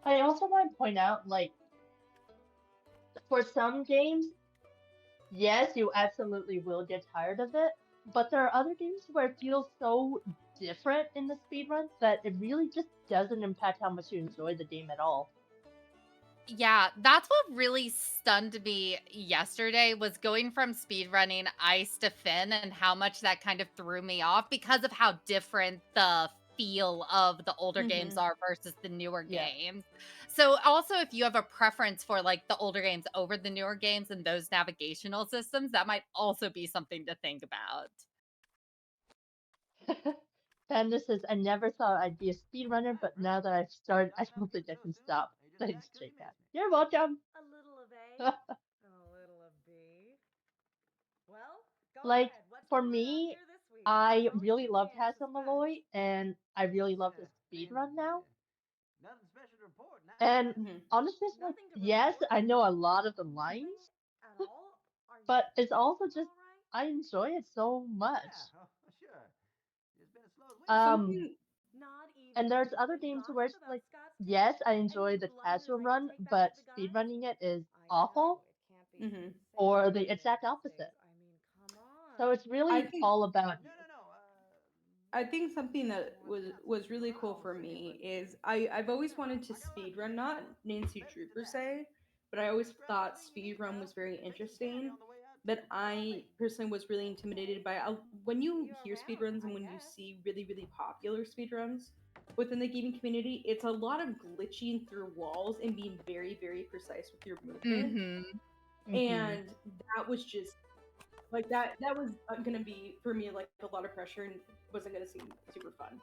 I also want to point out, like, for some games, yes, you absolutely will get tired of it, but there are other games where it feels so different in the speedrun that it really just doesn't impact how much you enjoy the game at all. Yeah, that's what really stunned me yesterday was going from speedrunning Ice to Finn and how much that kind of threw me off because of how different the feel of the older games Hmm. are versus the newer Yeah. games. So also if you have a preference for like the older games over the newer games and those navigational systems, that might also be something to think about. Panda says, I never thought I'd be a speedrunner, but now that I've started, I don't think I can stop. Thanks, J-Cat. You're welcome. A little of A, a little of B. Well, go Like, ahead. What's for going on me, here this week? I Don't really keep love me in Castle suspense. Malloy, and I really love the speedrun now. Nothing special to report now. And Hmm. honestly, it's like, Nothing to yes, report? I know a lot of the Nothing lines, at all? Are you but it's also just, all right? I enjoy it so much. Yeah, oh, sure. It's been a slow week. Um, Something Not even and there's other good games where gossip it's about like, Scott's yes, case? I And enjoy you the blunder casual like a run, take back but to the guys? speedrunning it is I awful, know, it can't be hmm easy to say or no the to exact these opposite. things. I mean, come So on. it's I really think all about you. No. I think something I that want that was really cool girl for to be me listening. is I've always wanted to speed run, not Nancy Drew per se, but I always thought speed run was very interesting. But I personally was really intimidated by when you See you hear speed around, runs and I when you guess. see really popular speed runs within the gaming community, it's a lot of glitching through walls and being very precise with your movement. Mhm. Mm-hmm. And that was just like that was gonna be for me like a lot of pressure and wasn't gonna seem super fun.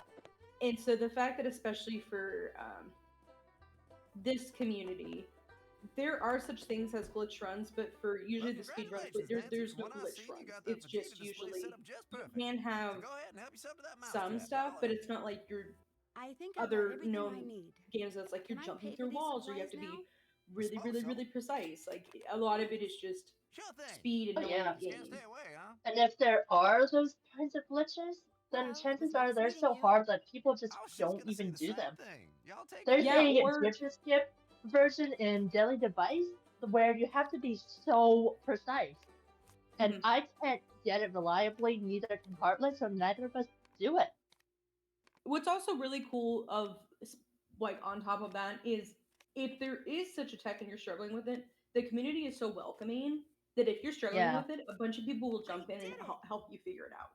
And so the fact that especially for this community, there are such things as glitch runs, but for usually Well, the speed runs, congratulations, Nancy. there's From no what I've glitch seen, you runs. got that It's potato just display set usually up just you perfect. can So have go ahead and help yourself to that some mousetrap, stuff, darling. but it's not like your I think I've got other everything I known need. games that's like Can you're I jumping pay for through these walls or you have supplies to now? be I suppose so. really precise. Like a lot of it is just Sure thing. speed and Oh knowing yeah. the Just can't game. stay away, huh? And if there are those kinds of glitches, then Well, it was chances are nice they're meeting so you. hard that people just I was just don't gonna say even the do same them. thing. Y'all take There's care. Yeah, a or future skip version in Daily Device where you have to be so precise. And Mhm. I can't get it reliably, neither can Heartless, so neither of us do it. what's also really cool of like on top of that is if there is such a tech and you're struggling with it, the community is so welcoming that if you're struggling Yeah. with it, a bunch of people will jump in and help you figure it out.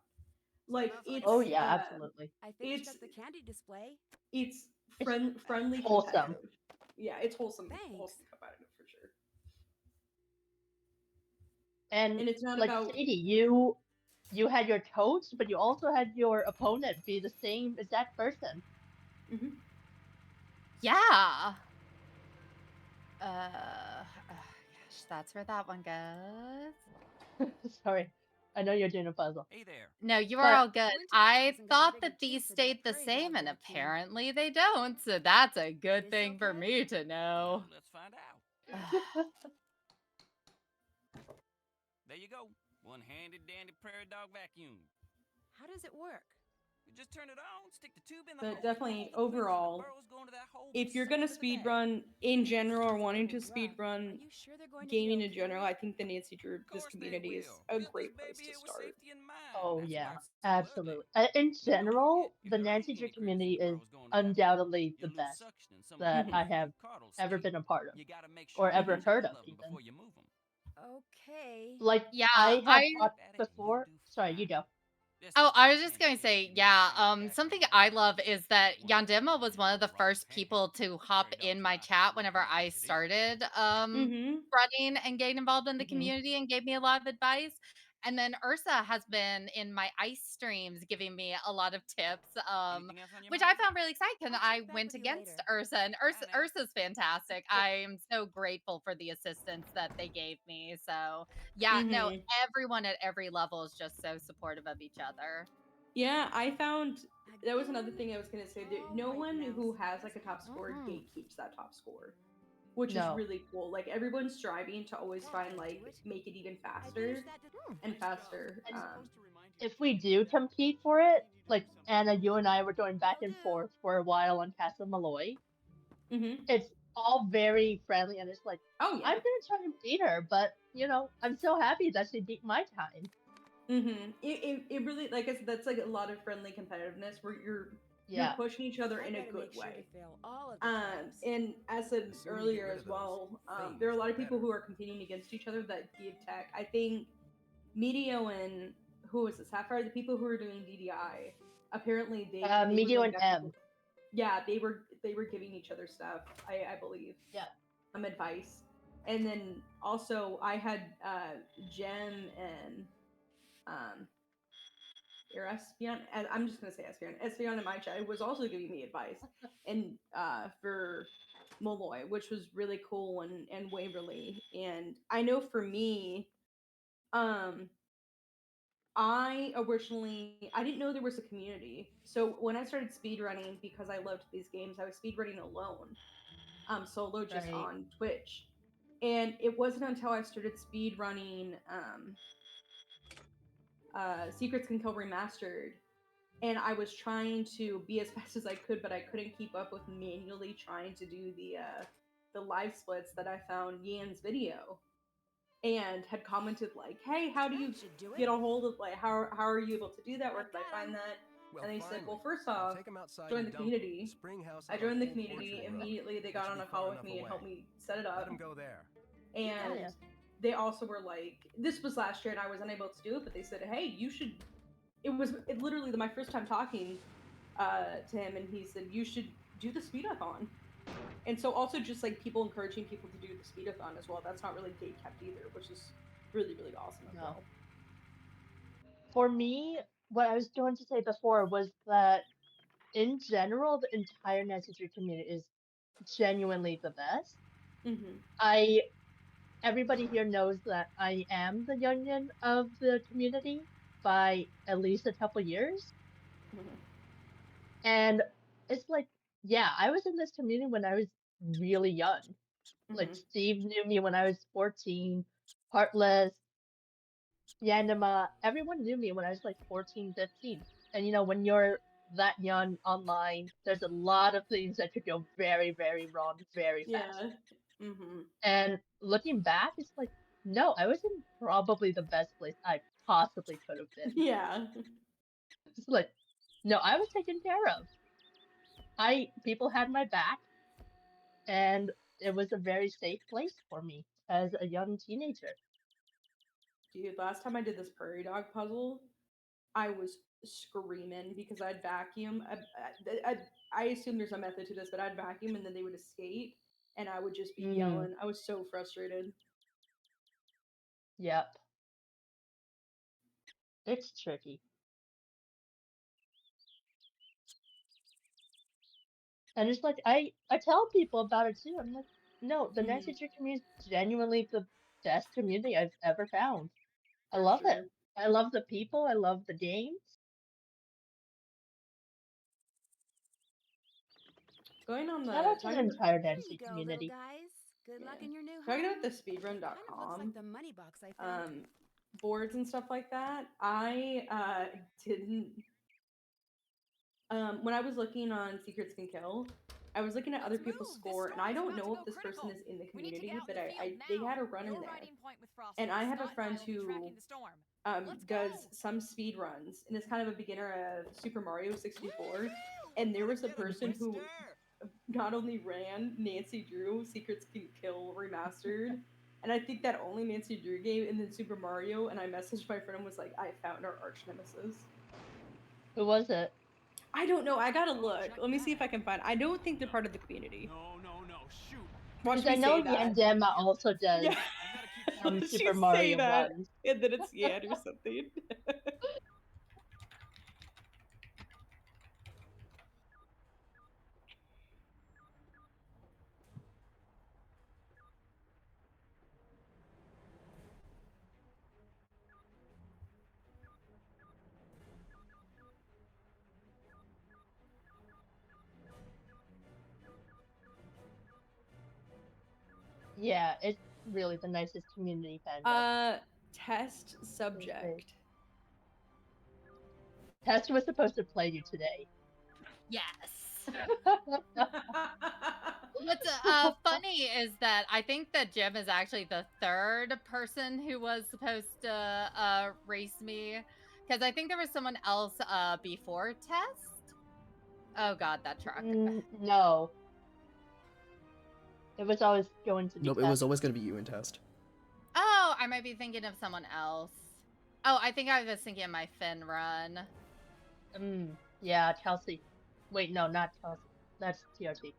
Like Sounds like Oh it's yeah, absolutely. I finished it's up the candy display. it's It's friendly wholesome. competitive. Yeah, it's wholesome Thanks. competitive for sure. And And it's not like about Sadie, you had your totes, but you also had your opponent be the same exact person. mhm. Yeah. Gosh, that's where that one goes. Sorry. I know you're doing a puzzle. Hey there. No, you are But all good. Winter I hasn't got a thought bigger that these tooth than that stayed the prairie same, dog and vacuum. apparently they don't. So that's a good This thing for okay? me to know. Well, let's find out. There you go. One-handed dandy prairie dog vacuum. How does it work? You just turn it on, stick the tube in the but hole, definitely pull the clips, and the overall, burrows go into that hole if you're suck 'em gonna to the speed bag. run in general or Sounds wanting kinda to speed rough. Are run you sure they're going to be gaming in okay general, with I it? think the Nancy Drew Of this course they community is will. a Built this great place baby to here with start. safety in mind. oh That's why yeah, it's so ugly. absolutely. In And don't forget, general, if the there Nancy ain't Drew any critters community and is burrows going to that hole, undoubtedly the you'll lose best suction and some of that them Mhm. I pretty have cute caudals ever stink. been a part of, You gotta make or sure you ever Mhm. get heard rid of of them even. before you move them. Okay. Like Yeah, I have I taught Keep at it and you'll before. do Sorry, you fine. go. This Oh, is I just was just candy gonna fish say, and you yeah, bring it back something when I you're love ready. is that One thing Yandema was you one know of the the raw first hand. people to hop Prairie in dogs my like it chat when you whenever come I visit him. started Mhm. running and getting involved in the Mhm. community and gave me a lot of advice. And then Ursa has been in my ice streams giving me a lot of tips, Anything else on your which I mind? found really exciting because I'll I check back went with you against later. Ursa, and Bye now. Ursa's fantastic. I'm so grateful for the assistance that they gave me. So yeah, no, Mhm. everyone at every level is just so supportive of each other. Yeah, I found that was another Again? thing I was gonna say. That All no right, one Mouse. who has like a top score Mm-mm. gatekeeps that top score, which is No. really cool. Like everyone's striving to always That find ought to do like it. make it even I faster finished that. Hmm. and faster. And if we do compete for it, like Anna, you and I were going back Will and do. forth for a while on Castle Malloy, Mhm. it's all very friendly and it's like, Oh I'm yeah. gonna try and beat her, but I'm so happy that she beat my time. It really like I said, that's like a lot of friendly competitiveness where you're Yeah. pushing each other I in a better good make sure to way. fail all of the tests. And as said The sooner you get earlier rid as of those well, things, there are a lot the of people better. who are competing against each other that give tech. I think Medio and who was it, Sapphire, the people who are doing DDI, apparently they were Medio going and back and M. forth. Yeah, they were giving each other stuff. I believe Yeah. advice, and then also I had Jem and um Espion, and I'm just gonna say Espion in my chat was also giving me advice, and for Molloy, which was really cool, and Waverly, and I know for me, um, I didn't know there was a community, so when I started speedrunning because I loved these games, I was speedrunning alone, solo just Right. on Twitch, and it wasn't until I started speedrunning Secrets Can Kill Remastered and I was trying to be as fast as I could, but I couldn't keep up with manually trying to do the live splits that I found Yan's video and had commented like, "Hey, how do That you should do it. get a hold of like how are you able to do that? I Where can I got find him. that?" Well, And they said, finally. "Well, first Now off, take 'em outside join and the dump 'em. community." Spring house I out on joined the Old community. Orchard Road. Immediately, they That got should on be a far call with enough me and helped away. me set it Let up. 'em go there. Hell And yeah. they also were like, "This was last year, and I was unable to do it." But they said, "Hey, you should." It literally my first time talking to him, and he said you should do the speedathon. And so also just like people encouraging people to do the speedathon as well. That's not really gate kept either, which is really really awesome as No. well. For me, what I was going to say before was that in general, the entire Nancy Drew community is genuinely the best. Mhm. I Everybody here knows that I am the youngin of the community by at least a couple years. Mhm. And it's like, yeah, I was in this community when I was really young. Like Mhm. Steve knew me when I was 14, Heartless, Yanima, everyone knew me when I was like 14, 15. And you know, when you're that young online, there's a lot of things that could go very, very wrong very fast. Yeah. Mm-hmm. And looking back, it's like, no, I was in probably the best place I possibly could have been. Yeah. It's like, no, I was taken care of. People had my back, and it was a very safe place for me as a young teenager. Dude, last time I did this prairie dog puzzle, I was screaming because I'd vacuum. I assume there's a method to this, but I'd vacuum and then they would escape, and I would just be yelling. I was so frustrated. Yep. It's tricky. And it's like I tell people about it too. I'm like, no, the Night Teacher community is genuinely the best community I've ever found. I love it. I love the people. I love the games. Going on the Shout out to the talking entire Nancy community. Good luck in your new talking home. about the speedrun.com Like the money box I found. boards and stuff like that. I didn't when I was looking on Secrets Can Kill, I was looking at other people's score, and I don't know if this person is in the community, but they had a run in there. And I have a friend who does some speed runs, and is kind of a beginner of Super Mario 64. And there was a person who not only ran Nancy Drew Secrets Can Kill Remastered, and I think that only Nancy Drew game, and then Super Mario. And I messaged my friend and was like, I found our arch nemesis. Who was it? I don't know. I gotta look. Let me see if I can find. I don't think they're part of the community. No, shoot. Watch Because me I know say that. Yandema also does Watch Super you Mario say that, runs. and then it's Yan or something. Yeah, it's really the nicest community fandom. Test subject. Test was supposed to play you today. Yes. What's funny is that I think that Jim is actually the third person who was supposed to race me, because I think there was someone else before Test. Oh God, that truck. No. It was always going to be Nope, it was always going to be you in Test. Oh, I might be thinking of someone else. Oh, I think I was thinking of my Finn run. Yeah, Chelsea. Wait, no, not Chelsea. That's TOT.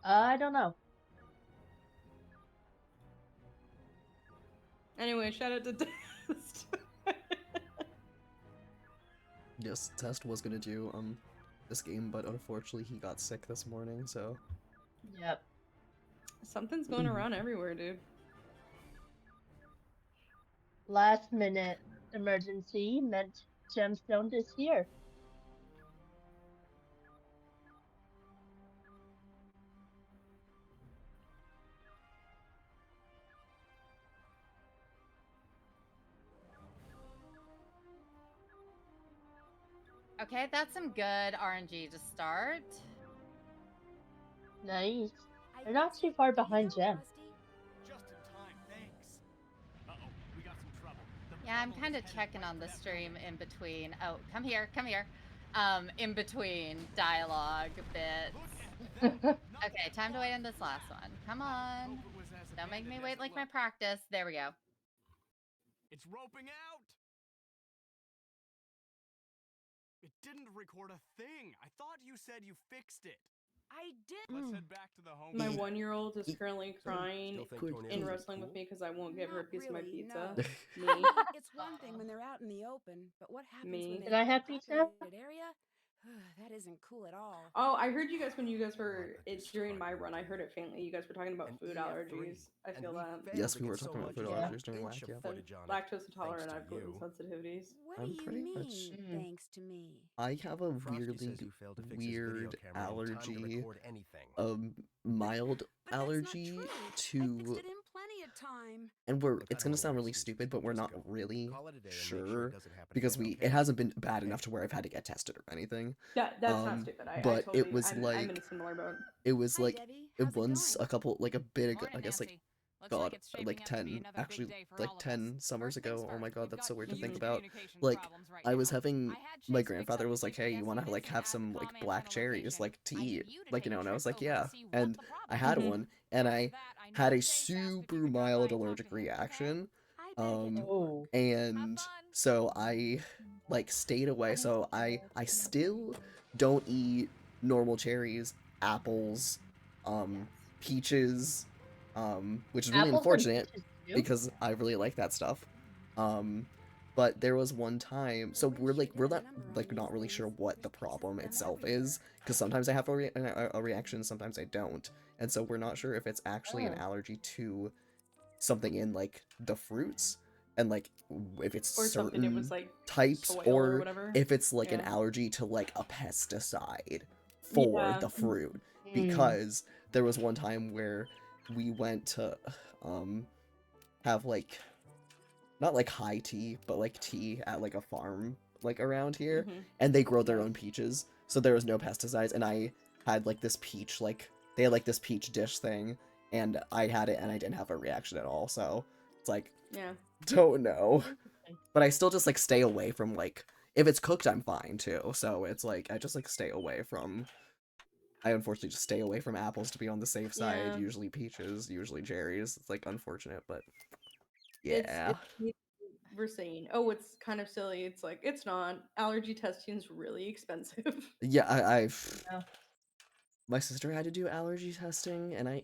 I don't know. Anyway, shout out to Test. Yes, Test was gonna do this game, but unfortunately he got sick this morning, so. Yep. Something's going around everywhere, dude. Last minute emergency meant Gemstone is here. Okay, that's some good RNG to start. Nice. They're not too far behind Gem. Just in time, thanks. Uh-oh, we got some trouble. Yeah, I'm kind of checking on the stream in between. Oh, come here. In between dialogue bits. Okay, time to wait on this last one. Come on. Don't make me wait like my practice. There we go. It's roping out. It didn't record a thing. I thought you said you fixed it. I did. Let's head back to the home. My 1-year-old is currently crying and wrestling with me because I won't give her a piece of my pizza. No. Me. It's one thing when they're out in the open, but what happens Me. when Can they're I in have a pizza? populated area? That isn't cool at all. Oh, I heard you guys when you guys were during my run. I heard it faintly. You guys were talking about food allergies. I feel that. Yes, we were talking about food allergies during WAC, yeah. Lactose intolerant. I have gluten sensitivities. What I'm do you pretty mean, much. thanks to me? I have a weirdly weird allergy, mild allergy to of time. and Look, it's I don't gonna want sound more really excuses. stupid, but we're Just not go. really Call it a day and make sure sure it doesn't happen because again, it okay? hasn't been bad enough to where I've had to get tested or anything. That's not stupid. I But it totally was I'm in a like similar boat. it was Hi, like Debbie. it How's it once going? a couple like a bit ago, Morning, I guess like Nancy. Looks God, like it's shaping like up to be 10 another actually big day for like all of us. 10 summers First things ago. Oh my first, God, we've that's got so weird to think huge about. communication Like problems right I was now. having I had my Chase reach grandfather out was to like, "Hey, you want to GPS like units and have ask some the like comments on black the cherries location. like to I eat?" need you to Like, take a and I trip was like, over and "Yeah." see what And the I problem had is. one and I After that, I had know a Chase asked if you super could drop by mild and talk to allergic him, okay? reaction. I better get to work. Oh. And Have fun. so I like stayed away. So I still don't eat normal cherries, apples, Yes. peaches, which is really Apples and unfortunate peaches too? because I really like that stuff. Um, but there was one time, so we're not really sure what the problem itself is because sometimes I have a reaction, sometimes I don't, and so we're not sure if it's actually an Oh. allergy to something in like the fruits and like if it's Or something it was certain like types soil or or whatever. if it's like an Yeah. allergy to like a pesticide for Yeah. the fruit Mm. because there was one time where we went to um have like not like high tea but like tea at like a farm like around here Mhm. and they grow their Yeah. own peaches, so there was no pesticides, and I had like this peach like they had like this peach dish thing and I had it and I didn't have a reaction at all, so it's like Yeah. don't know. Interesting. But I still just like stay away from like if it's cooked I'm fine too, so it's like I just like stay away from I unfortunately just stay away from apples to be on the safe side, Yeah. usually peaches, usually cherries. It's like unfortunate, but It's yeah. we're saying, oh, it's kind of silly. It's like it's not. Allergy testing's really expensive. Yeah, I've Yeah. my sister had to do allergy testing and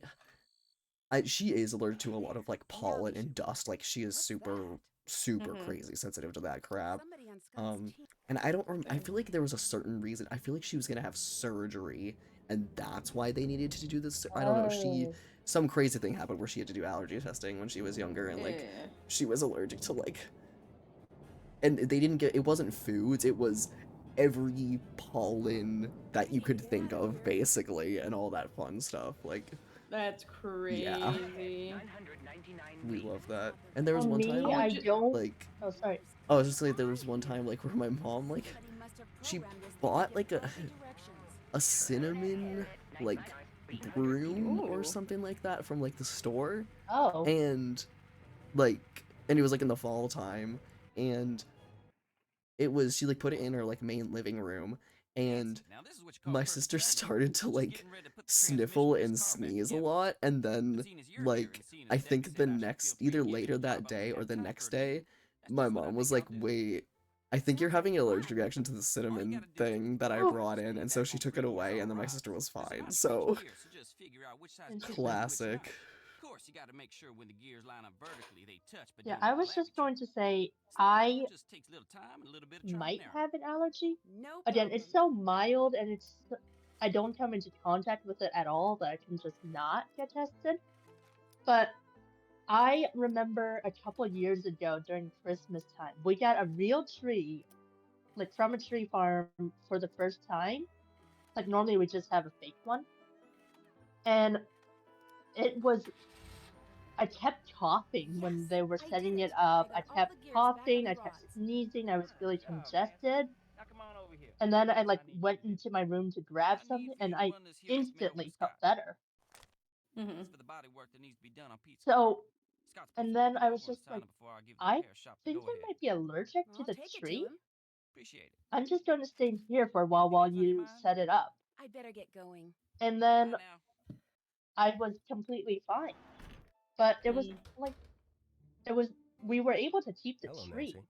she is allergic to a lot of like pollen and dust. Like she is super Mhm. crazy sensitive to that crap. Somebody on Scott's team. And I feel like there was a certain reason. I feel like she was gonna have surgery, and that's why they needed to do this. I don't know. Oh. Some crazy thing happened where she had to do allergy testing when she was younger, and like Eh. she was allergic to like, and they didn't get. It wasn't foods. It was every pollen that you could think of, basically, and all that fun stuff. Like, That's yeah. crazy. We love that. And there For was one time, me, Oh, I don't. like, Oh, sorry. I was just like, there was one time, like, where my mom, like, she bought, like, a cinnamon, like, broom or Ooh. something like that from, like, the store. Oh. And, like, and it was, like, in the fall time. And it was, she, like, put it in her, like, main living room. And my sister started to, like, sniffle and sneeze a lot. And then, like, I think the next, either later that day or the next day, my mom was like, wait, I think you're having an allergic reaction to the cinnamon thing that I Oh. brought in. And so she took it away, and then my sister was fine. So, Interesting. classic. You got to make sure when the gears line up vertically, they touch. But Yeah, doing I it was just laterally, going to say sometimes I it just takes a little time and a little bit of trial might and error. have an allergy. No Again, problem. it's so mild and I don't come into contact with it at all that I can just not get tested. But I remember a couple years ago during Christmas time, we got a real tree, like from a tree farm for the first time. Like normally we just have a fake one. And it was, I kept coughing when they were setting it up. I kept coughing, I kept sneezing, I was really congested. Now come on over here. And then I like went into my room to grab something and I instantly felt better. Mhm. For the body work that needs to be done on Pete's So, Scott's and then I was want just to sign like, it before I give the I repair shop the think go I ahead. might be allergic to I'll the take it to tree. him. Appreciate it. I'm just going to stay here for a while Anything else on your you mind? set it up. I'd better get going. And then Bye now. I was completely fine. But it was Mm. like, it was, we were able to keep the Hello, tree. Nancy.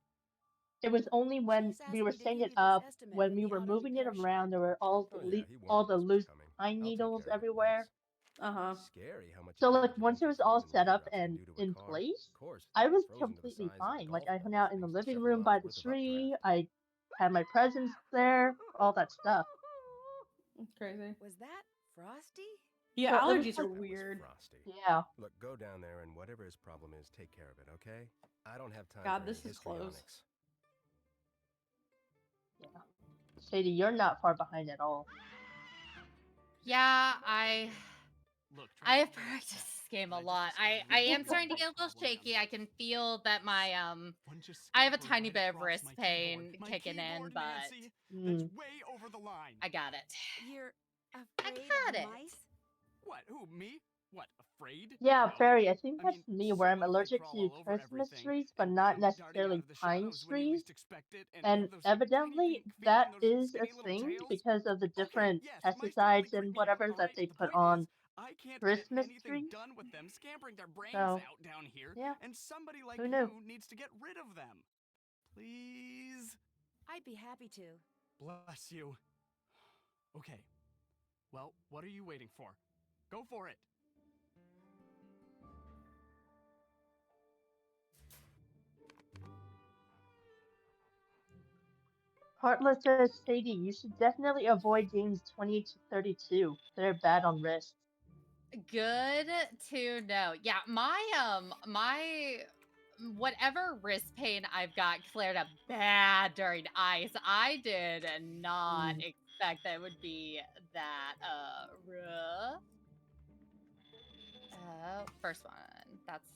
It was only when Chase we asked were me to setting give it you this up, estimate when from we the were auto moving it repair shop. around, there were all Oh yeah, he all warned the us this was loose coming. pine I'll take needles care of it, everywhere. thanks. Uh-huh. Scary how much So damage like a once bunch it of was all frozen set up raindrops can and do to a in car. place, Of course, I they're was frozen to the completely size of fine. Like golf I hung balls. out in the Makes living several room miles by the worth of tree. updraft. I had my presents there, all that stuff. That's crazy. Was that Frosty? Yeah, So it was allergies are like, That was weird. Frosty. yeah. Look, go down there and whatever his problem is, take care of it, okay? I don't have time God, for any this is histrionics. close. Yeah. Sadie, you're not far behind at all. Yeah, I have practiced game a lot. I am starting to get a little shaky. I can feel that my I have a tiny bit of wrist pain kicking in, but That's way over the line. I got it. You're I afraid got of it. mice? What? Who? Me? What? Afraid? Yeah, Fairy, I think I that's mean, me, so where I'm what if they allergic crawl to all over Christmas everything trees, but and not come darting out necessarily of the pine shadows when you trees. least expect it and And have those tiny evidently, pink feet that and those is a skinny little thing tails? because of the Okay, different yes, mice totally pesticides creep and me out. whatever All that right, they the put point is, on I can't get Christmas anything trees. done with them scampering their brains So, out down here, yeah, and somebody like who knew? you needs to get rid of them. Please? I'd be happy to. Bless you. Okay. Well, what are you waiting for? Go for it. Heartless says, Sadie, you should definitely avoid games 20 to 32. They're bad on wrists. Good to know. Yeah, my whatever wrist pain I've got cleared up bad during ice. I did not expect that would be that rough. First one. That's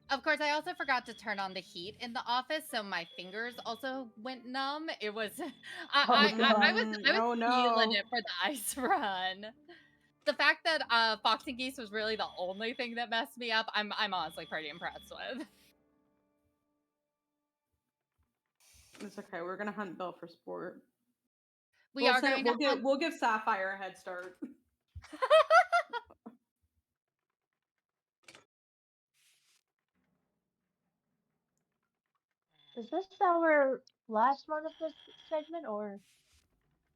Of course, I also forgot to turn on the heat in the office, so my fingers also went numb. It was Oh I was Oh feeling no. it for the ice run. The fact that Fox and Geese was really the only thing that messed me up, I'm honestly pretty impressed with. It's okay. We're gonna hunt Bill for sport. We are going to hunt. We'll give Sapphire a head start. Is this our last run of this segment, or?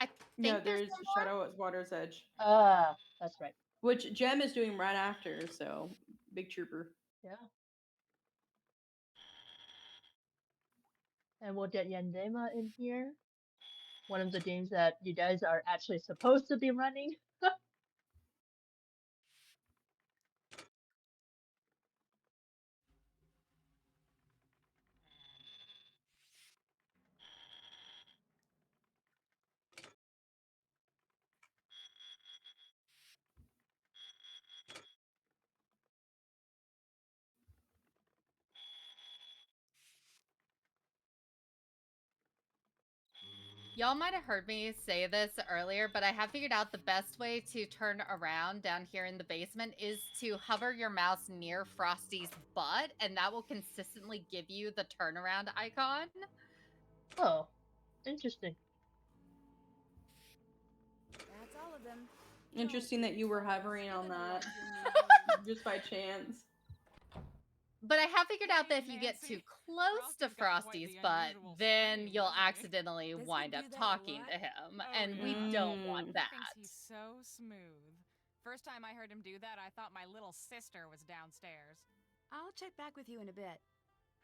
I No, think there's there's one Shadow at Water's Edge. That's right. Which Jem is doing right after, so big trooper. Yeah. And we'll get Yandema in here. One of the games that you guys are actually supposed to be running. Y'all might have heard me say this earlier, but I have figured out the best way to turn around down here in the basement is to hover your mouse near Frosty's butt, and that will consistently give you the turnaround icon. Oh, interesting. That's all of them. Interesting that you were hovering on that just by chance. But I have figured out that if you get too close to Frosty's butt, then you'll accidentally wind up talking to him, and we don't want that. Thinks he's so smooth. First time I heard him do that, I thought my little sister was downstairs. I'll check back with you in a bit.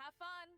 Have fun.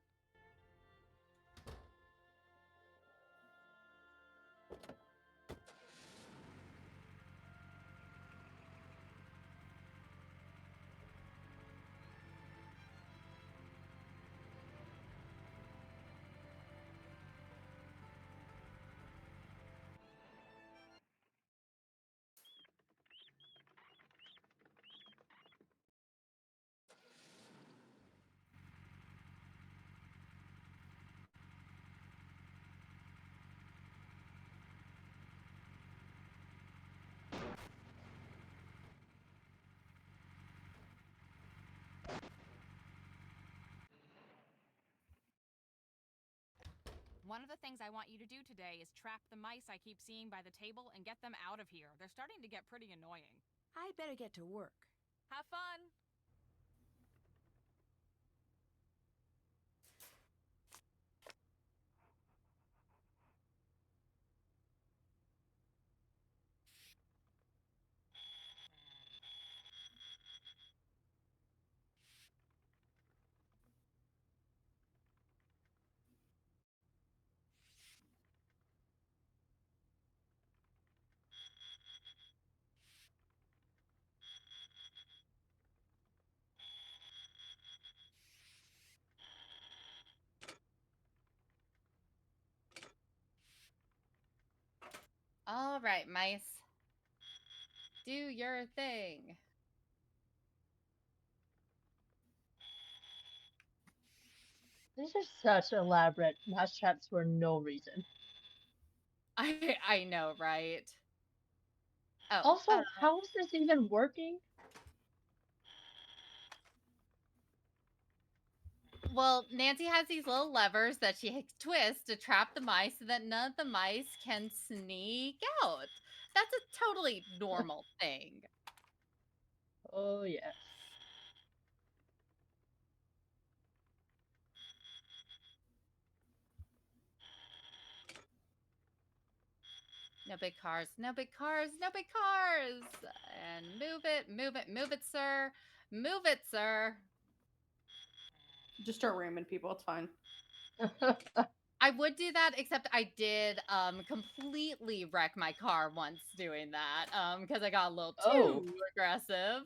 One of the things I want you to do today is trap the mice I keep seeing by the table and get them out of here. They're starting to get pretty annoying. I better get to work. Have fun! All right, mice. Do your thing. These are such elaborate mousetraps for no reason. I know, right? Oh. Also, how is this even working? Well, Nancy has these little levers that she twists to trap the mice so that none of the mice can sneak out. That's a totally normal thing. Oh, yes. No big cars, no big cars, no big cars. And move it, move it, move it, sir. Move it, sir. Just start ramming people. It's fine. I would do that, except I did completely wreck my car once doing that because I got a little too aggressive.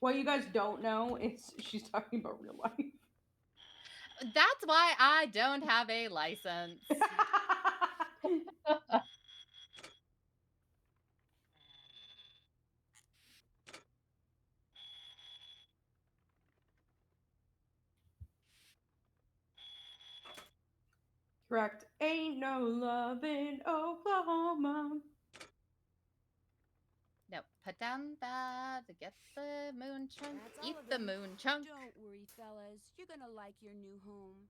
What you guys don't know is she's talking about real life. That's why I don't have a license. Correct. Ain't no love in Oklahoma. No, put down that, get the moon chunk, eat the moon chunk. Don't worry, fellas. You're gonna like your new home.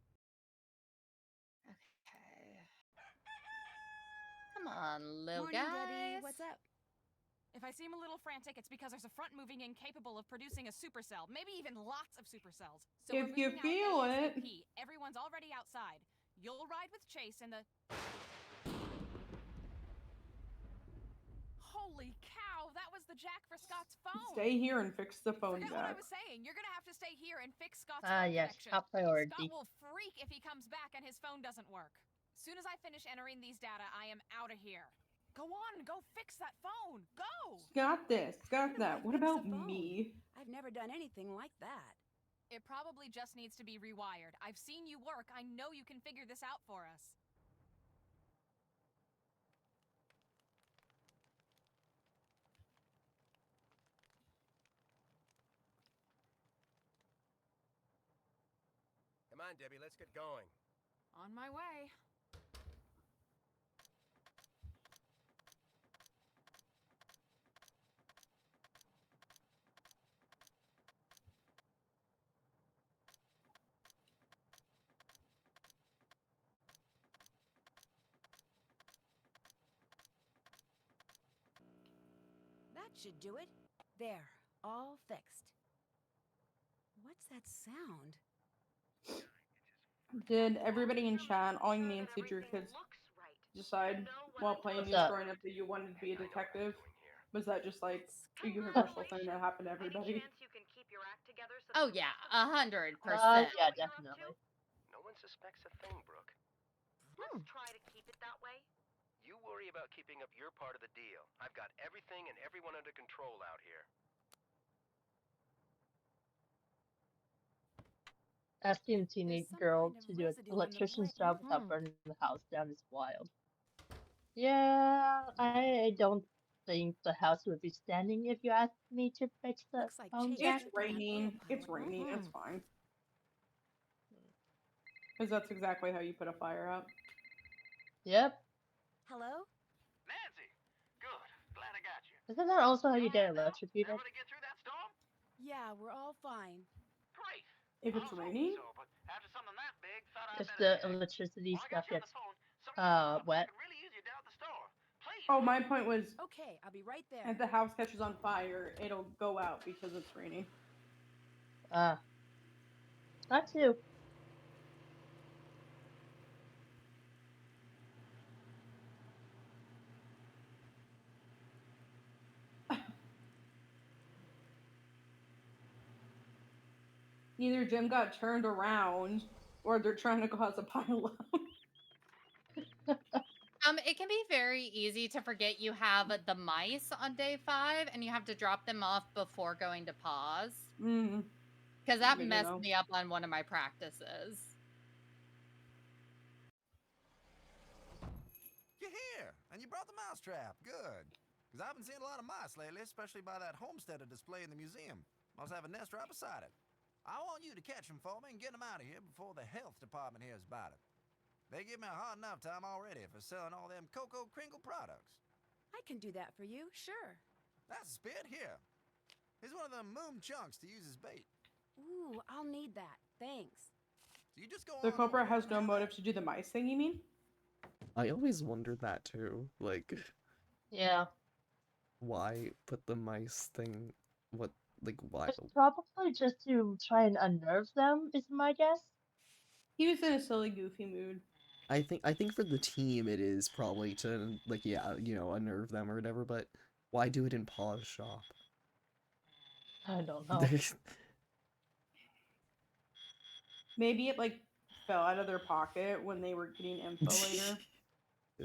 Okay. Come on, little Morning, guys. Debbie. What's up? If I seem a little frantic, it's because there's a front-moving incapable of producing a supercell, maybe even lots of supercells. So If you feel it. Everyone's already outside. You'll ride with Chase in the... Holy cow, that was the jack for Scott's phone. Stay here and fix the phone Forget what I jack. was saying. You're gonna have to stay here and fix Scott's Ah, phone yes, connection. top priority. Scott will freak if he comes back and his phone doesn't work. As soon as I finish entering these data, I am out of here. Go on, go fix that phone. Go! Got this. Got that. What about me? I've never done anything like that. It probably just needs to be rewired. I've seen you work. I know you can figure this out for us. Come on, Debbie, let's get going. On my way. That should do it. There, all fixed. What's that sound? Did everybody in chat, all you Nancy Drew kids, decide while playing What's up? growing up that you wanted to be a detective? Was that just like a universal thing that happened to everybody? Oh yeah, 100%. Yeah, definitely. No one suspects a thing, Brooke. Let's try to keep it that way. You worry about keeping up your part of the deal. I've got everything and everyone under control out here. Asking a teenage girl to do an electrician's job without burning the house down is wild. Yeah, I don't think the house would be standing if you asked me to fix the phone jack. It's raining. It's raining. It's fine. Because that's exactly how you put a fire out. Yep. Hello? Nancy! Good. Glad I got you. Isn't that also how you get electrocuted? Able to get through that storm? Yeah, we're all fine. Great. If it's raining? So, but after something that big, thought I'd If better the electricity While I stuff got you on gets the phone, wet. could really use you down at the store. Please. Oh, my point was Okay, I'll be right there. if the house catches on fire, it'll go out because it's raining. That too. Either Jim got turned around or they're trying to cause a pileup. It can be very easy to forget you have the mice on day 5 and you have to drop them off before going to pause. Because that messed me up on one of my practices. You're here, and you brought the mousetrap. Good. Because I've been seeing a lot of mice lately, especially by that homesteader display in the museum. Must have a nest right beside it. I want you to catch them for me and get them out of here before the health department hears about it. They give me a hard enough time already for selling all them Cocoa Kringle products. I can do that for you, sure. That's a spit here. Here's one of them moon chunks to use as bait. Ooh, I'll need that. Thanks. So you just go The on over Cobra there has and no have motive that. to do the mice thing, you mean? I always wondered that too. Like, Yeah. why put the mice thing? What, like, why? It's probably just to try and unnerve them, is my guess. He was in a silly, goofy mood. I think for the team it is probably to, like, yeah, you know, unnerve them or whatever, but why do it in Paw's shop? I don't know. Maybe it like fell out of their pocket when they were getting info later.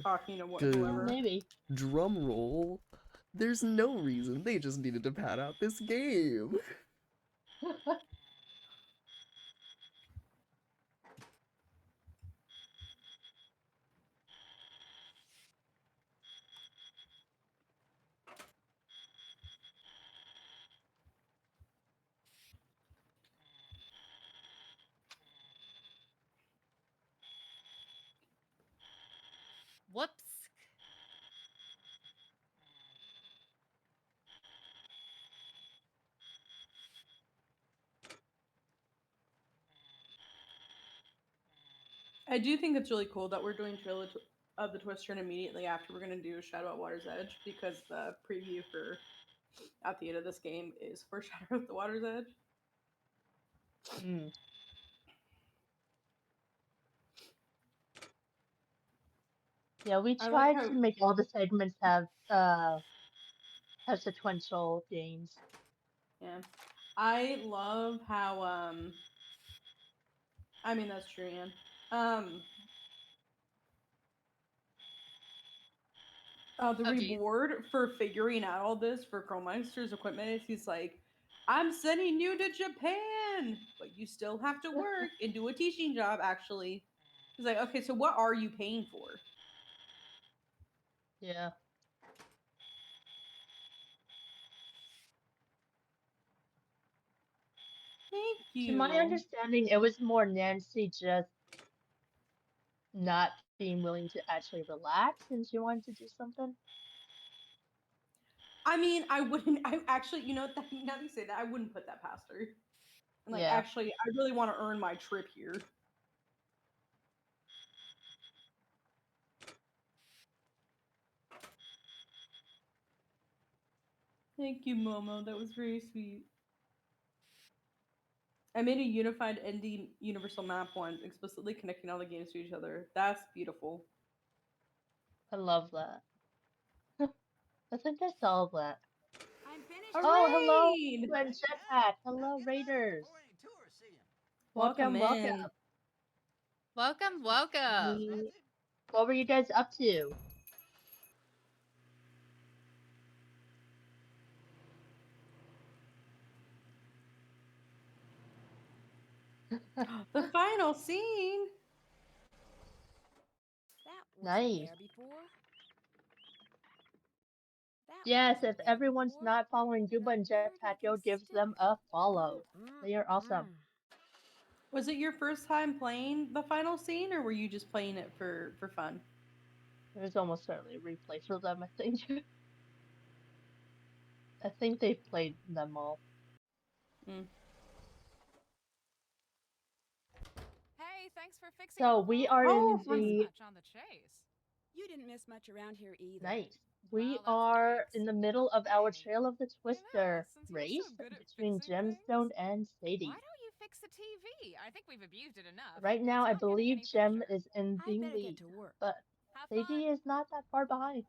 Talking to whoever. Maybe. Drum roll. There's no reason. They just needed to pad out this game. Whoops. I do think it's really cool that we're doing Trail of the Twister and immediately after we're going to do Shadow at Water's Edge, because the preview for at the end of this game is for Shadow at the Water's Edge. Mm. Yeah, we I like tried how to make all the segments have sequential games. Yeah. I love how I mean that's true, Anne. The Oh, geez. reward for figuring out all this for Chromeister's equipment is he's like, I'm sending you to Japan, but you still have to work and do a teaching job, actually. He's like, okay, so what are you paying for? Yeah. Thank you. To my understanding, it was more Nancy just not being willing to actually relax and she wanted to do something. I mean, I wouldn't. I actually, you know, now that you say that, I wouldn't put that past her. I'm like, Yeah. actually, I really want to earn my trip here. Thank you, Momo. That was very sweet. I made a unified ending universal map once, explicitly connecting all the games to each other. That's beautiful. I love that. I think I saw that. I'm finished. Oh, hello, Raid! and Jetpack. Hello, Raiders. Welcome Welcome. in. Welcome, welcome. What were you guys up to? The final scene. That Nice. there before. Yes, if everyone's not following Gooba and Jetpack, go give them a follow. They are awesome. Was it your first time playing the final scene, or were you just playing it for fun? There's almost certainly a replay for them, I think. I think they've played them all. Hey, thanks for fixing So the we wall. are in Oh, the Much on the chase. You didn't miss much around here either. nice. We are in the middle of our Trail of the Twister race between Gemstone and Sadie. Why don't you fix the TV? I think we've abused it enough. Right now, I believe Gem is in the better lead, get to work. but Sadie is not that far behind.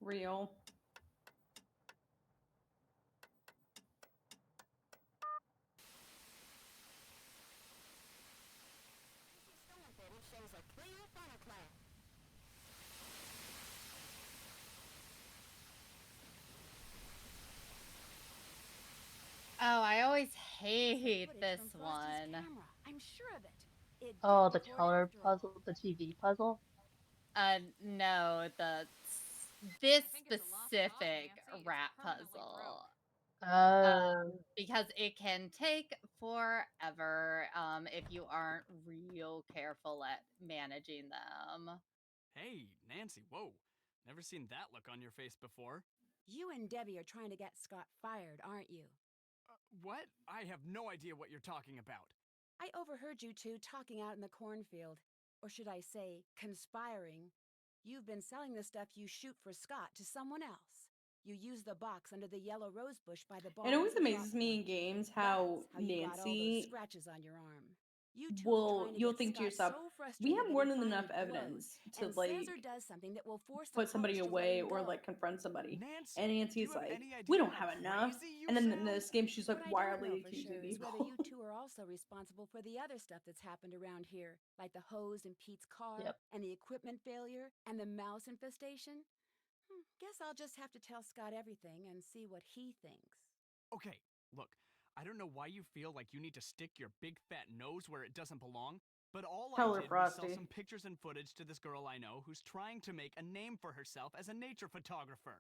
Real. hate this one. I'm sure of it. It Oh, did the record color after all. puzzle, the TV puzzle. No, this specific rat puzzle. Oh. Because it can take forever if you aren't real careful at managing them. Hey, Nancy, whoa. Never seen that look on your face before. You and Debbie are trying to get Scott fired, aren't you? What? I have no idea what you're talking about. I overheard you two talking out in the cornfield. Or should I say, conspiring. You've been selling the stuff you shoot for Scott to someone else. You use the box under the yellow rose bush by the barn. It always amazes me in games how you got all those Nancy scratches on your arm. You two will, are trying to you'll get think to Scott yourself, so we frustrated have that more he than enough finally evidence blows to and like says or does something that will force the put somebody college to let away him or go. like confront somebody. Nancy, And do you Nancy's have like, any idea we don't how have enough. crazy you And then in sound? this game, she's like What I don't wildly know for accusing sure is people. whether you two are also responsible for the other stuff that's happened around here, like the hose in Pete's car, Yep. and the equipment failure, and the mouse infestation. Guess I'll just have to tell Scott everything and see what he thinks. Okay, look, I don't know why you feel like you need to stick your big fat nose where it doesn't belong, but all Tell I her, did was sell Frosty. some pictures and footage to this girl I know who's trying to make a name for herself as a nature photographer.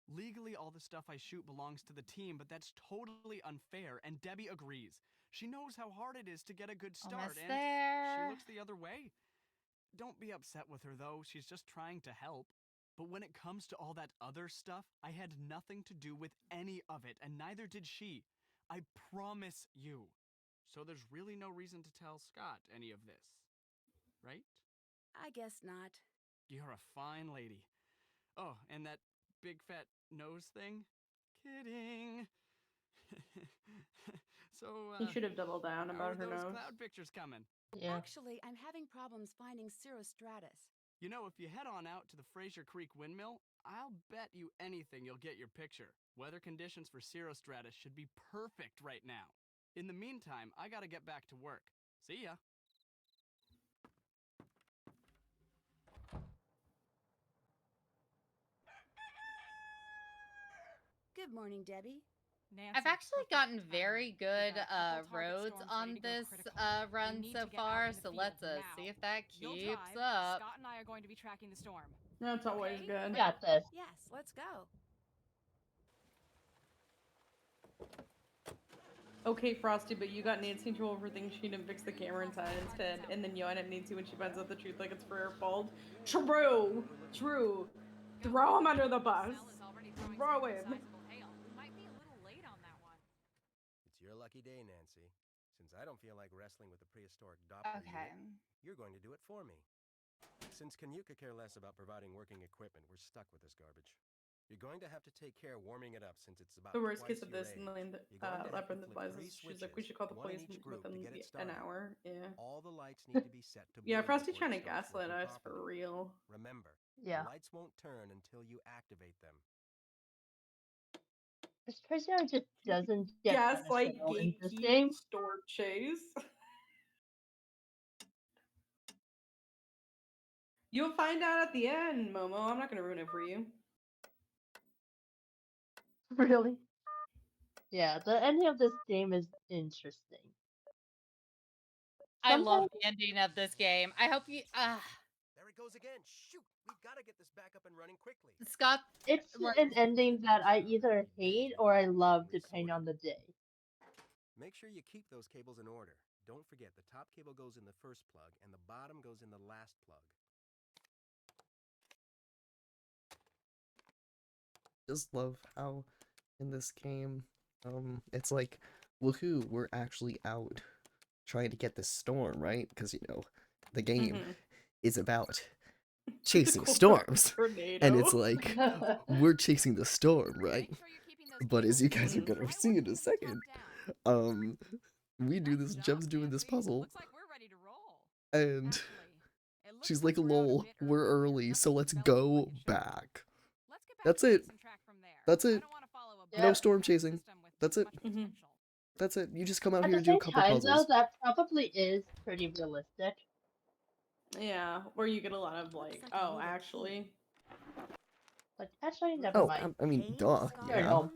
Legally, all the stuff I shoot belongs to the team, but that's totally unfair, and Debbie agrees. She knows how hard it is to get a good start, Almost and there. she looks the other way. Don't be upset with her, though. She's just trying to help. But when it comes to all that other stuff, I had nothing to do with any of it, and neither did she. I promise you. So there's really no reason to tell Scott any of this. Right? I guess not. You're a fine lady. Oh, and that big fat nose thing? Kidding. So, He should have doubled down how about are her those nose. cloud pictures coming? Yeah. Actually, I'm having problems finding cirrostratus. You know, if you head on out to the Fraser Creek windmill, I'll bet you anything you'll get your picture. Weather conditions for cirrostratus should be perfect right now. In the meantime, I gotta get back to work. See ya. Good morning, Debbie. I've actually gotten very good roads on this run so far, so let's see if that keeps up. Scott and I are going to be tracking the storm. That's always good. Got this. Yes, let's go. Okay, Frosty, but you got Nancy in trouble for thinking she didn't fix the camera in time instead, and then yelling at Nancy when she finds out the truth like it's for her fault. True! True! Throw him under the bus! Throw him! It's your lucky day, Nancy. Since I don't feel like wrestling with the prehistoric Doppler Okay. unit, you're going to do it for me. Since Kanyuka could care less about providing working equipment, we're stuck with this garbage. You're going to have to take care of warming it up since it's about The worst twice case of your this in age. the You're going to have to Labyrinth of flip Lies 3 is she's like, we switches, should call the one in police each group to within get it an started. hour. Yeah. All the lights need to be set to Yeah, blue Frosty's before trying it to starts gaslight working us for properly. real. Remember, Yeah. the lights won't turn until you activate them. This person just doesn't get Gaslight, punishable in this gatekeep, game. store chase. You'll find out at the end, Momo. I'm not gonna ruin it for you. Really? Yeah, the ending of this game is interesting. I love Sometimes the ending of this game. I hope you. There it goes again. Shoot, we've got to get this back up and running quickly. Scott. it's an ending that I either hate or I love depending on the day. Make sure you keep those cables in order. Don't forget, the top cable goes in the first plug and the bottom goes in the last plug. Just love how in this game, it's like, woohoo, we're actually out trying to get this storm, right? Because, you know, the game is about chasing storms. And it's like, we're chasing the storm, right? But as you guys are gonna see in a second, we do this, Jem's doing this puzzle, and she's like, lol, we're early, so let's go back. That's it. That's it. No storm chasing. That's it. That's it. You just come out At here the and do a same couple time, puzzles. though, that probably is pretty realistic. Yeah, where you get a lot of like, oh, actually. Like, actually, never Oh, mind. I mean, duh, You're yeah. home.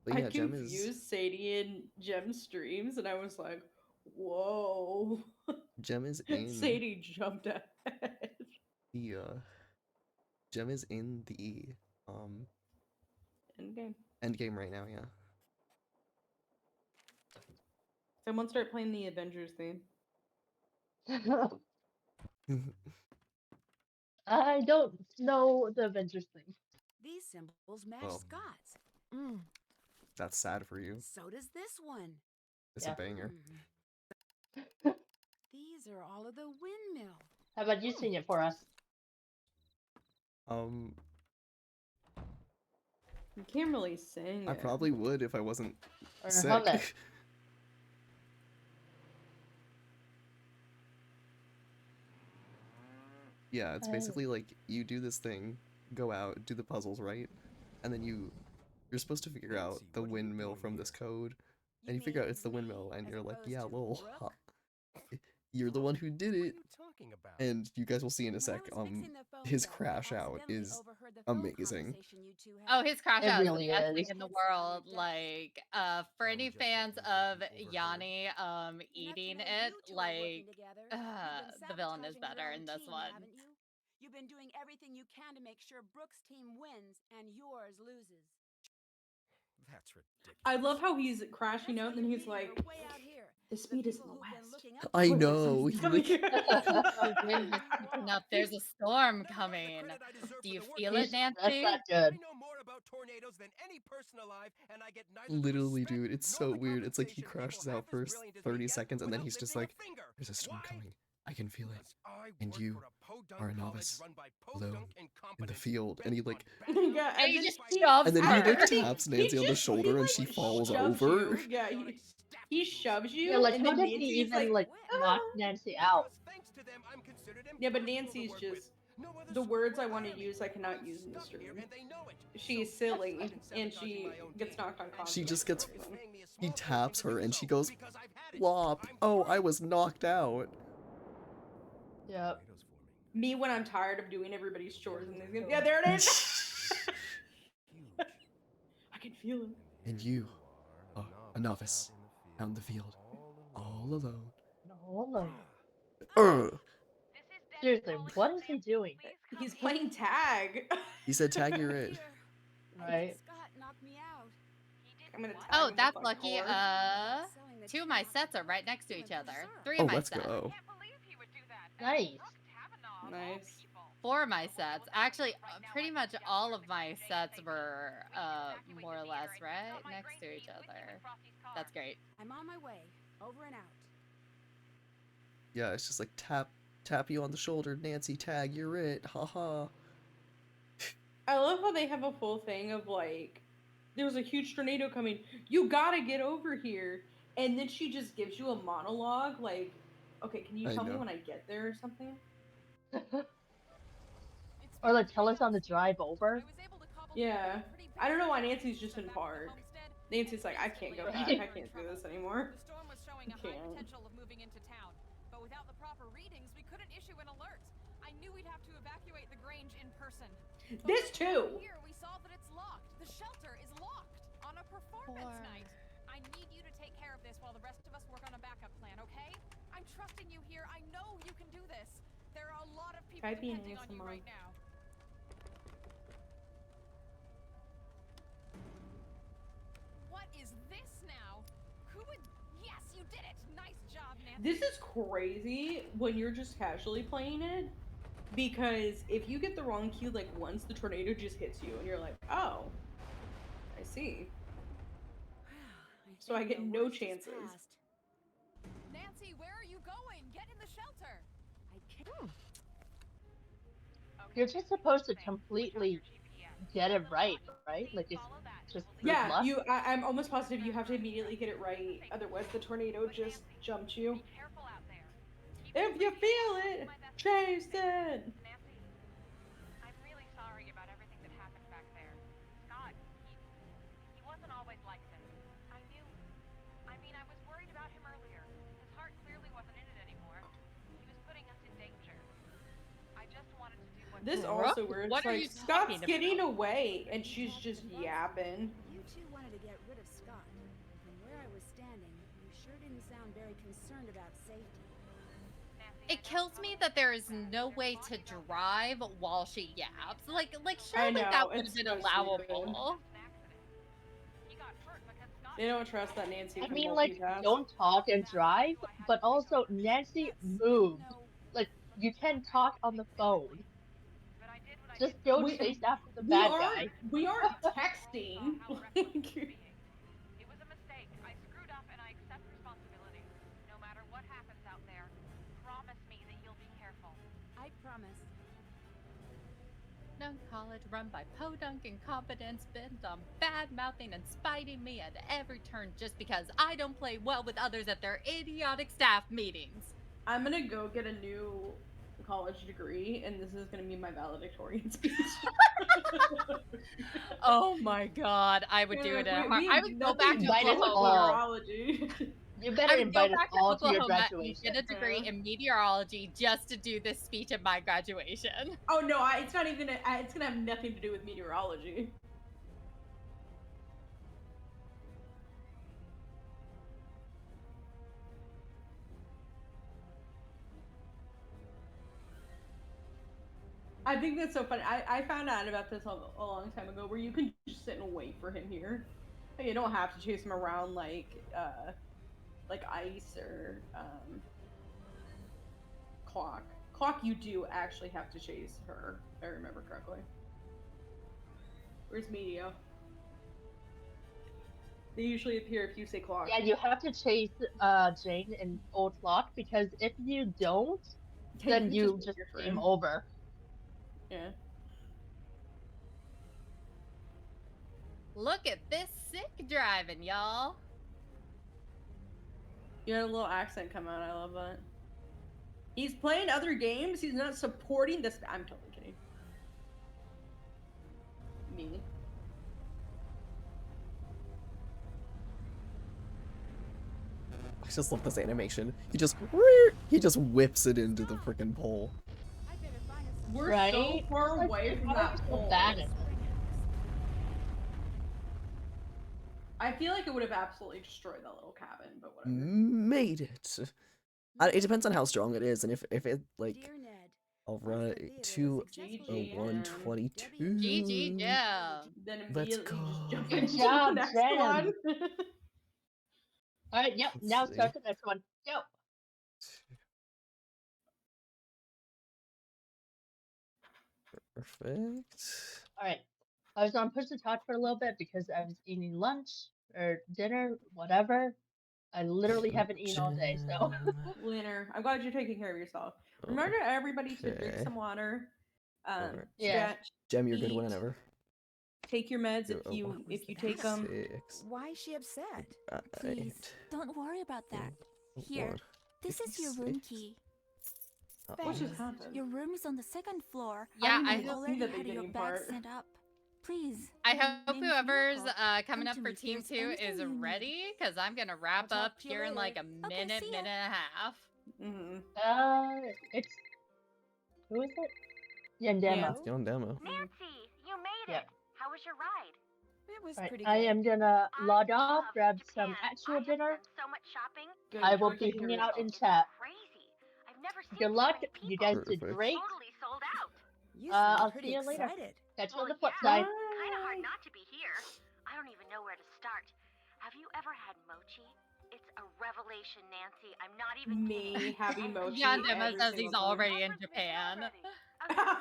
But I yeah, Gem is confused Sadie and Gem streams, and I was like, "Whoa!" in Sadie jumped ahead. the Gem is in the Endgame. end game right now. Yeah. Someone start playing the Avengers theme. I don't know the Avengers thing. These symbols match Well. Scott's. That's sad for you. So does this one. It's Yeah. a banger. These are all of the windmill. How about you sing it for us? You can't really sing I it. probably would if I wasn't Or sick. hum it. Yeah, it's basically like you do this thing, go out, do the puzzles, right? And then you're supposed to figure out the windmill from this code. And you figure out it's the windmill and you're like, yeah, lol. You're the one who did it. And you guys will see in a sec, his crash out is amazing. Oh, his crash It out really is the best thing is. in the world. Like, for any fans of Yanni eating it, like, the villain is better in this one. You've been doing everything you can to make sure Brooke's team wins and yours loses. That's ridiculous. I love how he's crashing out and then he's like, the speed is in the west. I know. He like, The wind is picking up. There's a storm coming. Do you feel it, Nancy? That's not good. I know more about tornadoes than any person alive, and I get neither literally, respect dude, it's nor so the weird. It's like he compensation crashes people have out as for brilliant as 30 me get seconds and then he's without just lifting like, a finger. there's a storm Why? coming. I can feel it. I And work you for a podunk are a college novice, run by alone, podunk in the incompetents field. And he bent like, on Yeah, And he then just shoves and then he her. like taps Nancy on the shoulder and she falls shoves over. you. Yeah, he shoves you. Yeah, like and how then did he Nancy's even like "Ah." knock Nancy out? thanks to them, I'm considered Yeah, but impossible to Nancy's work just with. No other the school words I will want to hire me. use I cannot I'm use in the stuck here stream. and they know it. She's So silly I've been and sabotaging she my own gets game. knocked And unconscious. She just for gets, some reason. paying me a he small taps fortune to her do and so, she goes, because I've had it. "Whop. I'm Oh, I Brooke. was knocked out." Yep. Me when I'm tired of doing everybody's chores and they're yeah, there it is. I can feel it. And you are a novice out in the field, all alone. No, no. Ugh. Seriously, what is he doing? He's playing tag. He said, "Tag, you're it." Right? Scott knocked me out. I'm gonna tag Oh, him with that's my lucky. car. 2 of my sets are right next to each other. 3 Oh, of my let's sets. go. Nice. Nice. 4 of my sets. Actually, pretty much all of my sets were more or less right next to each other. That's great. I'm on my way. Over and out. Yeah, it's just like tap you on the shoulder, Nancy, tag, you're it. Haha. I love how they have a full thing of like, there's a huge tornado coming. You gotta get over here. And then she just gives you a monologue like, okay, can you I tell me know. when I get there or something? Or like tell us on the drive over. Yeah. I don't know why Nancy's just in park. Nancy's like, I can't go back. I can't do this anymore. The storm was showing a high potential of moving into town, but without the proper readings, we couldn't issue an alert. I knew we'd have to evacuate the Grange in person. But This too. Here we saw that it's locked. The shelter is locked on a performance night. I need you to take care of this while the rest of us work on a backup plan, okay? I'm trusting you here. I know you can do this. There are a lot of people Typing depending on you ASMR. right now. What is this now? Who would? Yes, you did it. Nice job, Nancy. This is crazy when you're just casually playing it. Because if you get the wrong cue, like once the tornado just hits you and you're like, oh, I see. So I get no chances. Nancy, where are you going? Get in the shelter. I can't. You're just supposed to completely get it right, right? Like it's just Yeah, luck. I'm almost positive you have to immediately get it right. Otherwise the tornado just jumped you. If you feel it, chase it. Nancy, I'm really sorry about everything that happened back there. Scott, he wasn't always like this. I was worried about him earlier. His heart clearly wasn't in it anymore. He was putting us in danger. I just wanted to do what This Brooke, also where it's what are like you Scott's talking getting about? away and she's just yapping. You two wanted to get rid of sound very concerned about safety. It kills me that there is no way to drive while she yaps. Like I surely that know, would have it's been so stupid. allowable. They don't trust that Nancy I can mean, like, multitask. don't talk and drive, but also Nancy moved. Like, you can talk on the phone. Just go chase after the bad guy. We aren't texting. It was a mistake. I screwed up and I accept responsibility. No matter what happens out there, promise me that you'll be careful. I promise. No college run by podunk incompetence bent on bad mouthing and spiting me at every turn just because I don't play well with others at their idiotic staff meetings. I'm gonna go get a new college degree, and this is gonna be my valedictorian speech. Oh my god, I would do it in a heart. I would go back to Invite us all. meteorology. You I better would go invite us back to all to your Oklahoma and graduation. get a degree in meteorology just to do this speech at my graduation. Oh no, it's not even. It's gonna have nothing to do with meteorology. I think that's so funny. I found out about this a long time ago, where you can just sit and wait for him here. Like, you don't have to chase him around like Ice or Clock. Clock, you do actually have to chase her, if I remember correctly. Where's Medio? They usually appear if you say Clock. Yeah, you have to chase Jane and Old Clock, because if you don't, then you just game over. Yeah. Look at this sick driving, y'all. You had a little accent come out. I love that. He's playing other games. He's not supporting this. I'm totally kidding. Me. I just love this animation. He just whips it into the freaking pole. We're Right? so far Like, away from why are that you so pole. bad at it? I feel like it would have absolutely destroyed that little cabin, but whatever. Made it. It depends on how strong it is, and if it like. All right, 2:01:22. GG, yeah. Then Let's immediately go. just jump Good into job, the next Jen. one. Alright, yep, Let's now see. start the next one. Go. Perfect. Alright. I was on push to talk for a little bit because I was eating lunch or dinner, whatever. I literally haven't eaten all day, so. Winner. I'm glad you're taking care of yourself. Remember everybody to drink Okay. some water. Alright. Yeah. Stretch. Gem, you're good eat, whenever. Take your meds You're if you take them. 6, Why is she upset? Please, don't worry about that. Here, 1, this is your room key. What just happened? Your room is on the second floor. Yeah, I I didn't hope see the Already had your beginning bag part. set up. Please. I when hope Name's whoever's Miracle, coming come up to for me if Team there's 2 is anything you need. ready, because I'm gonna wrap I'll up talk to you here in like a later. minute, see ya. minute and a half. It's who is it? Yandema. Let's get on demo. Nancy, you made Yeah. it. How was your ride? It was Right, pretty I good. am gonna log off, love grab Japan. some actual I have dinner. done so much shopping. Good, I you will are be taking care hanging of out in yourself. chat. Crazy. I've never seen Good so luck. many people. You guys did Perfect. great. Totally sold out. You seem I'll pretty see you later. excited. Catch you on the Well, flip yeah. side. Kind of hard not to be here. I don't even know where to start. Have you ever had mochi? It's a revelation, Nancy. I'm not even Me kidding. having mochi Yeah, Demo every says single he's time. already in Japan.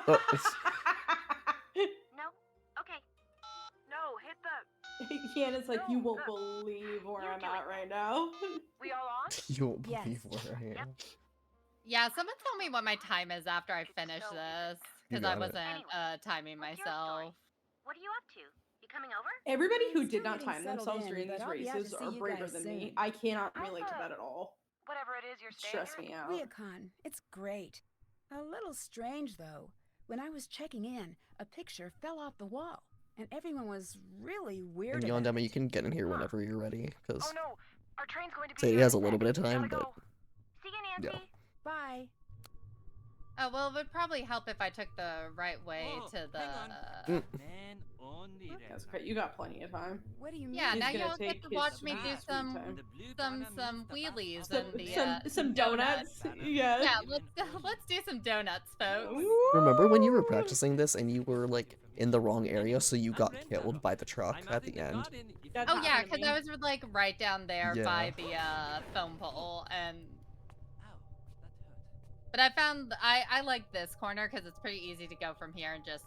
Oh, No? Okay. No, hit the... Kiana's like, you won't No, believe where you I'm do at it. right now. We all on? you won't Yes. believe where I am. Yeah, someone tell me what my time is after I finish so this, You because I got it. wasn't timing What's your story? myself. What are you up to? You coming over? Everybody who I'm did still not getting time settled themselves in, during but these I'll be out to races see are you braver guys than me. soon. I cannot How's relate to the- that at all. Whatever it is you're staying Stress at. me out. Ryokan, it's great. A little strange though. When I was checking in, a picture fell off the wall, and everyone was really weird And about Yondema, it. you can get in here whenever you're ready, because Oh no, our train's going to be Sadie here has a in little sec. bit of time, Gotta but go. See you, Nancy. Bye. Oh, well, it would probably help if I took the right way to the... Yes, okay, you got plenty of time. What do you mean? Yeah, He's now gonna y'all get take to his watch me do sweet, sweet time. some wheelies Some and the some donuts. donuts. Yeah. Yeah, let's do some donuts, folks. Remember when you were practicing this and you were like in the wrong area, so you got killed by the truck at the end? That's Oh yeah, happened to because I me. was like right down there Yeah. by the phone pole, and but I like this corner because it's pretty easy to go from here and just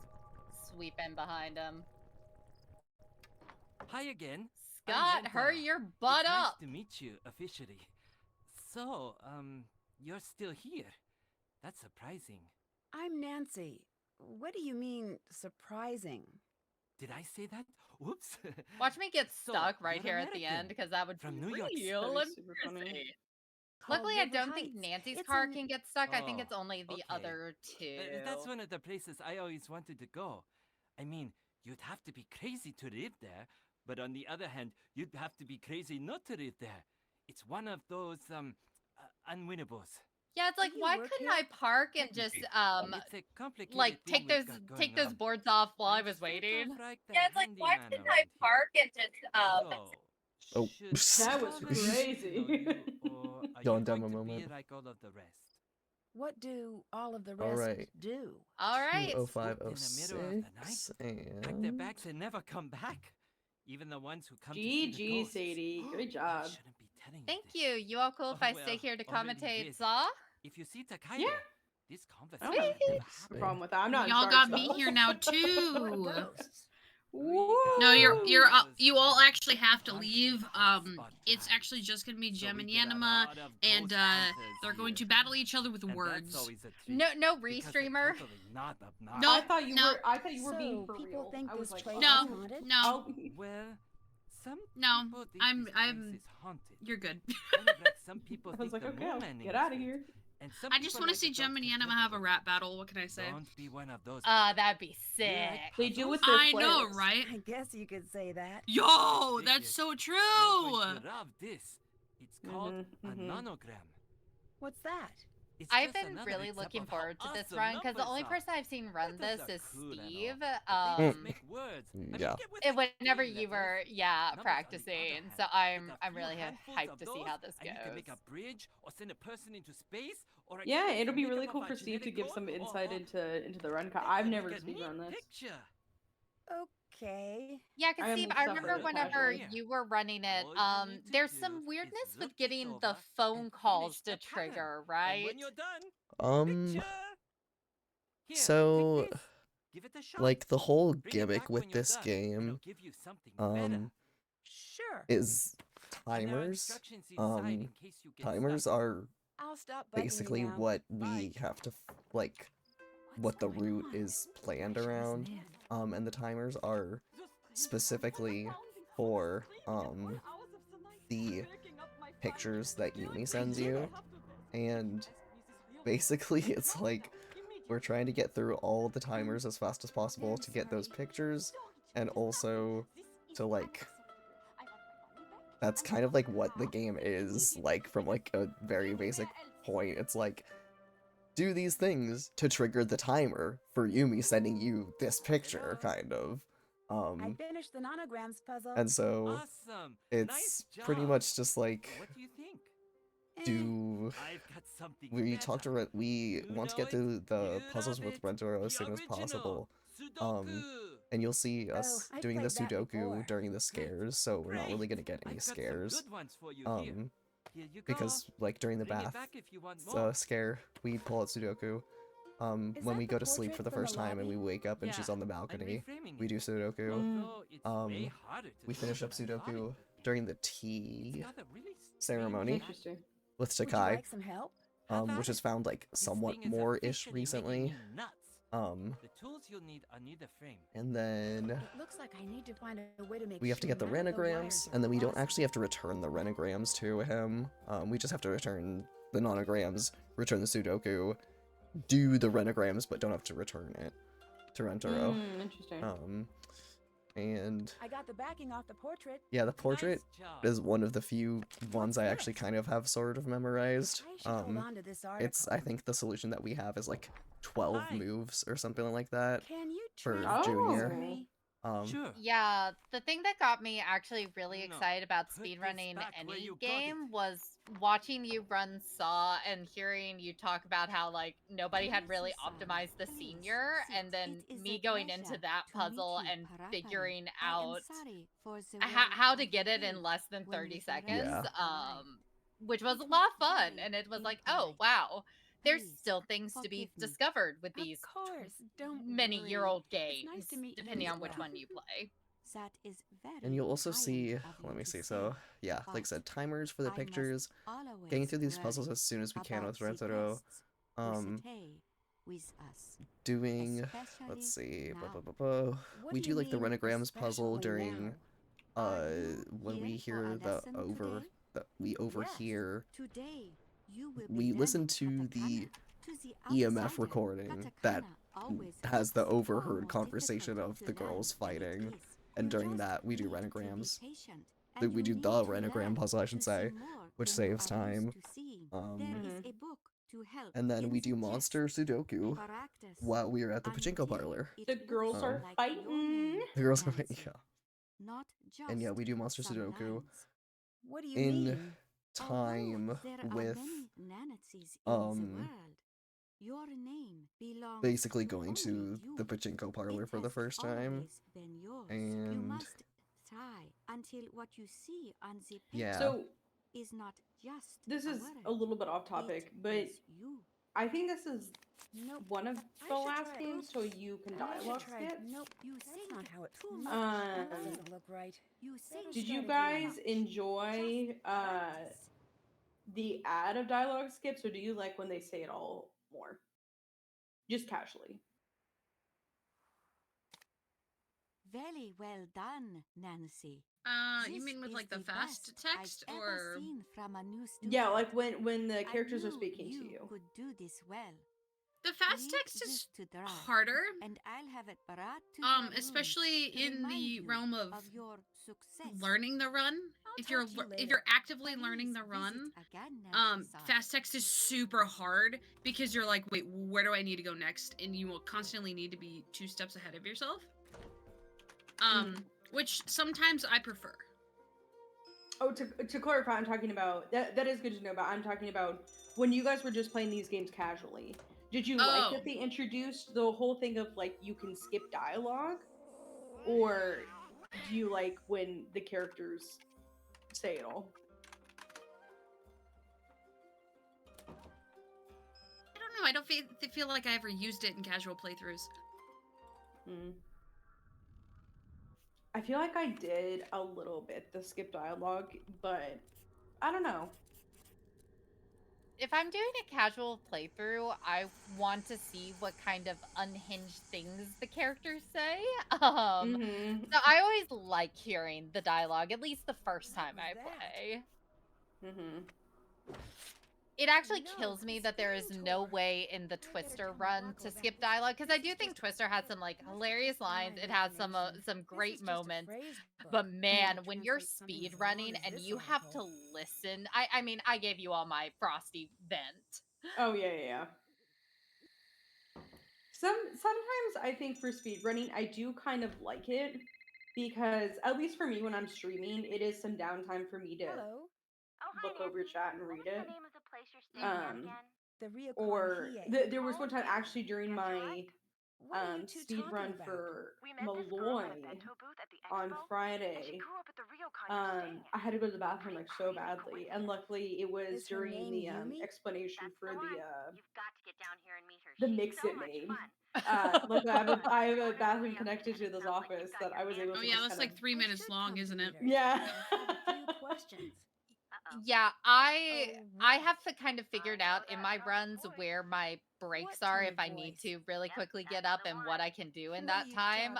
sweep in behind him. Hi again. Scott, hurry your butt it's up! Nice to meet you officially. So, you're still here. That's surprising. I'm Nancy. What do you mean, surprising? Did I say that? Whoops. Watch me get So, stuck right you're here at the American. end because that would From be New York City. real That'd be super funny. embarrassing. Called Luckily, I River don't think Heights. Nancy's It's car in- can get stuck. I think Oh, it's only the okay. other two. That's one of the places I always wanted to go. I mean, you'd have to be crazy to live there, but on the other hand, you'd have to be crazy not to live there. It's one of those unwinnables. Yeah, it's like, you why work couldn't here? I park and just It's a complicated like thing take we've got going take those on. boards off while I I'm was sort of waiting? like the Yeah, it's like, why handyman couldn't around I here. park and just So, Oh. should That was I get to crazy. know you, or are Go you on going demo to be moment. like all of the rest? What do all of the All rest right. do? All right. 20506 Pack their and bags and never come back. Even the ones who come to see the GG, ghosts. Sadie. Great I job. shouldn't be telling Thank this. you. You all cool if Oh, I stay well, here to already commentate did. Saw? If you see Takaido, Yeah. this I don't conversation have never a happened. problem with that. I'm not in Y'all charge, got though. me here now What too. ghosts? No, you Woo! all actually have to leave. It's actually just gonna be Gem and Yanima, and they're going to battle each other with words. No restreamer. No, I thought you no. were being So, for people real. think I was this like, place oh, is No, haunted? no, oh. Well, some no. people think I'm. this place I'm. is haunted. You're good. Kind of like some people I was think like, the okay, moon I'll landing get is out of fake. here. And some I just people want to like see the Gem and Dr. Yanima have a Pepper. rap battle. What can I say? Don't be one of those. That'd be You like sick. They do with puzzles? their I know, flares. right? I guess you could say that. Yo, that's so You're true. going to love this. It's called a nonogram. What's that? It's I've just been another really example looking of how forward to this awesome run because the numbers only are. person I've seen run Letters this are is cool and Steve. all, but they don't make words. I mean, yeah. get with And it. whenever Three you letters. were Numbers on the practicing, other so hand. With a I'm few really handfuls hyped of to see those, how this I need to make goes. a bridge or send a person into space or I Yeah, can it'll be make really up cool a for Steve to genetic give code some or- insight or into the run. I I've can never make a neat speedrun this. picture. Okay. Yeah, I because am Steve, I stuff remember really whenever casually. you were running it, All you need to there's do some is weirdness with look this getting the over phone and calls finish to the pattern. trigger, And right? when you're done, Um picture. Here, so take this. Give it a shot. like the whole Bring it gimmick back with when you're this done, and I'll game give you something better. Sure. is And there are timers. instructions inside in case you get Timers stuck. are I'll stop bugging basically you now. what we have to like what the route is planned around. And the timers are specifically for the pictures that Yumi sends you, and basically it's like we're trying to get through all the timers as fast as possible to get those pictures, and also to like that's kind of like what the game is like from like a very basic point. It's like do these things to trigger the timer for Yumi sending you this picture, kind of. I finished the nonograms puzzle. And so Awesome. it's Nice pretty job. much just like What do you think? do I've got something we better. talked to we You want to know get through the You puzzles love with it. Rentaro as The soon as original. possible. Sudoku. And you'll see us I've doing the played that Sudoku before. during the scares, so we're not really gonna get any I've got some scares. good ones for you here. Here you go. Because like during the Bring it bath back if you want more. scare, we pull out Sudoku. Is When that we the go to sleep for portrait the from the first time and we lobby? wake up and she's Yeah, on the I'm balcony, reframing we it. do Sudoku. Although it's way harder to We do finish up than I thought it Sudoku would be. during the It's tea got a really ceremony Interesting. with Would you Takai, like some help? which is found like This somewhat thing is more-ish officially making recently. me nuts. The tools you'll need are near the frame. And then It looks like I need to find a way to make we have to sure get the none of renograms, wires are and then we don't crossed. actually have to return the renograms to him. We just have to return the nonograms, return the Sudoku, do the renograms, but don't have to return it to Rentaro. Interesting. And I got the backing off the portrait. yeah, the portrait Nice job. is one of the few ones I actually kind of have sort of memorized. I should hold on to this article. It's I think the solution that we have is like 12 Hi. moves or something like that Can you for translate this Junior. for me? Sure. Yeah, the thing that got me actually really No, excited about put this speedrunning back where any you got it. game was watching you run Saw and hearing you talk about how like nobody had really optimized the senior, and then me going into that puzzle and figuring out how to get it in less than 30 seconds, Yeah. which was a lot of fun. And it was like, oh wow, there's still things to be discovered with these many-year-old games, depending on which one you play. And you'll also see, let me see, so yeah, like I said, timers for the pictures, getting through these puzzles as soon as we can with Rentaro, doing, let's see, we do like the Renegrams puzzle during, when we hear that we overhear, we listen to the EMF recording that has the overheard conversation of the girls fighting, and during that we do Renegrams. We do the Renogram puzzle, I should say, which saves time. And then we do Monster Sudoku while we are at the pachinko parlor. The girls are fighting. The girls are fighting, yeah. And yeah, we do Monster Sudoku What do you in mean? time with basically going to the pachinko parlor for the first time. And yeah. So this is a little bit off topic, but I think this is one of the last games so you can dialogue skip. Nope, that's not how it. Um, That doesn't look right. Did you guys enjoy the add of dialogue skips, or do you like when they say it all more? Just casually. Very well done, Nancy. You mean with like the fast text or? Yeah, like when the characters are speaking to you. Could do this well. The fast text is harder. And I'll have it brought to your especially room to in the remind realm you of your success. learning the run. If you're actively learning the run, fast text is super hard because you're like, wait, where do I need to go next? And you will constantly need to be 2 steps ahead of yourself. Which sometimes I prefer. Oh, to clarify, I'm talking about that is good to know, but I'm talking about when you guys were just playing these games casually. Did you like that they introduced the whole thing of like you can skip dialogue? Or do you like when the characters say it all? I don't know. I don't feel like I ever used it in casual playthroughs. I feel like I did a little bit, the skip dialogue, but I don't know. If I'm doing a casual playthrough, I want to see what kind of unhinged things the characters say. So I always like hearing the dialogue, at least the first time I play. It actually kills me that there is no way in the Twister run to skip dialogue, because I do think Twister has some like hilarious lines. It has some great moments, but man, when you're speed running and you have to listen, I mean, I gave you all my Frosty vent. Oh yeah. Sometimes I think for speed running, I do kind of like it because at least for me when I'm streaming, it is some downtime for me to look over chat and read it. Or there was one time actually during my speed run for Malloy on Friday. I had to go to the bathroom like so badly, and luckily it was during the explanation for the mix it made. Luckily I have a bathroom connected to this office that I was able to. Oh yeah, that's like 3 minutes long, isn't it? Yeah. Yeah, I have kind of figured out in my runs where my breaks are if I need to really quickly get up and what I can do in that time.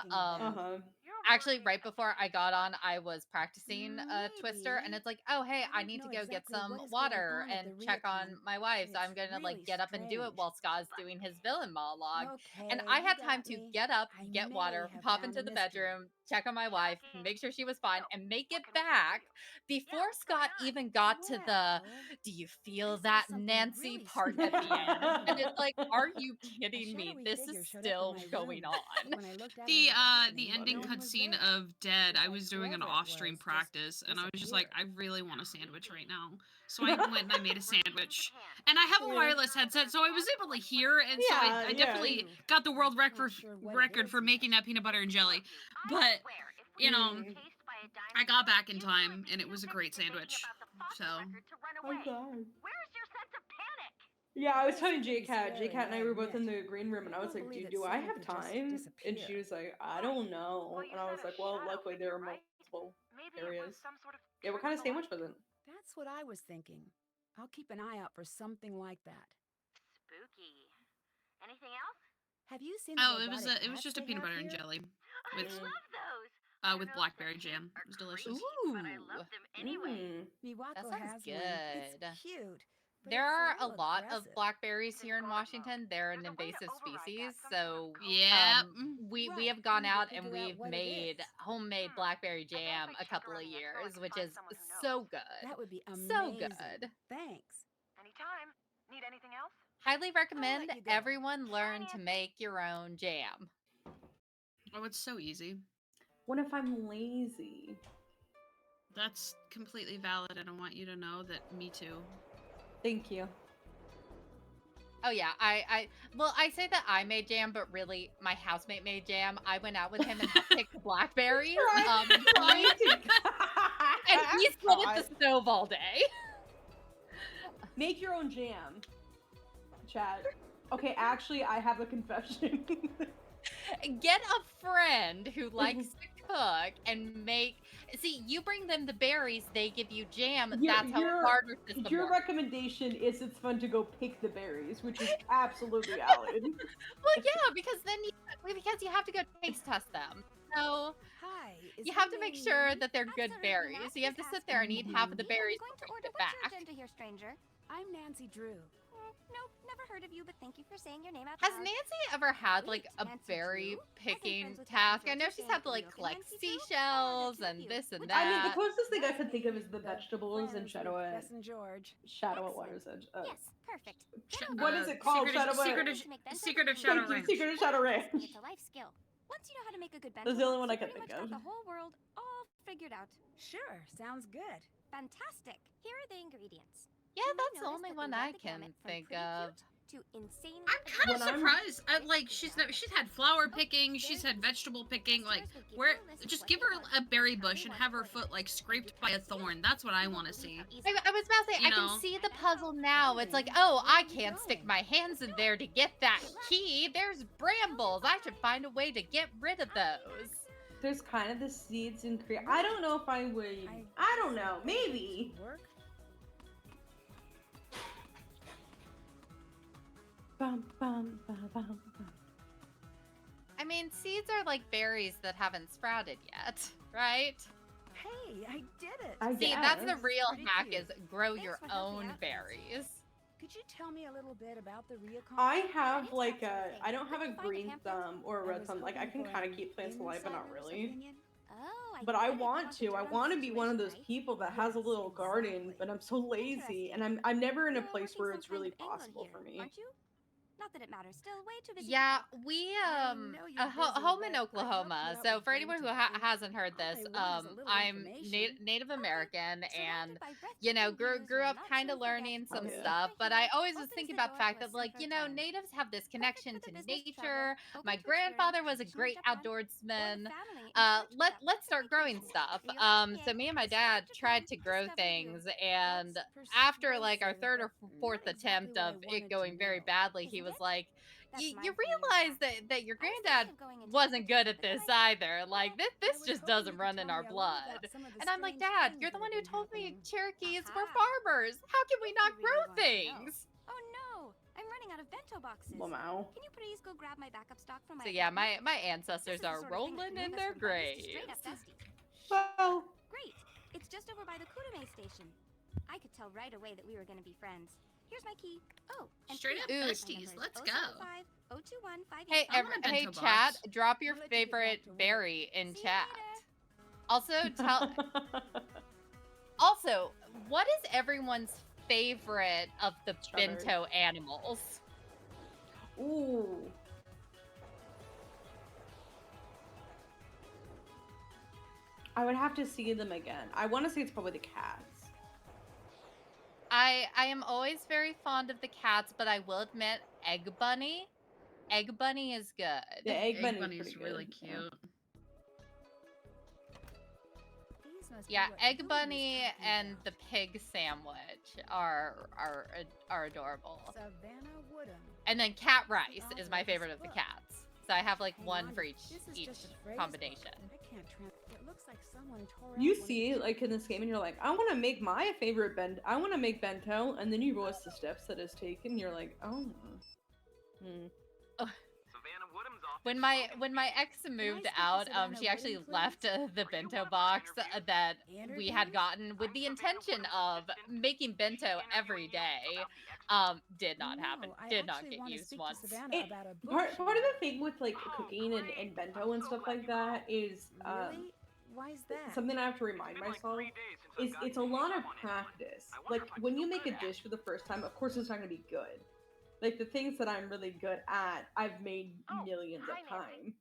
Actually, right before I got on, I was practicing Twister, and it's like, oh hey, I need to go get some water and check on my wife, so I'm gonna like get up and do it while Scott's doing his villain monologue. And I had time to get up, get water, pop into the bedroom, check on my wife, make sure she was fine, and make it back before Scott even got to the "do you feel that, Nancy" part at the end. And it's like, are you kidding me? This is still going on. The ending cutscene 17 of Dead, I was doing an off-stream practice, and I was just like, I really want a sandwich right now. So I went and I made a sandwich. And I have a wireless headset, so I was able to hear, and so I definitely got the world record for making that peanut butter and jelly. But, you know, I got back in time, and it was a great sandwich. So. Oh god. Yeah, I was telling JCat. JCat and I were both in the green room, and I was like, "Dude, do I have time?" And she was like, "I don't know." And I was like, "Well, luckily there are multiple areas." Yeah, what kind of sandwich was it? That's what I was thinking. I'll keep an eye out for something like that. Spooky. Anything else? Have you seen? Oh, it was just a peanut butter and jelly with blackberry jam. It was delicious. Ooh, but I love them anyway. that sounds good. It's cute. There are a lot of blackberries here in Washington. They're an invasive species, so we have gone out and we've made homemade blackberry jam a couple of years, which is so good. That would be amazing. So good. Thanks. Anytime. Need anything else? Highly recommend everyone learn to make your own jam. Oh, it's so easy. What if I'm lazy? That's completely valid, and I want you to know that me too. Thank you. Oh yeah, I say that I made jam, but really my housemate made jam. I went out with him and picked the blackberries. And he stood at the stove all day. Make your own jam. Chat. Okay, actually, I have a confession. Get a friend who likes to cook and make. See, you bring them the berries, they give you jam. That's how a barter system Your works. recommendation is it's fun to go pick the berries, which is absolutely valid. Well, yeah, because then you have to go taste test them. So you have to make sure that they're good berries. So you have to sit there and eat half of the berries before you get back. Agenda here, stranger. I'm Nancy Drew. Nope, never heard of you, but thank you for saying your name out Has loud. Nancy ever had like a berry picking task? I know she's had to like collect seashells and this and that. I mean, the closest thing I could think of is the vegetables in Shadowet. Bess and George. Shadowet Water's Edge. Yes, perfect. What is it called? Secret of Shadow Ranch. Secret of Shadow Ranch. It's a life skill. Once you know how to make a good bento, That's the only one I you could pretty think much of. got the whole world all figured out. Sure, sounds good. Fantastic. Here are the ingredients. Yeah, that's the only one I can think of. To insane. I'm kind of surprised. She's had flower picking, she's had vegetable picking. Like, just give her a berry bush and have her foot like scraped by a thorn. That's what I want to see. I was about to say, I can see the puzzle now. It's like, oh, I can't stick my hands in there to get that key. There's brambles. I should find a way to get rid of those. There's kind of the seeds in Korea. I don't know if I would. I don't know. Maybe. Bum, bum, bum, bum, bum. I mean, seeds are like berries that haven't sprouted yet, right? Hey, I did it. See, that's the real hack is grow your own berries. Could you tell me a little bit about the Ryukon? I have like I don't have a green thumb or a red thumb. Like I can kind of keep plants alive, but not really. But I want to. I want to be one of those people that has a little garden, but I'm so lazy, and I'm never in a place where it's really possible for me. Not that it matters. Still way too busy. Yeah, we home in Oklahoma. So for anyone who hasn't heard this, I'm Native American, and grew up kind of learning some stuff. But I always was thinking about the fact that natives have this connection to nature. My grandfather was a great outdoorsman. Let's start growing stuff. So me and my dad tried to grow things, and after like our third or fourth attempt of it going very badly, he was like, you realize that your granddad wasn't good at this either. Like this just doesn't run in our blood. And I'm like, Dad, you're the one who told me Cherokees were farmers. How can we not grow things? Oh no, I'm running out of bento boxes. Wow. Can you please go grab my backup stock from my? So yeah, my ancestors are rolling in their graves. Well, great. It's just over by the Kurume station. I could tell right away that we were going to be friends. Here's my key. Oh, and straight up besties. Let's go. Hey, chat, drop your favorite berry in chat. Also, also, what is everyone's favorite of the bento animals? Ooh. I would have to see them again. I want to say it's probably the cats. I am always very fond of the cats, but I will admit Egg Bunny. Egg Bunny is good. The Egg Bunny's Bunny's pretty really good, cute. yeah. Yeah, Egg Bunny and the pig sandwich are adorable. Savannah Woodham. And then Cat Rice is my favorite of the cats. So I have like one for each combination. It looks like someone tore You out see, like in this game, and you're like, I want to make my favorite I want to make bento, and then you realize the steps that it's taken. You're like, oh. When my ex moved out, she actually left the bento box that we had gotten with the intention of making bento every day. Did not happen. Did not get used once. Part of the thing with like cooking and bento and stuff like that is Why is that? something I have to remind myself is it's a lot of practice. Like when you make a dish for the first time, of course it's not going to be good. Like the things that I'm really good at, I've made millions of times.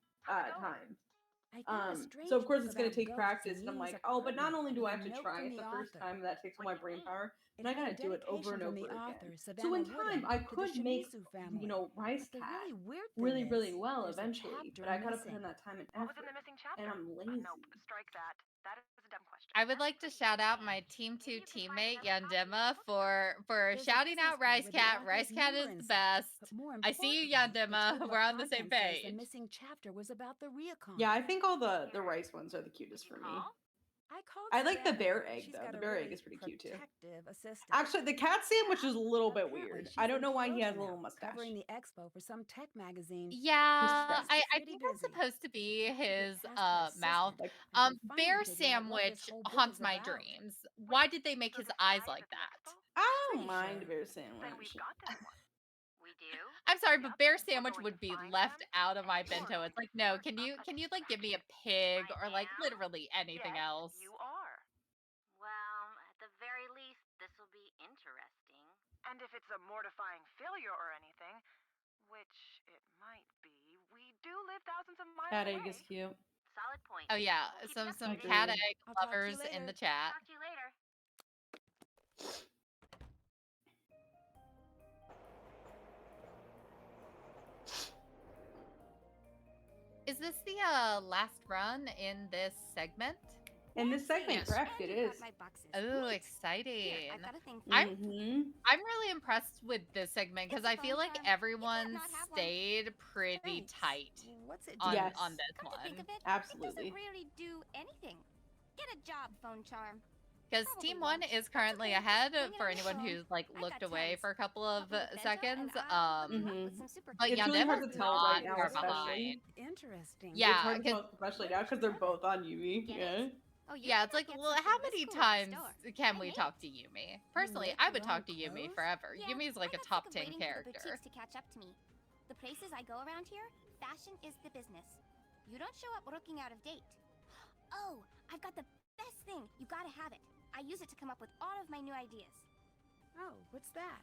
So of course it's going to take practice, and I'm like, oh, but not only do I have to try it the first time, that takes all my brain power, but I gotta do it over and over again. So in time, I could make, rice cat really, really well eventually, but I gotta put in that time and effort, and I'm lazy. Strike that. That is a dumb question. I would like to shout out my Team 2 teammate Yandema for shouting out Rice Cat. Rice Cat is the best. I see you, Yandema. We're on the same page. The missing chapter was about the recon. Yeah, I think all the rice ones are the cutest for me. I like the bear egg though. The bear egg is pretty cute too. Actually, the cat sandwich is a little bit weird. I don't know why he has a little mustache. Covering the expo for some tech magazine. Yeah, I think that's supposed to be his mouth. Bear sandwich haunts my dreams. Why did they make his eyes like that? I don't mind bear sandwich. I'm sorry, but bear sandwich would be left out of my bento. It's like, no, can you like give me a pig or like literally anything else? You are. Well, at the very least, this will be interesting. And if it's a mortifying failure or anything, which it might be, we do live thousands of miles Cat away. egg is cute. Solid point. Oh yeah, some cat egg lovers in the chat. Talk to you later. Is this the last run in this segment? In this segment, correct, it is. Oh, exciting. I've got a thing for I'm really impressed with this segment because I feel like everyone stayed pretty tight on this one. Absolutely. It doesn't really do anything. Get a job, phone charm. Because Team 1 is currently ahead for anyone who's like looked away for a couple of seconds. But It's really hard to tell right now, behind. Interesting. Yeah, it's hard to tell, especially now because they're both on UV. Yeah. Yeah, it's like, well, how many times can we talk to Yumi? Personally, I would talk to Yumi forever. Yumi's like a top 10 character. To catch up to me. The places I go around here, fashion is the business. You don't show up looking out of date. Oh, I've got the best thing. You gotta have it. I use it to come up with all of my new ideas. Oh, what's that?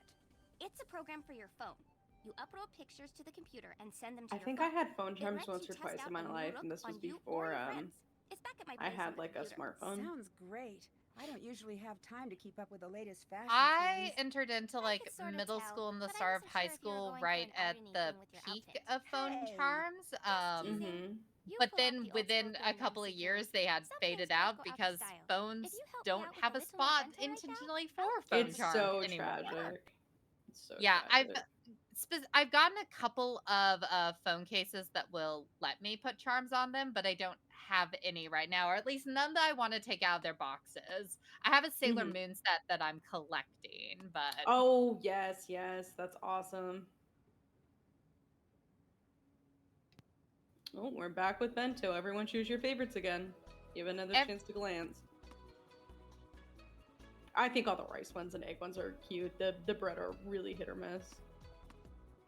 It's a program for your phone. You upload pictures to the computer and send them to I your think phone. I had phone charms lets once you or test twice out in my a new life, look and this was on you or before your friends. It's back at my I place had on the like a computer. smartphone. Sounds great. I don't usually have time to keep up with the latest fashion I trends. entered into like middle school and the start of high school right at the peak of phone charms. But then within a couple of years they had faded out because phones don't have a spot intentionally for phone It's charms so anymore. tragic. It's so Yeah, tragic. I've gotten a couple of phone cases that will let me put charms on them, but I don't have any right now, or at least none that I want to take out of their boxes. I have a Sailor Moon set that I'm collecting, but Oh, yes, that's awesome. Oh, we're back with bento. Everyone choose your favorites again. Give another chance to glance. I think all the rice ones and egg ones are cute. The bread are really hit or miss.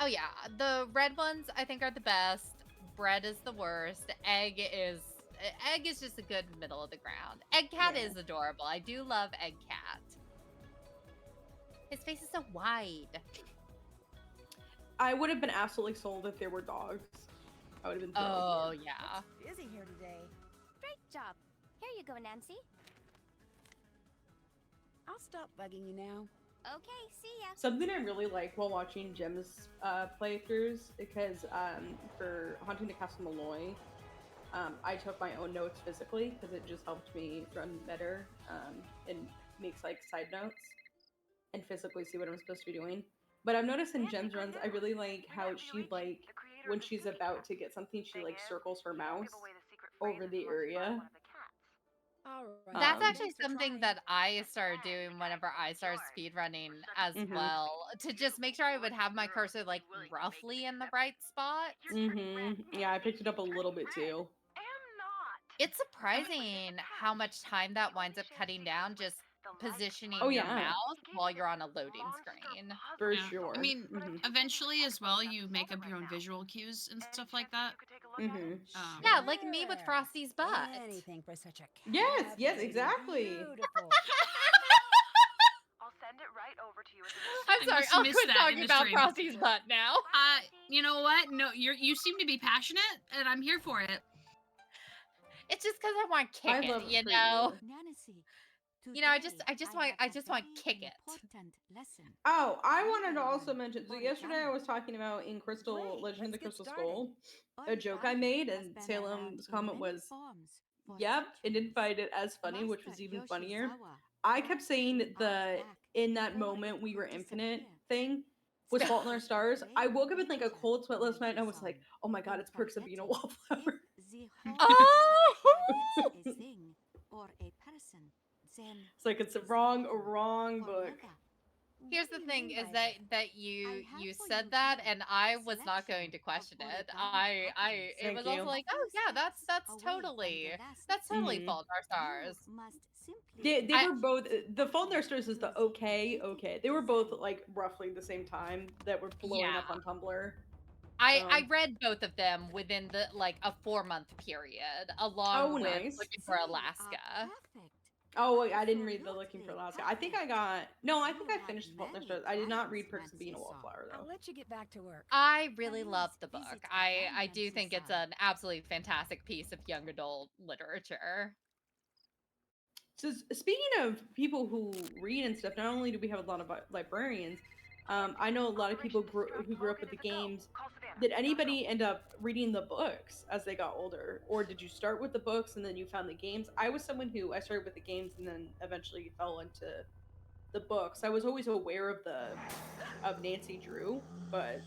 oh yeah, the red ones I think are the best. Bread is the worst. Egg is just a good middle of the ground. Egg Cat is adorable. I do love Egg Cat. His face is so wide. I would have been absolutely sold if there were dogs. I would have been thrilled. Oh yeah. Busy here today. Great job. Here you go, Nancy. I'll stop bugging you now. Okay, see ya. Something I really like while watching Jim's playthroughs, because for Haunting the Castle Malloy, I took my own notes physically because it just helped me run better and makes like side notes and physically see what I'm supposed to be doing. But I've noticed in Jem's runs, I really like how she like when she's about to get something, she like circles her mouse over the area. That's actually something that I started doing whenever I started speedrunning as Mhm. well, to just make sure I would have my cursor, like, roughly in the right spot. Yeah, I picked it up a little bit too. It's surprising how much time that winds up cutting down just Oh positioning your yeah, mouse while you're on a loading screen. for Yeah. I sure. mean, eventually as well, you make up your own visual cues and stuff like that. Yeah, like me with Frosty's butt. Anything for such a Yes, yes, captivating, exactly. beautiful. I'll send it right over to you at the I'm I sorry, must I'll miss quit that talking in the about stream. Frosty's butt now. You know what? No, you seem to be passionate, and I'm here for it. It's just because I want to I kick love it, it you for know? you. Nancy, You know, I just want to kick it. lesson. Oh, I wanted to also mention. So yesterday I was talking about in Crystal Legend of the Crystal Skull, a joke I made, and Salem's comment was, "Yep," and didn't find it as funny, which was even funnier. I kept saying the in that moment we were infinite thing was Fault in Our Stars. I woke up in like a cold sweat last night, and I was like, "Oh my god, it's Perks of Being a Wallflower." Oh! It's like it's a wrong book. Here's the thing: is that you said that, and I was not going to question it. It Thank was also you. like, oh yeah, that's totally Mhm. Fault in Our Stars. They were both the Fault in Our Stars is the okay. They were both like roughly the same time that were blowing Yeah. up on Tumblr. I read both of them within the like a 4-month period, along Oh, with nice. Looking for Alaska. Oh wait, I didn't read the Looking for Alaska. I think I finished the Fault in Our Stars. I did not read Perks of Being a Wallflower though. I'll let you get back to work. I really love the book. I do think it's an absolutely fantastic piece of young adult literature. So speaking of people who read and stuff, not only do we have a lot of librarians, I know a lot of people who grew up with the games. Did anybody end up reading the books as they got older, or did you start with the books and then you found the games? I was someone who I started with the games and then eventually fell into the books. I was always aware of Nancy Drew, but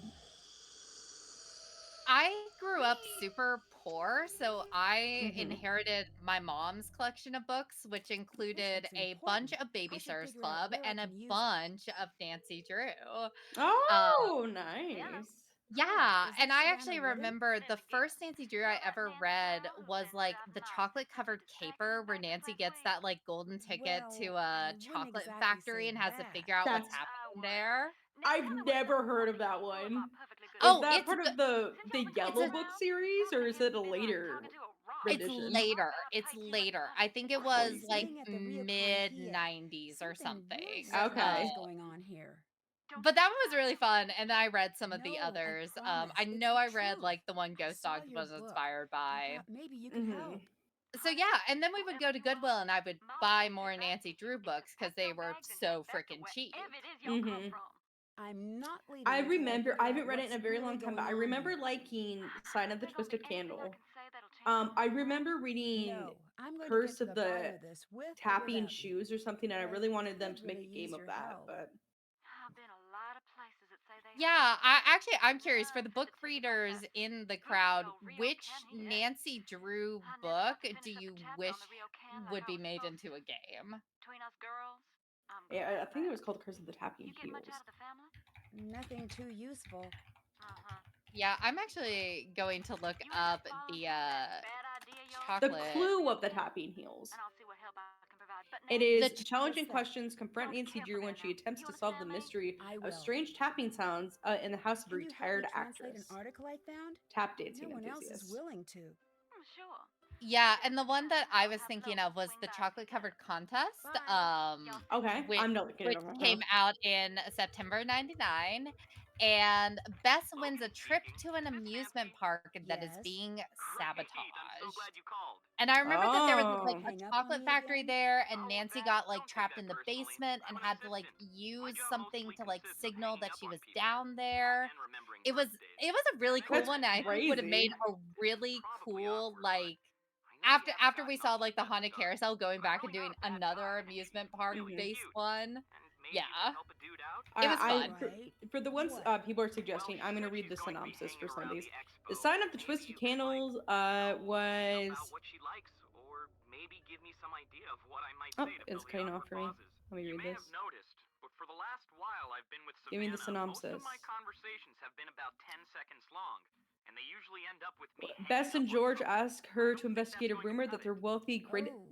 I grew up super poor, so I Mhm. inherited my mom's collection of books, which included a bunch of Babysitters Club and a bunch of Nancy Drew. Oh, nice. Yeah, Is and this I Savannah actually Willie? remember the first Nancy Drew I ever read was like the chocolate covered caper, where Nancy gets that like golden ticket to Well, a I wouldn't chocolate exactly factory say and has to that. figure out what's That's happening there. I've never heard of that one. Is Oh, that part of the it's Yellow a Book series, or is it a later it's rendition? later. It's later. I think it was like Crazy. mid 90s or something. Really strange Okay. is going on here. But that one was really fun, and then I read some of the No, I others. promise. I It's know the I read truth. like the one I Ghost saw Dogs your was book. inspired I by. thought maybe you could help. So yeah, and then we would go to Goodwill and I would buy more Nancy Drew books because they were so freaking cheap. I'm not leaving I until remember. figure I out haven't read it what's in a very really long time, going but I on remember here. liking Sign of the Twisted Candle. I remember reading No, I'm going to get Curse to of the the bottom of this with or Tapping without you. Shoes or something, and I But really wanted them could to make really a game use of your that. help. But Yeah, I'm curious for the book readers in the crowd, which Nancy Drew book do you wish would be made into a game? yeah, I think it was called Curse of the Tapping Heels. Nothing too useful. Yeah, I'm actually going to look up the The chocolate. clue of the Tapping Heels. It The is ch- challenging questions confront Nancy Drew when she attempts to solve the mystery I of will. strange tapping sounds in the house of a Can you help me retired translate an actress. article I found? Tap No dancing one else is enthusiast. willing to. Yeah, and the one that I was thinking of was the chocolate covered contest, Okay, which I'm not looking it which over. came out in September '99, and Bess wins a trip to an amusement park that is Yes. being sabotaged. I'm so glad you called. And I remember that there was like Oh. a Hang up on chocolate me factory again? there, and Nancy got like trapped in the basement and had to like use something to like signal that she was down there. It was a really cool That's one. And I think would have made crazy. a really cool like after we saw like the haunted carousel, going back and doing another amusement park Mhm. based one. Yeah, it was I fun. for the ones people are suggesting, I'm gonna read the synopsis for some of these. The sign of the Twisted Candles was. Maybe give me some idea of what I might Oh, say to it's fill the cutting off awkward for me. pauses. Let me You read may this. have noticed, but for the last while I've been with Give me the Savannah, most of synopsis. my conversations have been about 10 seconds long, and they usually end up with me Bess hanging and up on George someone. ask her to investigate a rumor that their wealthy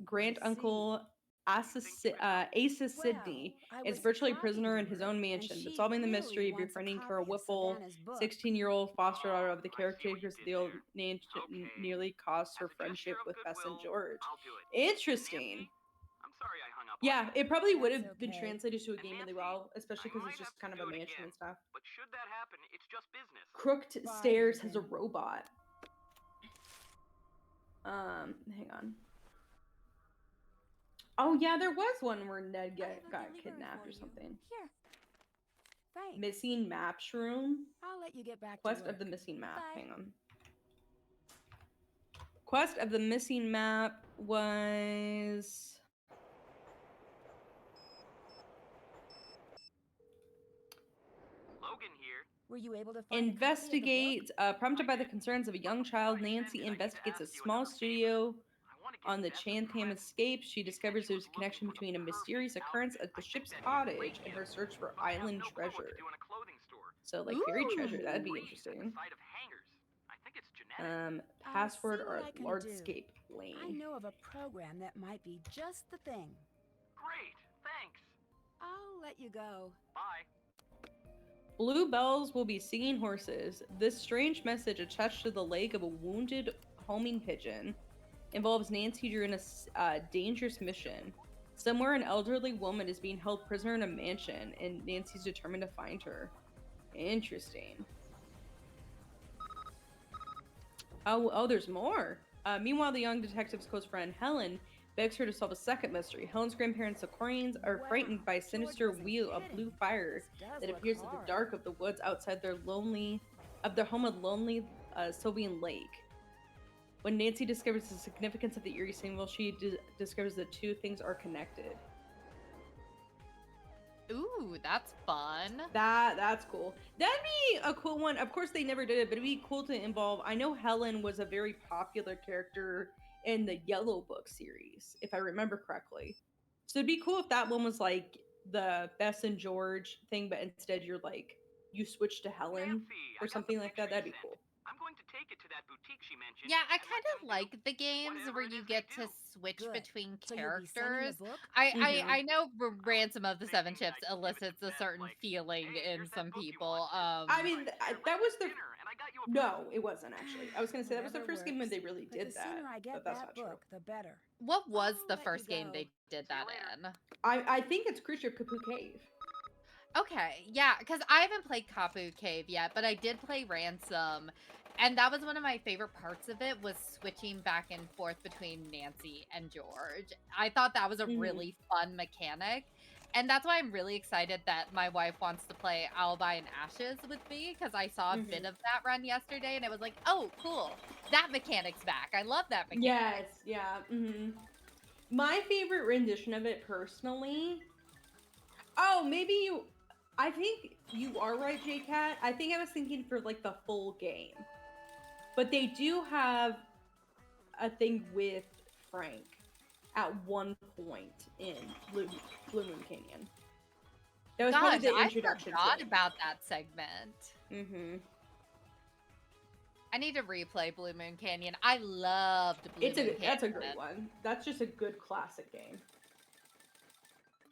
grand uncle Asa Sidney I is was virtually a talking prisoner to in his her, own and mansion. But she solving the really mystery, wants a befriending copy Kara of Whipple, Savannah's book. 16-year-old foster daughter of the caretakers of the old mansion, nearly cost her friendship with Bess and George. Interesting. I'm sorry I hung up Yeah, on you. it probably would That's have been okay. translated to a game really well, especially because it's just kind of a mansion and stuff. But should that happen, it's just business. Crooked Bye, Stairs has a Logan. robot. Hang on. Oh yeah, there was one where Ned got kidnapped or something. Here. Thanks. Missing map shroom. I'll let you get back Quest to of work. the missing map. Bye. Hang on. Quest of the missing map was. Logan here. Were you able to find a copy of the book? Investigate. Prompted by the concerns of a young child, Nancy investigates a small studio on the Chantham escape. She discovers there's a connection between a mysterious occurrence at the ship's cottage and her search for island treasure. So, like buried treasure, that'd be interesting. Password I'll see what or I can Lardscape do. I Lane. know of a program that might be just the thing. Great, thanks. I'll let you go. Bye. Blue bells will be singing horses. This strange message attached to the leg of a wounded homing pigeon involves Nancy during a dangerous mission. Somewhere, an elderly woman is being held prisoner in a mansion, and Nancy's determined to find her. Interesting. Oh, there's more. Meanwhile, the young detective's close friend Helen begs her to solve a second mystery. Helen's grandparents, the Corians, are frightened by a sinister wheel of blue fire that appears in the dark of the woods outside their home at lonely Sylvian Lake. When Nancy discovers the significance of the eerie symbol, she discovers that two things are connected. Ooh, that's fun. That's cool. That'd be a cool one. Of course, they never did it, but it'd be cool to involve. I know Helen was a very popular character in the Yellow Book series, if I remember correctly. So it'd be cool if that one was like the Bess and George thing, but instead you switch to Helen or something like that. That'd be cool. I'm going to take it to that boutique she mentioned. Yeah, I kind of like the games where you get to switch between characters. I know Ransom of the Seven Chips elicits a certain feeling in some people. I mean, that was the. No, it wasn't actually. I was gonna say that was the first game when they really did that, but that's not true. The better. What was the first game they did that in? I think it's Cruise Ship Kapu Cave. Okay, yeah, because I haven't played Kapu Cave yet, but I did play Ransom, and that was one of my favorite parts of it, was switching back and forth between Nancy and George. I thought that was a really fun mechanic, and that's why I'm really excited that my wife wants to play Alibi and Ashes with me, because I saw a bit of that run yesterday, and it was like, oh, cool, that mechanic's back. I love that mechanic. Yes, yeah. My favorite rendition of it, personally. Oh, maybe you. I think you are right, JCat. I think I was thinking for like the full game. But they do have a thing with Frank at one point in Blue Moon Canyon. That was probably the introduction. I forgot about that segment. I need to replay Blue Moon Canyon. I loved Blue Moon Canyon. That's a great one. That's just a good classic game.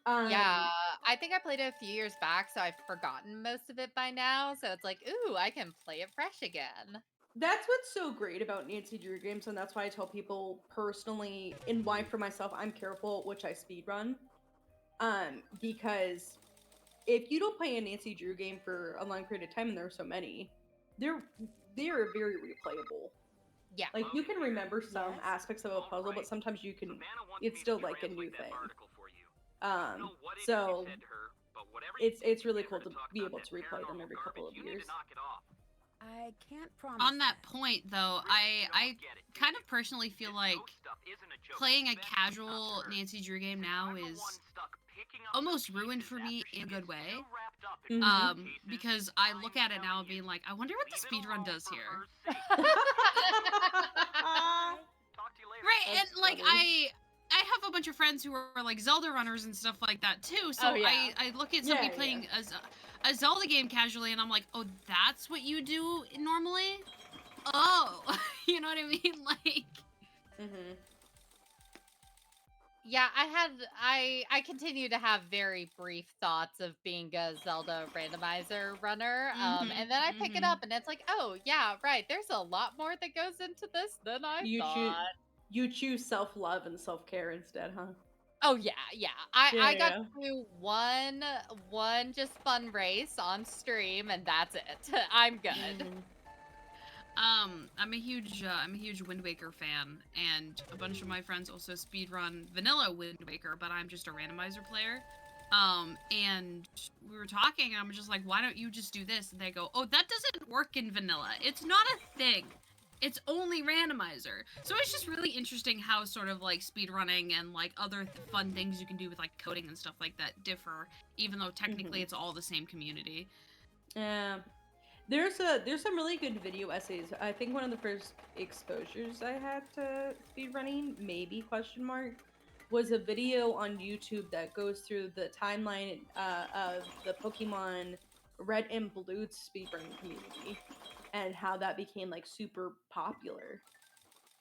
Yeah, I think I played it a few years back, so I've forgotten most of it by now. So it's like, ooh, I can play it fresh again. That's what's so great about Nancy Drew games, and that's why I tell people personally, and why for myself, I'm careful which I speedrun. Because if you don't play a Nancy Drew game for a long period of time, and there are so many, they're very replayable. Yeah. Like you can remember some aspects of a puzzle, but sometimes you can. It's still like a new thing. So it's really cool to be able to replay them every couple of years. I can't promise. On that point, though, I kind of personally feel like playing a casual Nancy Drew game now is almost ruined for me in a good way. Because I look at it now being like, I wonder what the speedrun does here. Right, and like I have a bunch of friends who are like Zelda runners and stuff like that too. So I look at somebody playing a Zelda game casually, and I'm like, oh, that's what you do normally? Oh, you know what I mean? Like, yeah, I continue to have very brief thoughts of being a Zelda randomizer runner, and then I pick it up, and it's like, oh yeah, right. There's a lot more that goes into this than I thought. You choose self-love and self-care instead, huh? Oh yeah. I got to do one just fun race on stream, and that's it. I'm good. I'm a huge Wind Waker fan, and a bunch of my friends also speedrun vanilla Wind Waker, but I'm just a randomizer player. And we were talking, and I'm just like, why don't you just do this? And they go, oh, that doesn't work in vanilla. It's not a thing. It's only randomizer. So it's just really interesting how sort of like speedrunning and like other fun things you can do with like coding and stuff like that differ, even though technically it's all the same community. Yeah. There's some really good video essays. I think one of the first exposures I had to speedrunning, maybe question mark, was a video on YouTube that goes through the timeline of the Pokemon Red and Blue speedrunning community and how that became like super popular,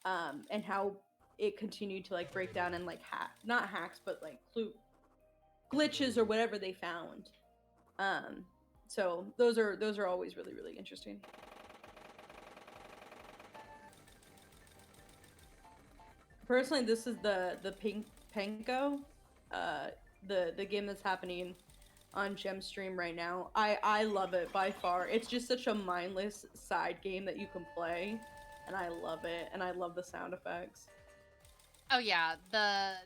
and how it continued to like break down and like not hacks but like glitches or whatever they found. So those are always really interesting. Personally, this is the Panko, the game that's happening on Gemstream right now. I love it by far. It's just such a mindless side game that you can play, and I love it, and I love the sound effects. Oh yeah,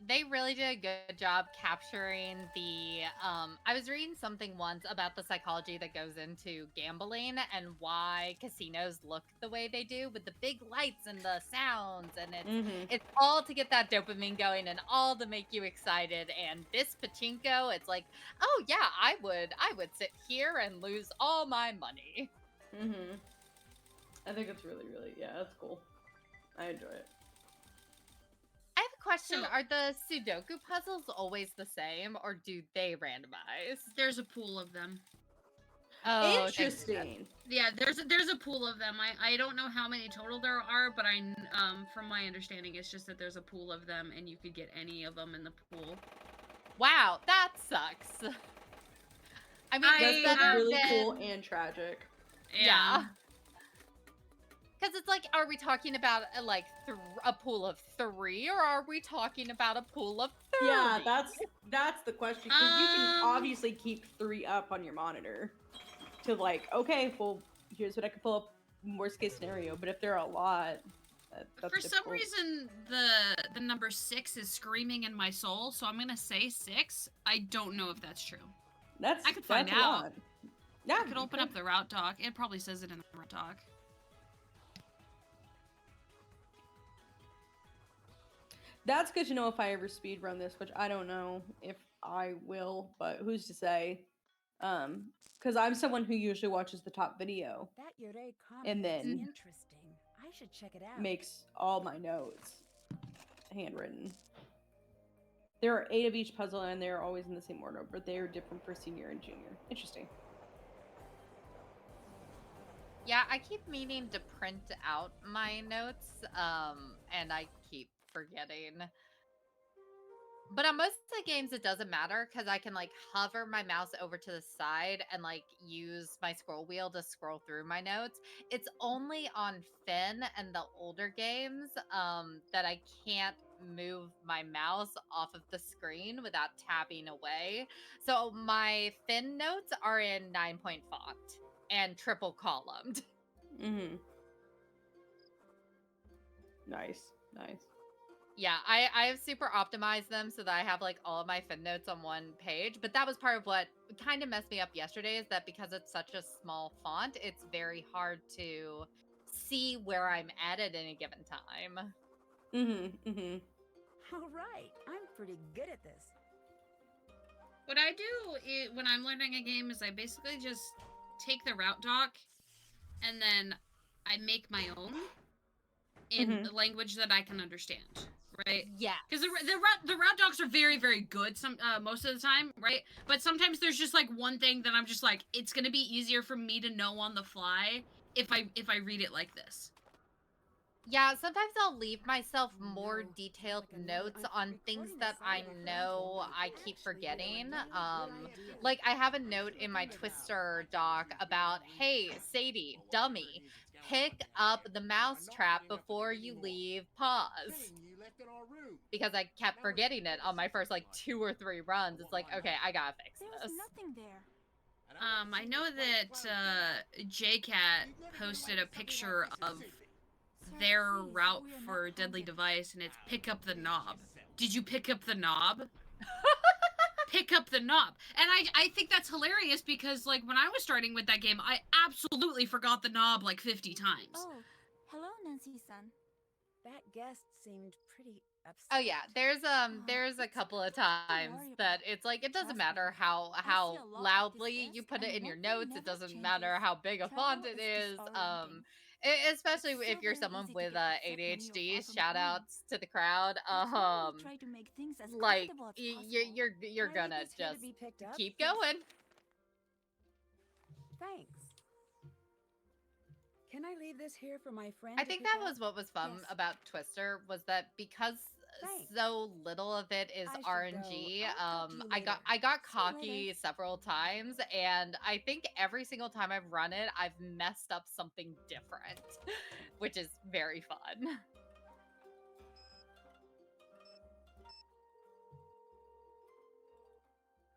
they really did a good job capturing the I was reading something once about the psychology that goes into gambling and why casinos look the way they do with the big lights and the sounds, and it's all to get that dopamine going and all to make you excited. And this pachinko, it's like, oh yeah, I would sit here and lose all my money. I think it's really that's cool. I enjoy it. I have a question. Are the Sudoku puzzles always the same, or do they randomize? There's a pool of them. Oh, interesting. Yeah, there's a pool of them. I don't know how many total there are, but from my understanding, it's just that there's a pool of them, and you could get any of them in the pool. Wow, that sucks. I mean, that's really cool and tragic. Yeah. Because it's like, are we talking about like a pool of 3, or are we talking about a pool of 30? Yeah, that's the question. Because you can obviously keep 3 up on your monitor to like, okay, well, here's what I can pull up. Worst case scenario. But if there are a lot, that's for some reason the number 6 is screaming in my soul, so I'm gonna say 6. I don't know if that's true. I could find out. Yeah, I could open up the route doc. It probably says it in the route doc. That's good to know if I ever speedrun this, which I don't know if I will, but who's to say? Because I'm someone who usually watches the top video and then interesting. I should check it out. Makes all my notes handwritten. There are 8 of each puzzle, and they're always in the same order, but they are different for senior and junior. Interesting. Yeah, I keep meaning to print out my notes, and I keep forgetting. But on most of the games, it doesn't matter because I can like hover my mouse over to the side and like use my scroll wheel to scroll through my notes. It's only on Finn and the older games that I can't move my mouse off of the screen without tapping away. So my Finn notes are in 9-point font and triple columned. Mm-hmm. Nice. Yeah, I have super optimized them so that I have like all of my fin notes on one page. But that was part of what kind of messed me up yesterday is that because it's such a small font, it's very hard to see where I'm at any given time. All right, I'm pretty good at this. What I do when I'm learning a game is I basically just take the route doc and then I make my own in a language that I can understand, right? Yeah. Because the route docs are very, very good most of the time, right? But sometimes there's just like one thing that I'm just like, it's gonna be easier for me to know on the fly if I read it like this. Yeah, sometimes I'll leave myself more detailed notes on things that I know I keep forgetting. Like I have a note in my Twister doc about, hey, Sadie, dummy, pick up the mousetrap before you leave pause. Because I kept forgetting it on my first like 2 or 3 runs. It's like, okay, I gotta fix this. There's nothing there. I know that JCat posted a picture of their route for Deadly Device, and it's pick up the knob. Did you pick up the knob? Pick up the knob. And I think that's hilarious because, like, when I was starting with that game, I absolutely forgot the knob like 50 times. Oh, hello, Nancy-san. That guest seemed pretty upset. Oh yeah, there's a couple of times that it's like it doesn't matter how loudly you put it in your notes. It doesn't matter how big a font it is. Especially if you're someone with ADHD. Shout outs to the crowd. Like you're gonna just keep going. Thanks. Can I leave this here for my friend? I think that was what was fun about Twister was that because so little of it is RNG. I got cocky several times, and I think every single time I've run it, I've messed up something different, which is very fun.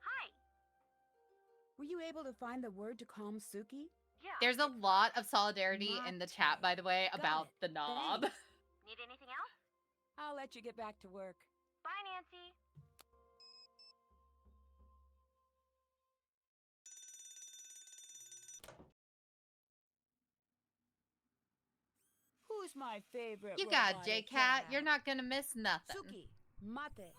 Hi. Were you able to find the word to calm Suki? There's a lot of solidarity in the chat, by the way, about the knob. Need anything else? I'll let you get back to work. Bye, Nancy. Who's my favorite? You got J-Cat. You're not gonna miss nothing. Suki, mate.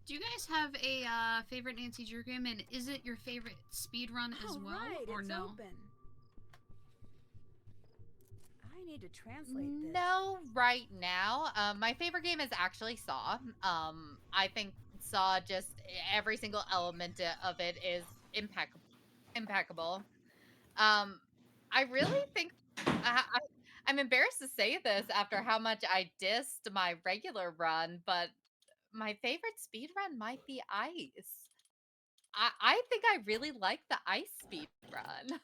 Do you guys have a favorite Nancy Drew game, and is it your favorite speedrun as well, or it's no? Open. I need to translate this. No, right now. My favorite game is actually Saw. I think Saw just every single element of it is impeccable. I really think I'm embarrassed to say this after how much I dissed my regular run, but my favorite speed run might be Ice. I think I really like the Ice speed run.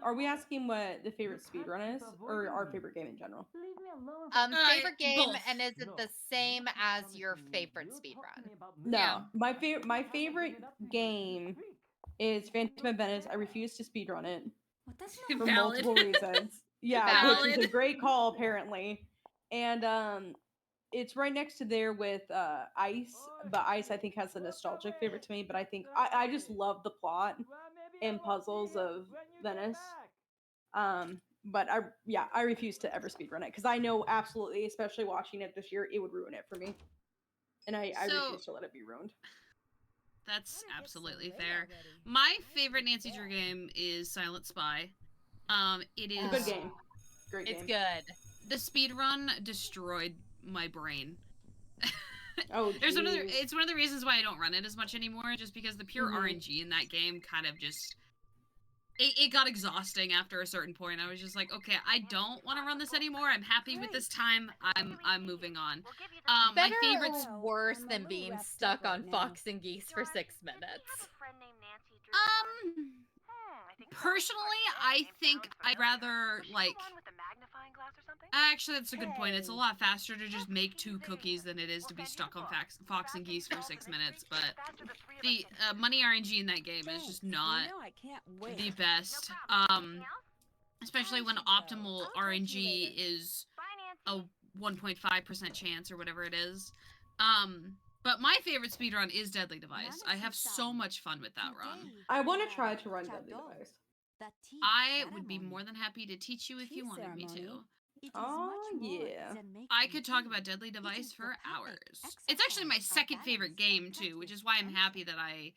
Are we asking what the favorite speedrun is, or our favorite game in general? Favorite game, both. and is it the same as your favorite speed run? No, my favorite game is Phantom of Venice. I refuse to speedrun it for Valid. multiple reasons. Yeah, Valid. which is a great call apparently, and it's right next to there with Ice, but Ice I think has a nostalgic favorite to me. But I think I just love the plot and puzzles of Venice. But I refuse to ever speedrun it because I know absolutely, especially watching it this year, it would ruin it for me, and I refuse to let it be ruined. That's absolutely fair. My favorite Nancy Drew game is Silent Spy. It is a good game. Great game. It's good. The speedrun destroyed my brain. Oh, It's one jeez. of the reasons why I don't run it as much anymore, just because the pure RNG in that game kind of just it got exhausting after a certain point. I was just like, okay, I don't want to run this anymore. I'm happy with this time. I'm moving on. Better My favorite. or worse than being stuck on Fox and Geese for 6 minutes? Personally, I think I'd rather like. Actually, that's a good point. It's a lot faster to just make 2 cookies than it is to be stuck on Fox and Geese for 6 minutes. But the money RNG in that game is just not the best. Especially when optimal RNG is a 1.5% chance or whatever it is. But my favorite speedrun is Deadly Device. I have so much fun with that run. I want to try to run Deadly Device. I would be more than happy to teach you if you wanted me to. Oh, yeah. I could talk about Deadly Device for hours. It's actually my second favorite game, too, which is why I'm happy that I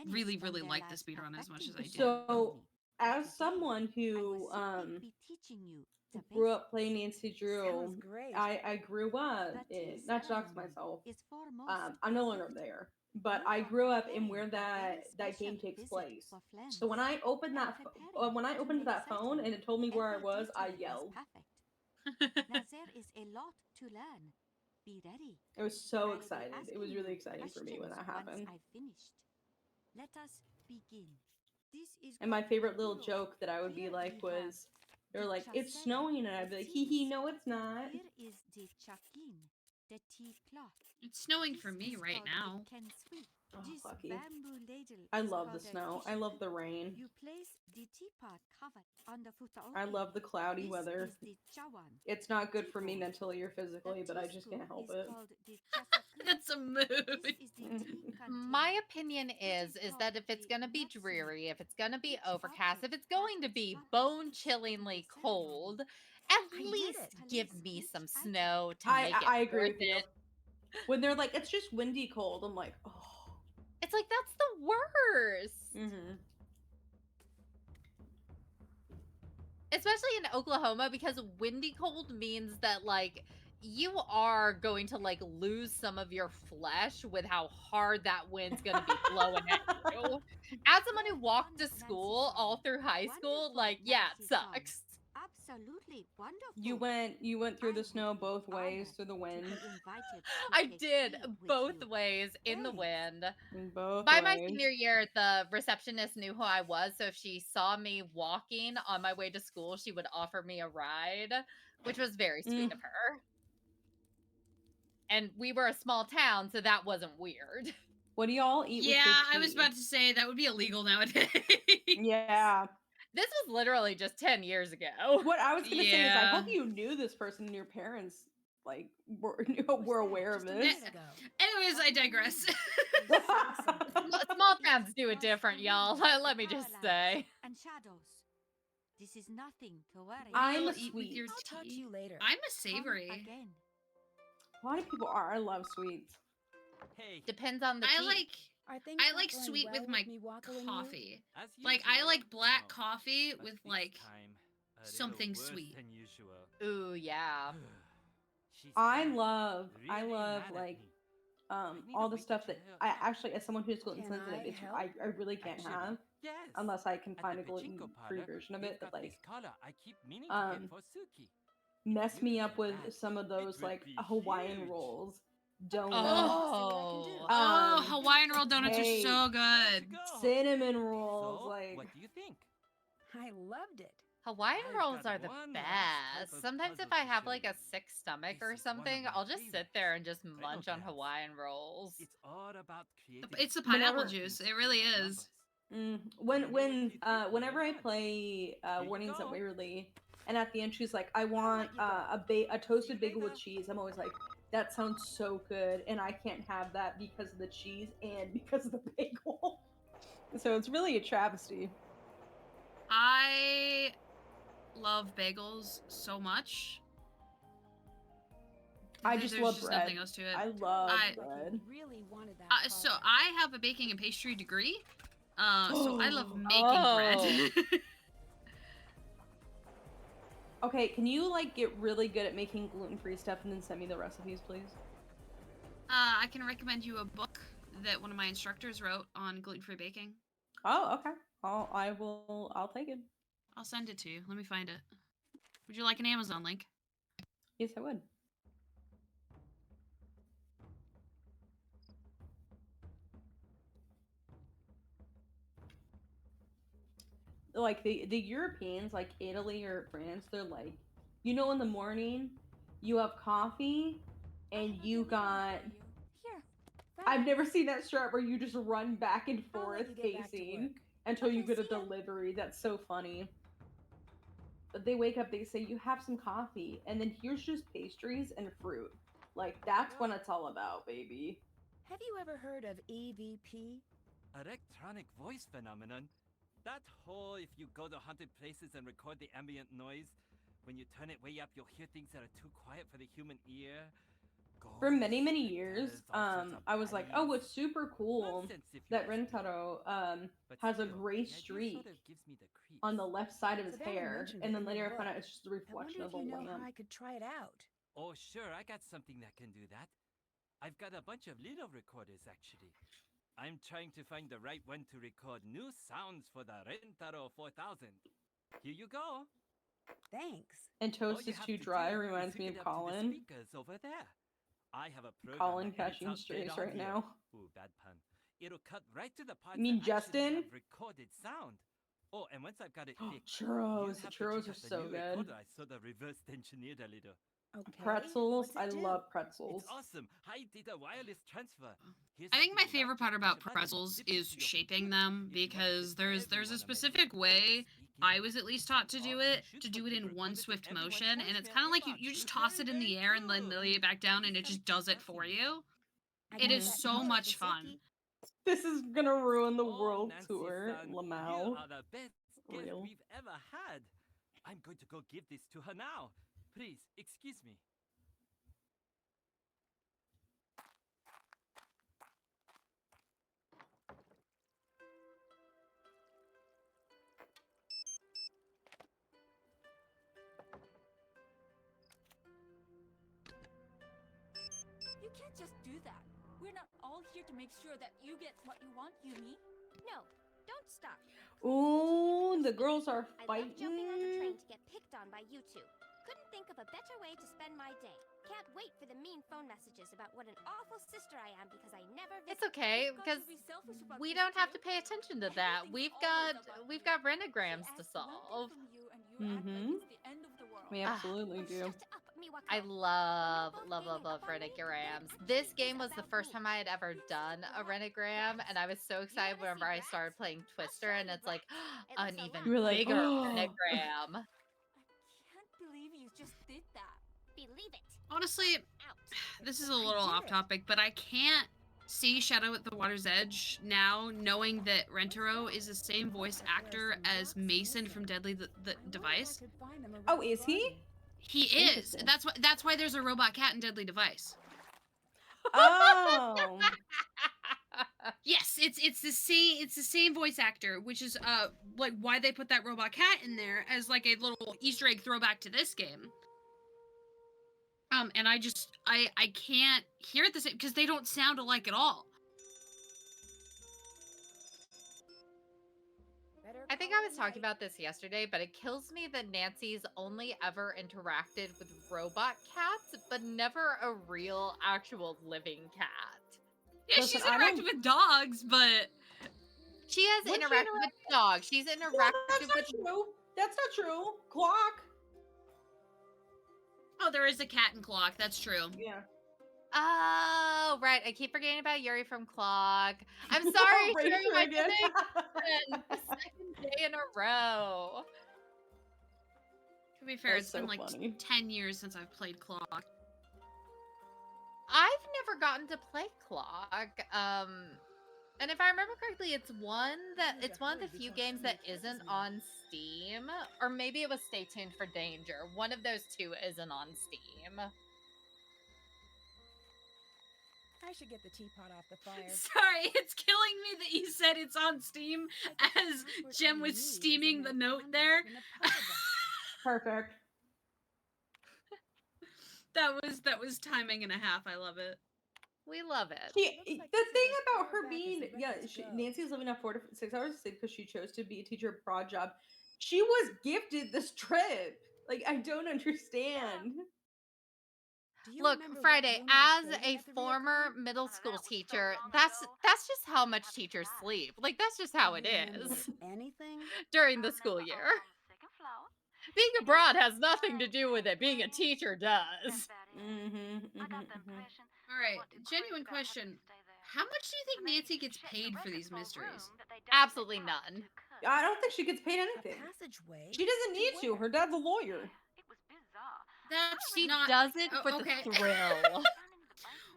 really, really like the speedrun as much as I do. So, as someone who grew up playing Nancy Drew, I grew up in, not to dox myself, I'm no longer there, but I grew up in where that game takes place. So when I opened that phone and it told me where I was, I yelled. Now there is a lot to learn. Be ready. I was so I will excited. ask It was you really exciting for me when questions that happened. once I've finished. Let us begin. This is And my called favorite little Kuro. joke that I would be Here like we have was, they're the like, it's chasserie, snowing, and I'd be the like, hee hee, fils. no, it's not. Here is the chakin, the tea cloth. It's snowing for me Is right called now. the kensui. Oh, This lucky. bamboo ladle I is love the called a snow. I kishu. love the rain. You place the teapot cover on the futa. I love the cloudy This weather. is the chawan. It's not good for me mentally or physically, but I just can't help it. That's a mood. My opinion is that if it's gonna be dreary, if it's gonna be overcast, if it's going to be bone-chillingly cold, at least give me some snow to make it I agree worth with you. it. When they're like, it's just windy cold, I'm like, oh. It's like, that's the worst. Mm-hmm. Especially in Oklahoma, because windy cold means that, like, you are going to, like, lose some of your flesh with how hard that wind's gonna be blowing at you. As someone who walked to school all through high school, like, yeah, it sucks. Absolutely wonderful. You went through the snow both ways through the wind. I did both ways in the wind. Both By my ways. senior year, the receptionist knew who I was, so if she saw me walking on my way to school, she would offer me a ride, which was very sweet of her. And we were a small town, so that wasn't weird. What do y'all eat with your Yeah, tea? I was about to say that would be illegal nowadays. Yeah. This was literally just 10 years ago. What I was gonna say is I hope you knew this person and your parents like were aware of this. Anyways, I digress. Small towns do it different, y'all. Let me just say. And shadows. This is nothing to worry. I'm a You'll eat with sweet. your I'll talk to tea. you later. I'm a savory. Come again. A lot of people are. I love sweets. Hey, Depends on the I tea. like sweet with my coffee. Like I like black coffee with like something sweet. Ooh, yeah. I love like all the stuff that I actually, as someone who's gluten sensitive, I really can't have unless I can find a gluten-free version of it. But like mess me up with some of those like Hawaiian rolls, donuts. Hawaiian roll donuts are so good. Cinnamon rolls, like. What do you think? I loved it. Hawaiian rolls are the best. Sometimes if I have like a sick stomach or something, I'll just sit there and just munch on Hawaiian rolls. It's all about creating. It's the pineapple juice. It really is. Whenever I play Warnings at Waverly, and at the end she's like, I want a toasted bagel with cheese. I'm always like, that sounds so good, and I can't have that because of the cheese and because of the bagel. So it's really a travesty. I love bagels so much. I just love bread. Nothing else to it. I love bread. Really wanted that. So I have a baking and pastry degree. So I love making bread. Okay, can you like get really good at making gluten-free stuff and then send me the recipes, please? I can recommend you a book that one of my instructors wrote on gluten-free baking. Oh, okay. I'll take it. I'll send it to you. Let me find it. Would you like an Amazon link? Yes, I would. Like the Europeans, like Italy or France, they're like, in the morning, you have coffee, and you got. I've never seen that strat where you just run back and forth pacing until you get a delivery. That's so funny. But they wake up, they say, you have some coffee, and then here's just pastries and fruit. Like, that's what it's all about, baby. Have you ever heard of EVP? Electronic voice phenomenon? That whole if you go to haunted places and record the ambient noise, when you turn it way up, you'll hear things that are too quiet for the human ear. For many, many years, I was like, oh, it's super cool that Rentaro has a gray streak on the left side of his hair, and then later I found out it's just a reflection of the lamp. I could try it out. Oh, sure, I got something that can do that. I've got a bunch of little recorders, actually. I'm trying to find the right one to record new sounds for the Rentaro 4000. Here you go. Thanks. And Toast is Too Dry reminds me of Colin. Speakers over there. I have a program Colin that edits catching out strays dead right audio. now. Ooh, bad pun. It'll cut right to the parts You mean that actually Justin? have recorded sound. Oh, and once I've got it fixed, Churros. you have Churros to are check out so the new good. recorder I sort of reverse engineered a little. Okay. Pretzels. What's it I do? love pretzels. It's awesome. High data wireless transfer. I think my favorite part about pretzels is shaping them, because there's a specific way I was at least taught to do it in one swift motion, and it's kind of like you just toss it in the air and then lay it back down, and it just does it for you. It is so much fun. This is gonna ruin the world tour, You Lamau. are the best gift Real. we've ever had. I'm going to go give this to her now. Please, excuse me. You can't just do that. We're not all here to make sure that you get what you want, Yumi. No, don't stop. Ooh, the girls are I fighting. love jumping on the train to get picked on by you two. Couldn't think of a better way to spend my day. Can't wait for the mean phone messages about what an awful sister I am because I never visit. It's okay because we don't have to pay attention to that. We've got rentagrams to solve. Mm-hmm. We absolutely do. I love rentagrams. This game was the first time I had ever done a rentagram, and I was so excited whenever I started playing Twister, and it's like an even You were like, bigger "Oh." rentagram. Can't believe you just did that. Believe it. Honestly, this is a little off topic, but I can't see Shadow at the Water's Edge now, knowing that Rentaro is the same voice actor as Mason from Deadly the Device. Oh, is he? He is. That's why there's a robot cat in Deadly Device. Oh. Yes, it's the same voice actor, which is like why they put that robot cat in there as like a little Easter egg throwback to this game. And I can't hear it the same because they don't sound alike at all. I think I was talking about this yesterday, but it kills me that Nancy's only ever interacted with robot cats, but never a real, actual living cat. Yeah, Listen, she's interacted with dogs, but she has interacted with dogs. She's interacted That's not true. That's not true. Clock. Oh, there is a cat in Clock. That's true. Yeah. Oh, right. I keep forgetting about Yuri from Clock. I'm sorry, Racer Yuri, my again. the second day in a row. To be fair, That's it's been so like funny. 10 years since I've played Clock. I've never gotten to play Clock. And if I remember correctly, it's one of the few games that isn't on Steam, or maybe it was Stay Tuned for Danger. One of those two isn't on Steam. I should get the teapot off the fire. Sorry, it's killing me that you said it's on Steam as Jem was steaming the note there. Perfect. That was timing and a half. I love it. We love it. The thing about her being, Nancy's living off 4 to 6 hours of sleep because she chose to be a teacher at broad job. She was gifted this trip. Like, I don't understand. Look, Friday, as a former middle school teacher, that's just how much teachers sleep. Like, that's just how it is Anything? during the school year. Being abroad has nothing to do with it. Being a teacher does. All right, genuine question. How much do you think Nancy gets paid for these mysteries? Absolutely none. I don't think she gets paid anything. She doesn't need to. Her dad's a lawyer. That's She not. does it for okay. the thrill.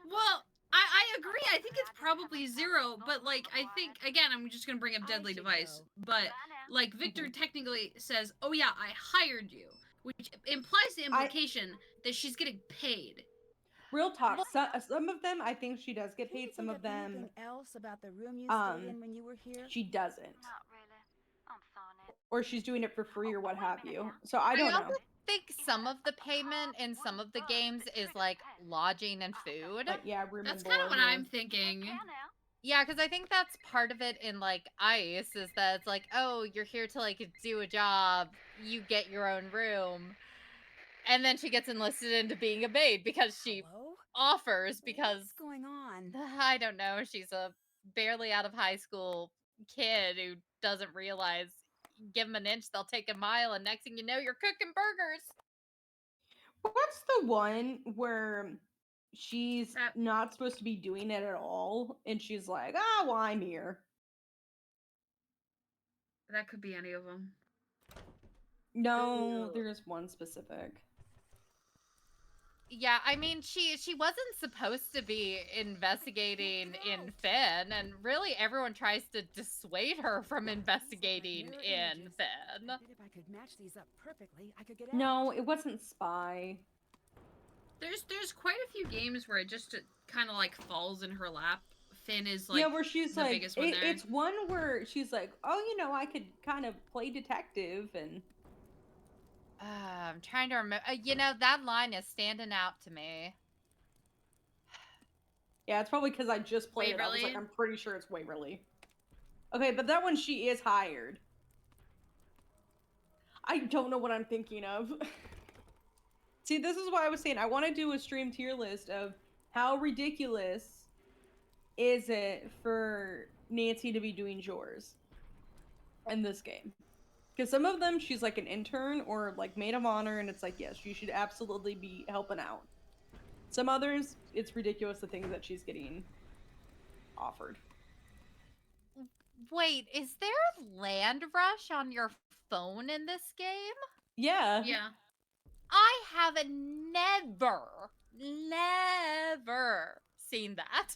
Well, I agree. I think it's probably zero, but like I think again, I'm just gonna bring up Deadly Device. But like Victor technically says, "Oh yeah, I hired you," which implies the implication that she's getting paid. Real talk. Some of them, I think she does get paid. Some of them, Anything else about the room you stayed in when you were here? she doesn't. Not really. Or she's doing it for free or what have you. So I don't know. also think some of the payment in some of the games is like lodging and food. Yeah, room That's and kind of board. what I'm thinking. Yeah, because I think that's part of it in like Ice is that it's like, oh, you're here to like do a job, you get your own room, and then she gets enlisted into being a maid because she offers because What's going on? I don't know, she's a barely out of high school kid who doesn't realize give them an inch, they'll take a mile, and next thing you know, you're cooking burgers. What's the one where she's not supposed to be doing it at all, and she's like, "Ah, well, I'm here." That could be any of them. No, there's one specific. Yeah, I mean, she wasn't supposed to be investigating in Finn, and really everyone tries to dissuade her from investigating in Finn. If I could match these up perfectly, I could get No, it wasn't Spy. There's quite a few games where it just kind of like falls in her lap. Finn is like where she's the like, biggest one there. It's one where she's like, "Oh, I could kind of play detective," and I'm trying to remember. That line is standing out to me. yeah, it's probably because I just played it. I was like, I'm pretty sure it's Waverly. Okay, but that one she is hired. I don't know what I'm thinking of. See, this is why I was saying I want to do a stream tier list of how ridiculous is it for Nancy to be doing chores in this game. Because some of them, she's like an intern or like maid of honor, and it's like, yes, you should absolutely be helping out. Some others, it's ridiculous the things that she's getting offered. Wait, is there Land Rush on your phone in this game? Yeah. Yeah. I have never seen that.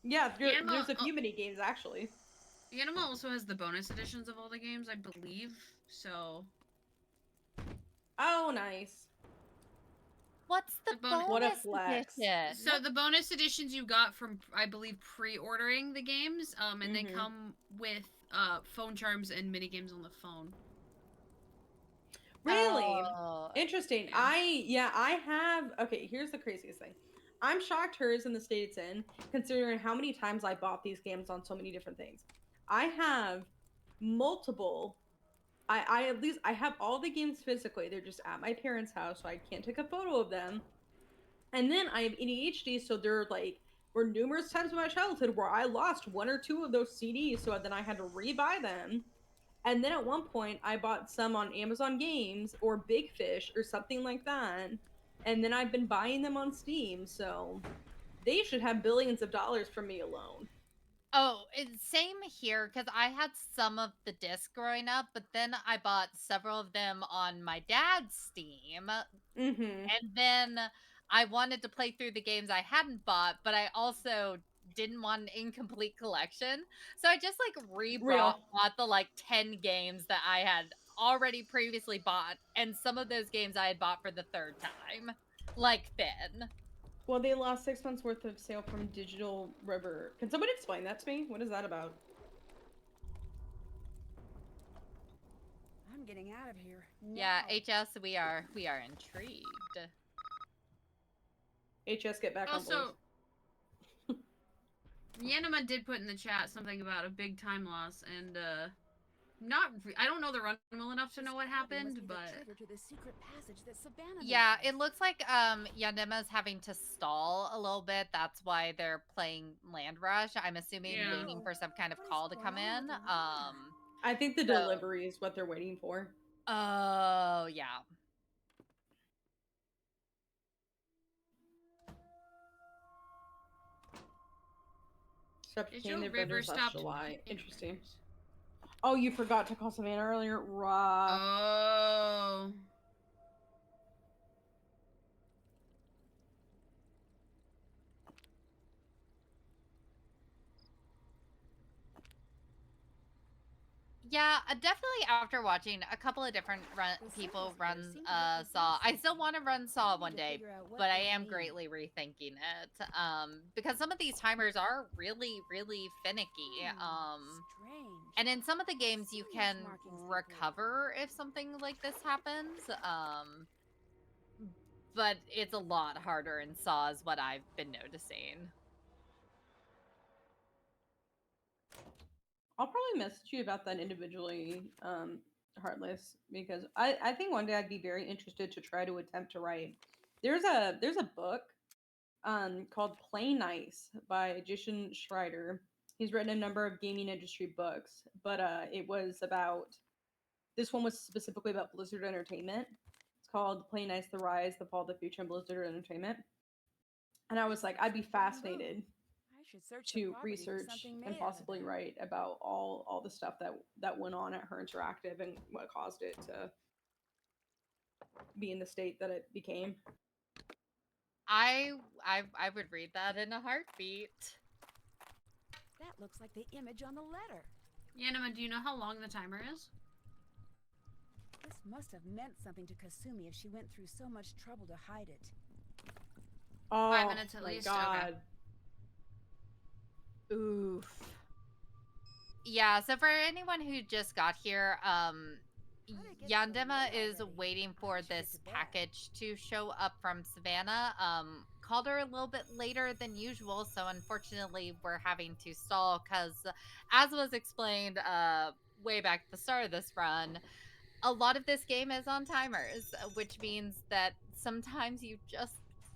Yeah, there's a few mini games actually. Anima also has the bonus editions of all the games, I believe. So. Oh, nice. What's the bonus what a flex. edition? So the bonus editions you got from, I believe, pre-ordering the games, and they come with phone charms and mini games on the phone. Really? Oh, interesting. Yeah. I have. Okay, here's the craziest thing. I'm shocked hers in the state it's in, considering how many times I bought these games on so many different things. I have multiple. I at least I have all the games physically. They're just at my parents' house, so I can't take a photo of them. And then I have ADHD, so there were numerous times in my childhood where I lost one or two of those CDs, so then I had to rebuy them. And then at one point, I bought some on Amazon Games or Big Fish or something like that. And then I've been buying them on Steam, so they should have billions of dollars from me alone. Oh, same here, because I had some of the discs growing up, but then I bought several of them on my dad's Steam. Mm-hmm. And then I wanted to play through the games I hadn't bought, but I also didn't want an incomplete collection. So I just bought the 10 games that I had already previously bought, and some of those games I had bought for the third time, like Finn. Well, they lost 6 months worth of sale from Digital River. Can somebody explain that to me? What is that about? I'm getting out of here. Yeah, HS, we are intrigued. HS, get back on board. Yanima did put in the chat something about a big time loss, and I don't know the run well enough to know what happened, but Yeah, it looks like Yandima's having to stall a little bit. That's why they're playing Land Rush. I'm assuming Yeah. waiting for some kind of call to come in. I think the so- delivery is what they're waiting for. Oh, yeah. Except Did paying your their river vendors last stop July. paying Interesting. vendors? Oh, you forgot to call Savannah earlier? Rough. Oh. Yeah, definitely after watching a couple of different people run Saw, I still want to run Saw one day, but I am greatly rethinking it because some of these timers are really, really finicky. And in some of the games, you can recover if something like this happens. But it's a lot harder in Saw, is what I've been noticing. I'll probably message you about that individually, Heartless, because I think one day I'd be very interested to try to attempt to write. There's a book called Play Nice by Jason Schreider. He's written a number of gaming industry books, but it was about this one was specifically about Blizzard Entertainment. It's called Play Nice: The Rise, the Fall, the Future, and Blizzard Entertainment. And I was like, I'd be fascinated to research and possibly write about all the stuff that went on at Her Interactive and what caused it to be in the state that it became. I would read that in a heartbeat. That looks like the image on the letter. Yanima, do you know how long the timer is? This must have meant something to Kasumi if she went through so much trouble to hide it. Oh, 5 minutes at my least? God. Okay. Oof. Yeah, so for anyone who just got here, Yandema is waiting for this package to show up from Savannah. Called her a little bit later than usual, so unfortunately we're having to stall because, as was explained way back at the start of this run, a lot of this game is on timers, which means that sometimes you just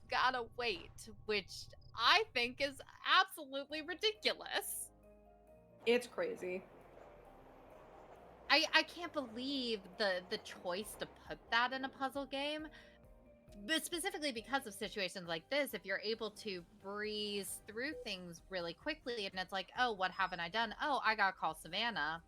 gotta wait, which I think is absolutely ridiculous. It's crazy. I can't believe the choice to put that in a puzzle game, but specifically because of situations like this. If you're able to breeze through things really quickly, and it's like, oh, what haven't I done? Oh, I gotta call Savannah.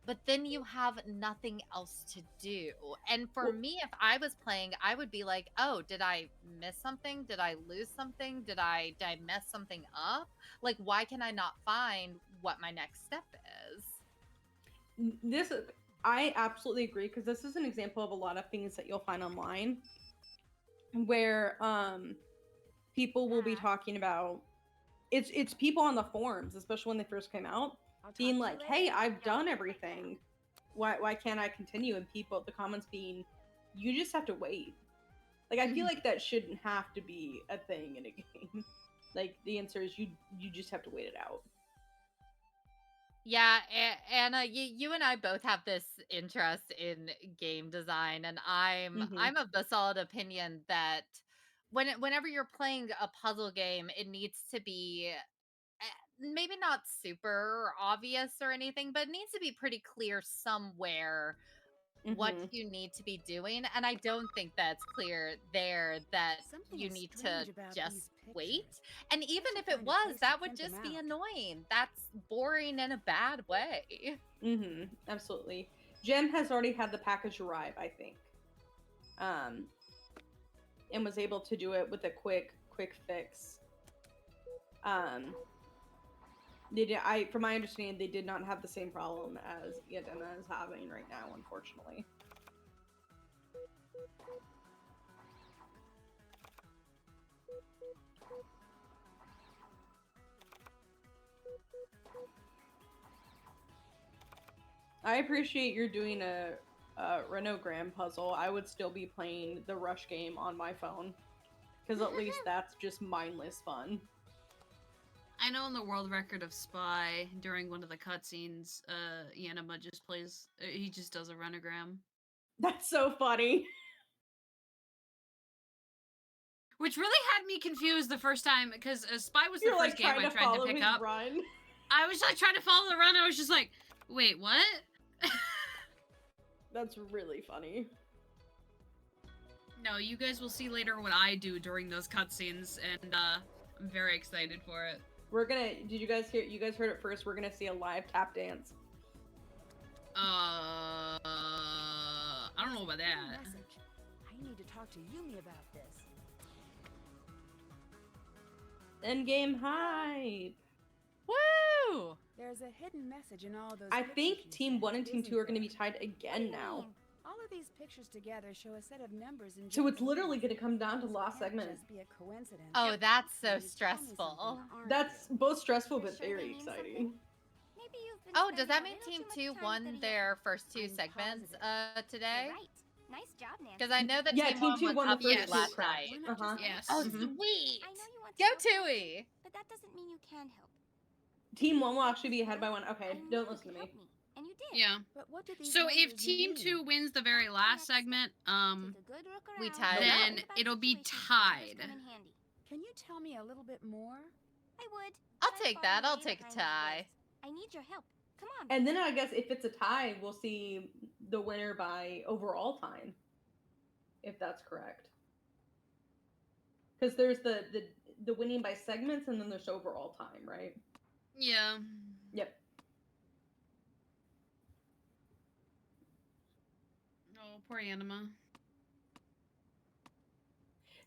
But then you have nothing else to do. And for me, if I was playing, I would be like, oh, did I miss something? Did I lose something? Did I mess something up? Like, why can I not find what my next step is? I absolutely agree, because this is an example of a lot of things that you'll find online where people will be talking about it's people on the forums, especially when they first came out, being like, hey, I've done everything, why can't I continue? And people, the comments being, you just have to wait. Like, I feel like that shouldn't have to be a thing in a game. Like, the answer is you just have to wait it out. Yeah, Anna, you and I both have this interest in game design, and I'm of the solid opinion that whenever you're playing a puzzle game, it needs to be maybe not super obvious or anything, but it needs to be pretty clear somewhere what you need to be doing. And I don't think that's clear there, that you need to just wait. And even if it was, that would just be annoying. That's boring in a bad way. Absolutely. Jem has already had the package arrive, I think, and was able to do it with a quick fix. From my understanding, they did not have the same problem as Yadema is having right now, unfortunately. I appreciate you're doing a Renogram puzzle. I would still be playing the Rush game on my phone, because at least that's just mindless fun. I know in the world record of Spy, during one of the cutscenes, Yanima just plays. He just does a runogram. That's so funny. Which really had me confused the first time, because Spy was the You're first like game trying I to tried follow to pick his up. run. I was like trying to follow the run. I was just like, wait, what? That's really funny. No, you guys will see later what I do during those cutscenes, and I'm very excited for it. We're gonna. Did you guys hear? You guys heard it first. We're gonna see a live tap dance. I don't know about that. Message. I need to talk to Yumi about this. Endgame hype. Woo! There's a hidden message in all those. I pictures think you Team sent, 1 and Team 2 are going to be isn't tied again now. All of these pictures together show a set of numbers and So it's literally going to come down to last segment. just be a coincidence. Oh, that's so stressful. That's both stressful but very exciting. Oh, does that mean Team 2 won their first 2 segments today? Nice job, Nancy. Because I know that Yeah, Team 1 Team 2 was won the up first two last cracks. night. Uh-huh. Yes. Oh, Mhm. sweet! I know you want to Go help, Tui! but that doesn't mean you can help. Team 1 will actually be ahead by 1. Okay, don't listen to me. And you did. Yeah. But what do these So if numbers Team mean? 2 wins the very last segment, We tied it then up. it'll be tied. Can you tell me a little bit more? I would. I'll take that. I'll take a tie. I need your help. Come on. And then I guess if it's a tie, we'll see the winner by overall time. If that's correct. Because there's the winning by segments and then there's overall time, right? Yeah. Yep. Oh, poor Anima.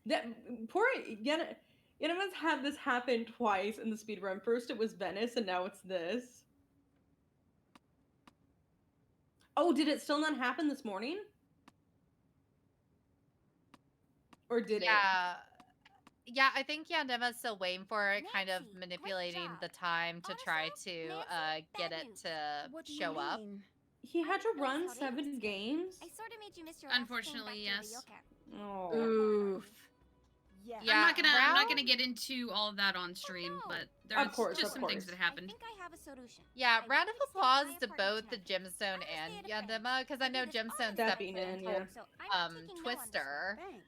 That poor Yanima's had this happen twice in the speedrun. First it was Venice and now it's this. Oh, did it still not happen this morning? Or did it? Yeah, I think Yanema's still waiting for it, kind of manipulating the time to try to get it to show up. He had to run 7 games? I sort of made you miss your Unfortunately, yes. Oh. Oof. Yeah. I'm not gonna get into all of that on stream, but there's just some things that happened. I have a solution. Yeah, round of applause to both the Gemstone and Yandema, because I know Gemstone stepped in and told Twister. Thanks.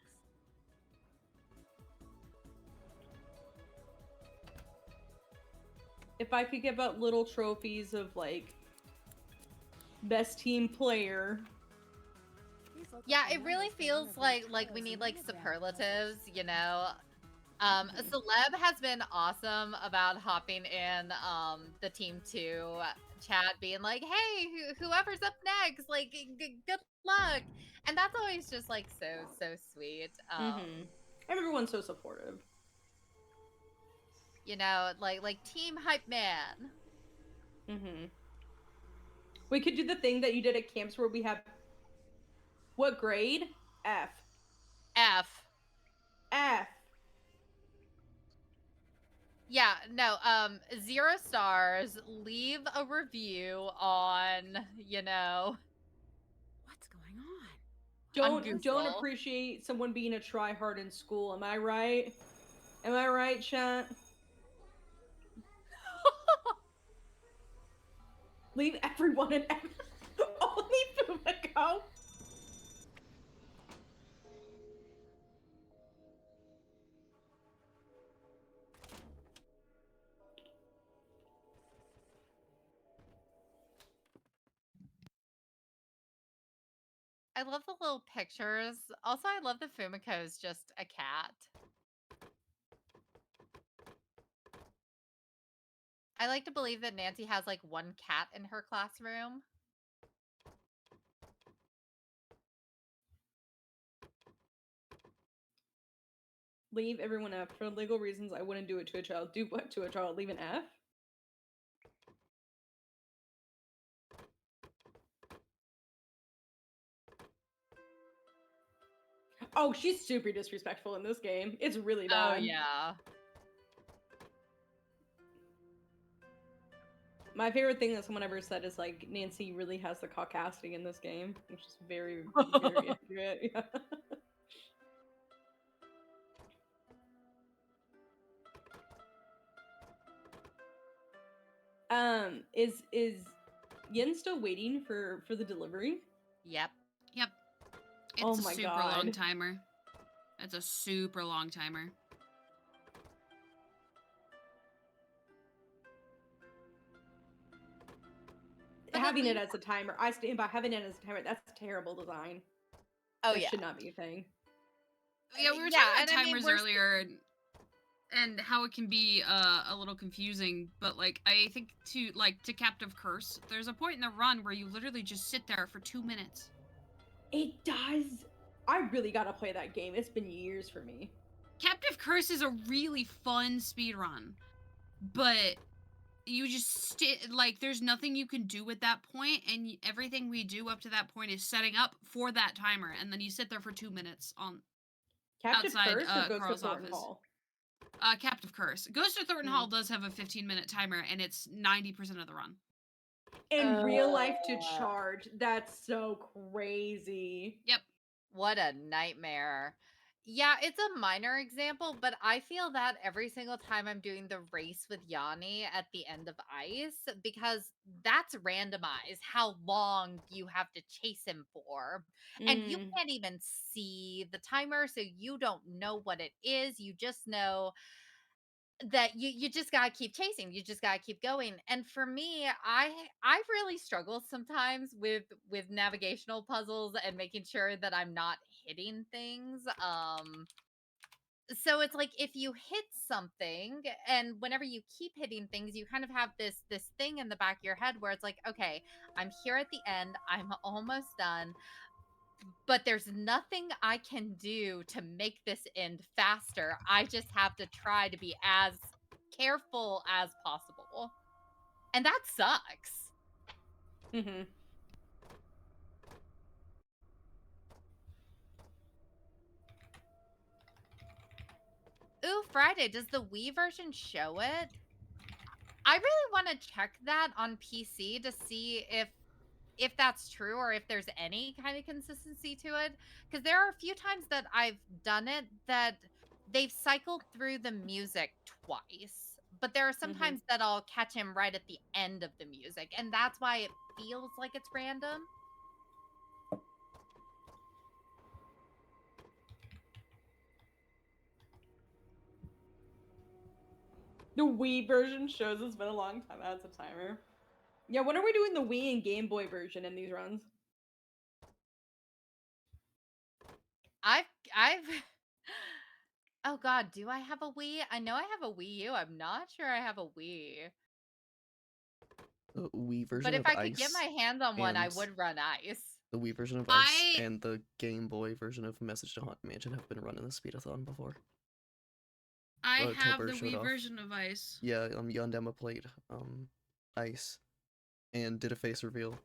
If I could give out little trophies of like best team player. Yeah, it really feels like we need like superlatives, you know. Celeb has been awesome about hopping in the Team 2 chat, being like, hey, whoever's up next, like good luck. And that's always just like so sweet. Everyone's so supportive. You know, like Team Hype Man. We could do the thing that you did at camps where we have what grade? F. Yeah, no, 0 stars. Leave a review on, you know. What's going on? Don't appreciate someone being a tryhard in school. Am I right? Am I right, chat? Leave everyone in F. Only Fumiko. I love the little pictures. Also, I love that Fumiko is just a cat. I like to believe that Nancy has like 1 cat in her classroom. Leave everyone F. For legal reasons, I wouldn't do it to a child. Do what to a child? Leave an F? Oh, she's super disrespectful in this game. It's really bad. Oh, yeah. My favorite thing that someone ever said is like, Nancy really has the caucasity in this game, which is very, very accurate. Yeah. Is Yin still waiting for the delivery? Yep. Yep. Oh It's a my super long God. timer. It's a super long timer. Having it as a timer, I stand by having it as a timer. That's terrible design. Oh that yeah. should not be a thing. Yeah, we were Yeah, talking about and I mean, timers we're earlier, and how it can be a little confusing. But like, I think to Captive Curse, there's a point in the run where you literally just sit there for 2 minutes. It does. I really gotta play that game. It's been years for me. Captive Curse is a really fun speedrun, but you just like there's nothing you can do at that point, and everything we do up to that point is setting up for that timer, and then you sit there for 2 minutes on Captive outside Curse or Ghost Carl's of Thornton office. Hall? Captive Curse. Ghost of Thornton Hall does have a 15-minute timer, and it's 90% of the run. In real life to charge. That's so crazy. Yep. What a nightmare. Yeah, it's a minor example, but I feel that every single time I'm doing the race with Yanni at the end of Ice, because that's randomized how long you have to chase him for. And you can't even see the timer, so you don't know what it is. You just know that you just gotta keep chasing, you just gotta keep going. And for me, I really struggle sometimes with navigational puzzles and making sure that I'm not hitting things. So it's like if you hit something, and whenever you keep hitting things, you kind of have this thing in the back of your head where it's like, okay, I'm here at the end, I'm almost done, but there's nothing I can do to make this end faster. I just have to try to be as careful as possible. And that sucks. Mm-hmm. Ooh, Friday, does the Wii version show it? I really want to check that on PC to see if that's true or if there's any kind of consistency to it, because there are a few times that I've done it that they've cycled through the music twice, but there are sometimes that I'll catch him right at the end of the music, and that's why it feels like it's random. The Wii version shows it's been a long time as a timer. Yeah, when are we doing the Wii and Game Boy version in these runs? I've oh god, do I have a Wii? I know I have a Wii U. I'm not sure I have a Wii. The Wii version But if of I could get Ice my hands on one, I and would run Ice. the Wii version of Ice and the Game Boy version of Message to Haunted Mansion have been running the speedathon before. I have Tober the showed Wii off. version of Ice. Yeah, Yandema played Ice and did a face reveal.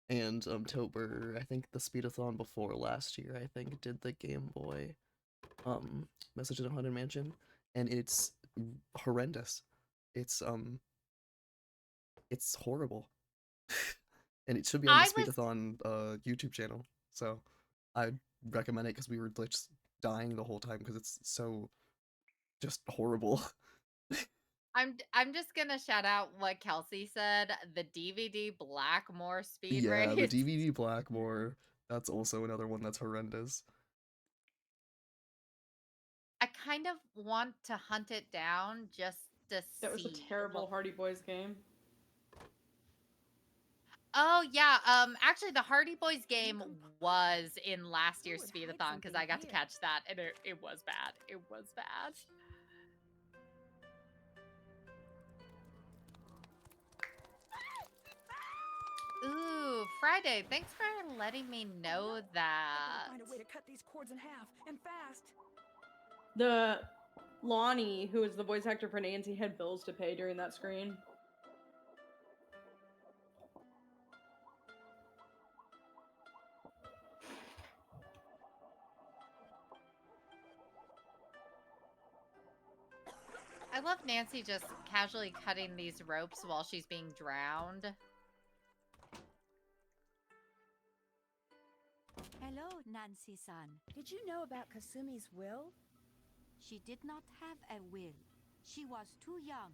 And Tober, I think the speedathon before last year, I think, did the Game Boy Message to the Haunted Mansion, and it's horrendous. It's horrible. And it should be on the speedathon YouTube channel. So I'd recommend it because we were just dying the whole time because it's so just horrible. I'm just gonna shout out what Kelsey said. The DVD Blackmore speed Yeah, race. the DVD Blackmore. That's also another one that's horrendous. I kind of want to hunt it down just to see. That was a terrible Hardy Boys game. Oh yeah, actually the Hardy Boys game was in last year's speedathon because I got to catch that, and it was bad. It was bad. Ooh, Friday, thanks for letting me know that. Find a way to cut these cords in half, and fast. The Lonnie, who is the voice actor for Nancy, had bills to pay during that screen. I love Nancy just casually cutting these ropes while she's being drowned. Hello, Nancy-san. Did you know about Kasumi's will? She did not have a will. She was too young.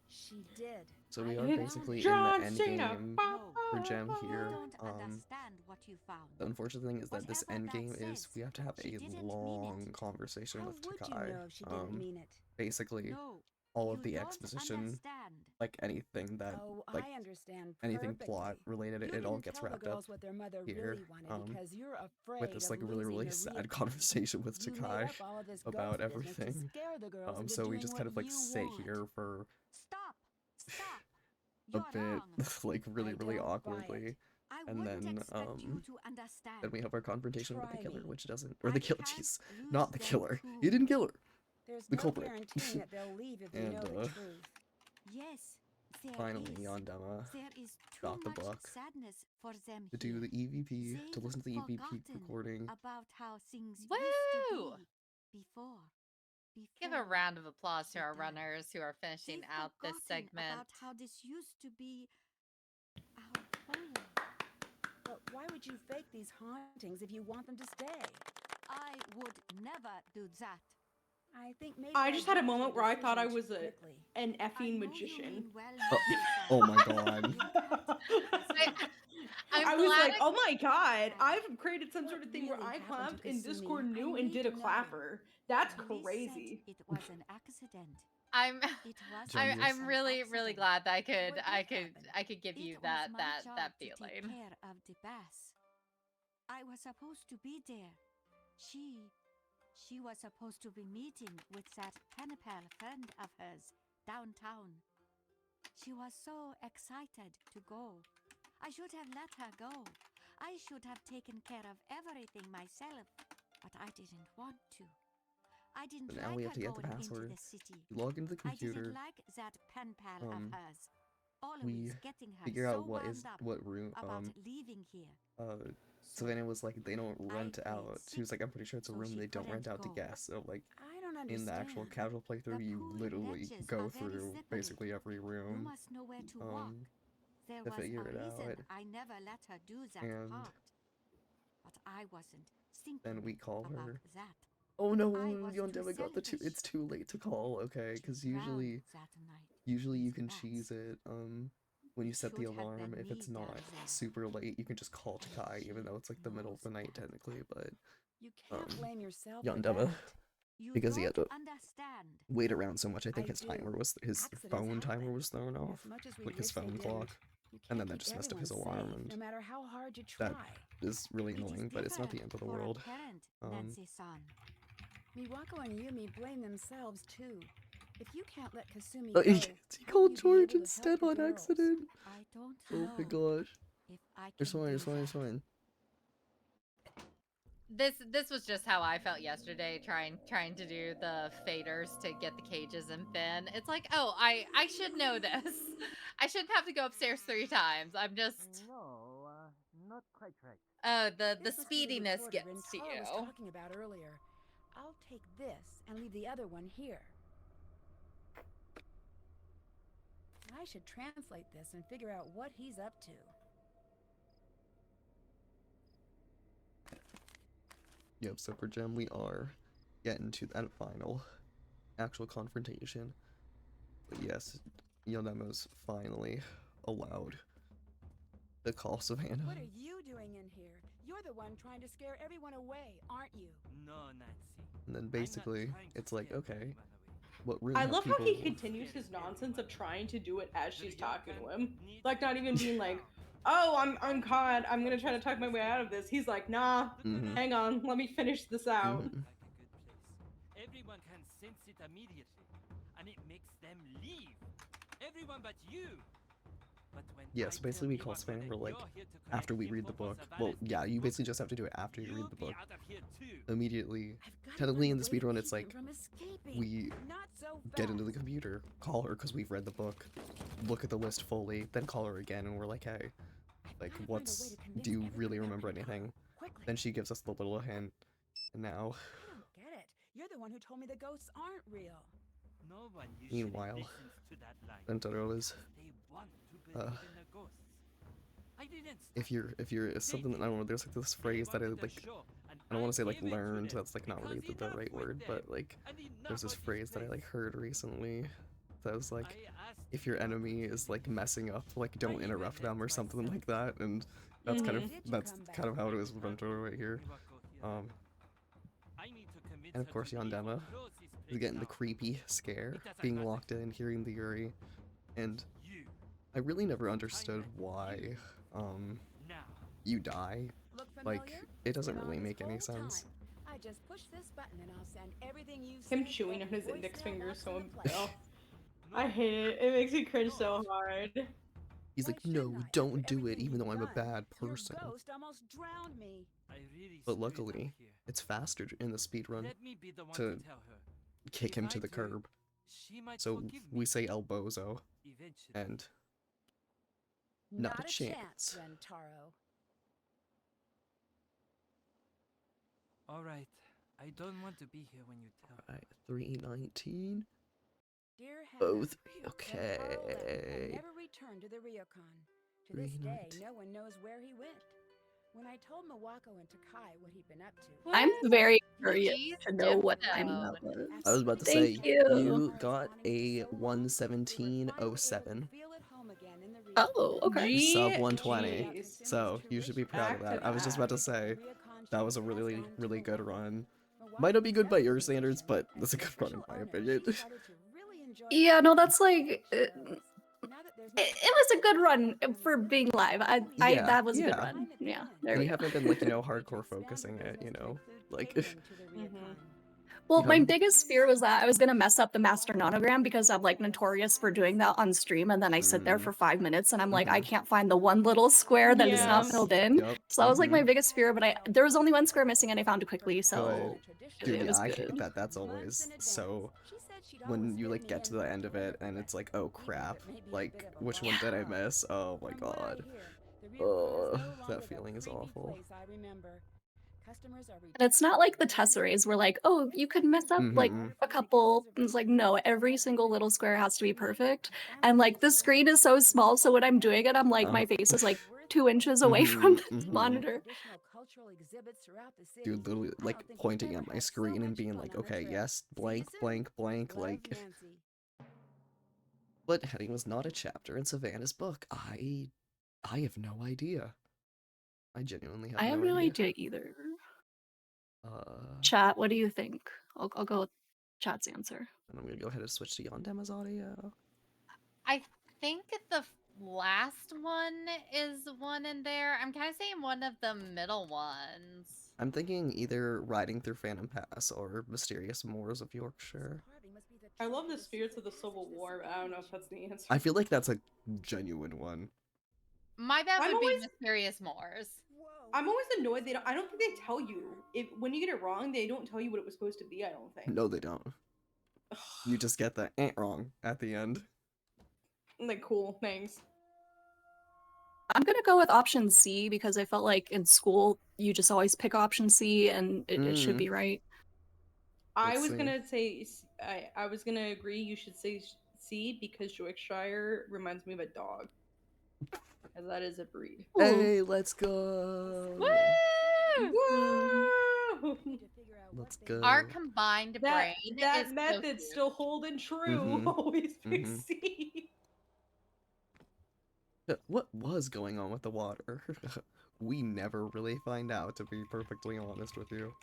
She did. So we are It's basically in the John end Cena. game Ba, for ba, Gem ba. here. Don't understand what you found. The unfortunate thing is that this Whatever end that game is says, we have to have she a didn't mean long it. conversation How with would you Takai. know if she didn't mean it? Basically No, all of you the don't exposition, understand. like anything that Oh, like I understand anything perfectly. plot related, You it all didn't gets tell the wrapped up girls what their mother here. really wanted because you're afraid With this of like losing really the sad real conversation with You made Takai up all of this about ghost business to everything. scare the girls into So we doing just what kind of like you sit want. here for Stop. Stop. a You're bit wrong. like really I don't buy awkwardly. it. I And wouldn't then expect you to understand. then we have our confrontation with the Try killer, me. which doesn't, or the I killer, can't jeez, lose not the them killer. too. You didn't kill her. There's The no culprit. guaranteeing that they'll leave if they And know the truth. Yes, there finally, is. Yandema There is too got the much book sadness for them to do here. the EVP, to They've listen to the EVP forgotten recording. about how things Woo! used to be before. Give a round of applause to our runners who are finishing They've out this forgotten segment. about how this used to be our home. But why would you fake these hauntings if you want them to stay? I would never do that. I think maybe I I just had a jumped to moment where I thought I decision was too quickly. an I effing know magician. you mean well, Oh my god. I was like, oh my god, I've created some What sort of thing where really I happened clapped to and Kasumi? Discord I knew and need did a to know. clapper. That's Police crazy. said it was an accident. I'm It was Gem, I'm an really accident. glad that I could What I did could happen? I could give It you was that my that job that to take feeling. care of the bass. I was supposed to be there. She was supposed to be meeting with that pen pal friend of hers downtown. She was so excited to go. I should have let her go. I should have taken care of everything myself, but I didn't want to. I didn't But now like we have her to get the going into password. the city. You log into the I computer. didn't like that pen pal of hers. Always We getting her figure so out what is wound up what room. about leaving here. Savannah was like, they don't rent I played out. She was like, I'm pretty sure it's a so room she they don't rent couldn't out to go. guests. So like, I don't in the actual understand. casual playthrough, The you pool literally ledges go are very through slippery. basically every You room. must know where to walk. There To was a figure it reason out. I never let her do that And part. But I wasn't thinking then we call about her. that. Oh no, I was too Yondema got the selfish it's too late to call, okay, because drown usually that night you with can bats. cheese it, when you set the Should have alarm, been if it's me not down there. super late, you can just call Takai, even though it's like the middle of the knows night technically, but You can't blame yourself for Yondema, that. You because he had don't to understand. wait around so much, I think I his do. timer was, his Accidents phone timer happen. was thrown off, As much as we like his wish they phone didn't, clock, you and can't then that keep just messed up everyone his alarm, safe, and no matter how hard you that try. is really It is annoying, but it's not the different end of the for world. a parent, Nancy-san. Miwako and Yumi blame themselves too. If you can't let Kasumi Oh, go, he how called will you be George able to instead help the on girls? accident. I don't Oh know my gosh. if I It's can fine, do it's fine, it's that. fine. This was just how I felt yesterday trying to do the faders to get the cages and Finn. It's like, oh, I should know this. I shouldn't have to go upstairs 3 times. I'm just No, not quite right. oh, the This must be the speediness recorder gets to Rintaro was you. talking about earlier. I'll take this and leave the other one here. I should translate this and figure out what he's up to. Yep, so for Gem, we are getting to that final actual confrontation. But yes, Yonemo's finally allowed to call Savannah. What are you doing in here? You're the one trying to scare everyone away, aren't you? No, Nancy. And then basically, it's like, okay, what room I have love how people... he continues his nonsense of trying to do it as she's talking to him. Like, not even being like, oh, I'm caught, I'm gonna try to talk my way out of this. He's like, nah, hang on, let me finish this out. Everyone can sense it immediately, and it makes them leave. Everyone but you. But when Yeah, so basically we call Savannah, we're like, after we read the book, well, yeah, you basically just have to do it after you read the book. Immediately, technically in the speedrun, it's like, we get into the computer, call her because we've read the book, look at the list fully, then call her again, and we're like, hey, like, do you really remember anything? Then she gives us the little hint, and now, I don't get it. You're the one who told me the ghosts aren't real. No one usually meanwhile, listens to that line. Sentaro is, They want to believe in the ghosts. I didn't if you're, it's something that, I don't know, there's like this phrase that I like, I don't want to say like learned, that's like not really the right word, but like, there's this phrase that I like heard recently, that was like, if your enemy is like messing up, like don't interrupt them or something like that, and that's kind of how it is with Ventura right here. And of course Yandema is getting the creepy scare, being locked in, hearing the Yuri, and I really never understood why you die. Like, it doesn't really make any sense. I just push this button and I'll send everything you Him say chewing on his every index voicemail finger box is so on the planet. oh, I hate it. It makes me cringe so hard. He's like, no, don't do it, even though I'm a bad person. Ghost almost drowned me. But luckily, it's faster in the speedrun to kick him to the curb. So we say El Bozo, and not a chance. Rentaro. Alright, I don't want to be here when you tell. Alright, 319. Dear Oh, Hannah, 3, okay. never returned to the Ryokon. To this day, no one knows where he went. When I told Mawako and Takai what he'd been up to, I'm very curious to know what time that was. I was about to say, you got a 117.07. Oh, okay. Sub 120. So you should be proud of that. I was just about to say, that was a really, really good run. Might not be good by your standards, but that's a good run in my opinion. Yeah, no, that's like it was a good run for being live. That was a good run. Yeah, there And we you go. haven't been like, hardcore focusing it, like. Well, my biggest fear was that I was gonna mess up the master nonogram because I'm like notorious for doing that on stream, and then I sit there for 5 minutes and I'm like, I can't find the one little square that is not filled in. Yep. So that was like my biggest fear, but there was only one square missing and I found it quickly, so Dude, it was I good. hate that. That's always so. When you like get to the end of it and it's like, oh crap, like which one did I miss? Oh my god. That feeling is awful. And it's not like the tesserades were like, oh, you could mess up like a couple. It's like, no, every single little square has to be perfect. And like the screen is so small, so when I'm doing it, I'm like, my face is like 2 inches away from the monitor. Dude, literally like pointing at my screen and being like, okay, yes, blank, blank, blank, like. But Heading was not a chapter in Savannah's book. I have no idea. I genuinely have I have no idea either. Chat, what do you think? I'll go with chat's answer. And I'm gonna go ahead and switch to Yandema's audio. I think the last one is one in there. I'm kind of saying one of the middle ones. I'm thinking either Riding Through Phantom Pass or Mysterious Moors of Yorkshire. I love the Spirits of the Civil War, but I don't know if that's the answer. I feel like that's a genuine one. My bet would be Mysterious Moors. I'm always annoyed I don't think they tell you. When you get it wrong, they don't tell you what it was supposed to be, I don't think. No, they don't. You just get the wrong at the end. I'm like, cool, thanks. I'm gonna go with option C because I felt like in school you just always pick option C and it should be right. I was gonna say I was gonna agree. You should say C because Yorkshire reminds me of a dog, and that is a breed. Hey, let's go! Woo! Let's go. Our combined brain that is method's still holding true. Always pick C. What was going on with the water? We never really find out, to be perfectly honest with you.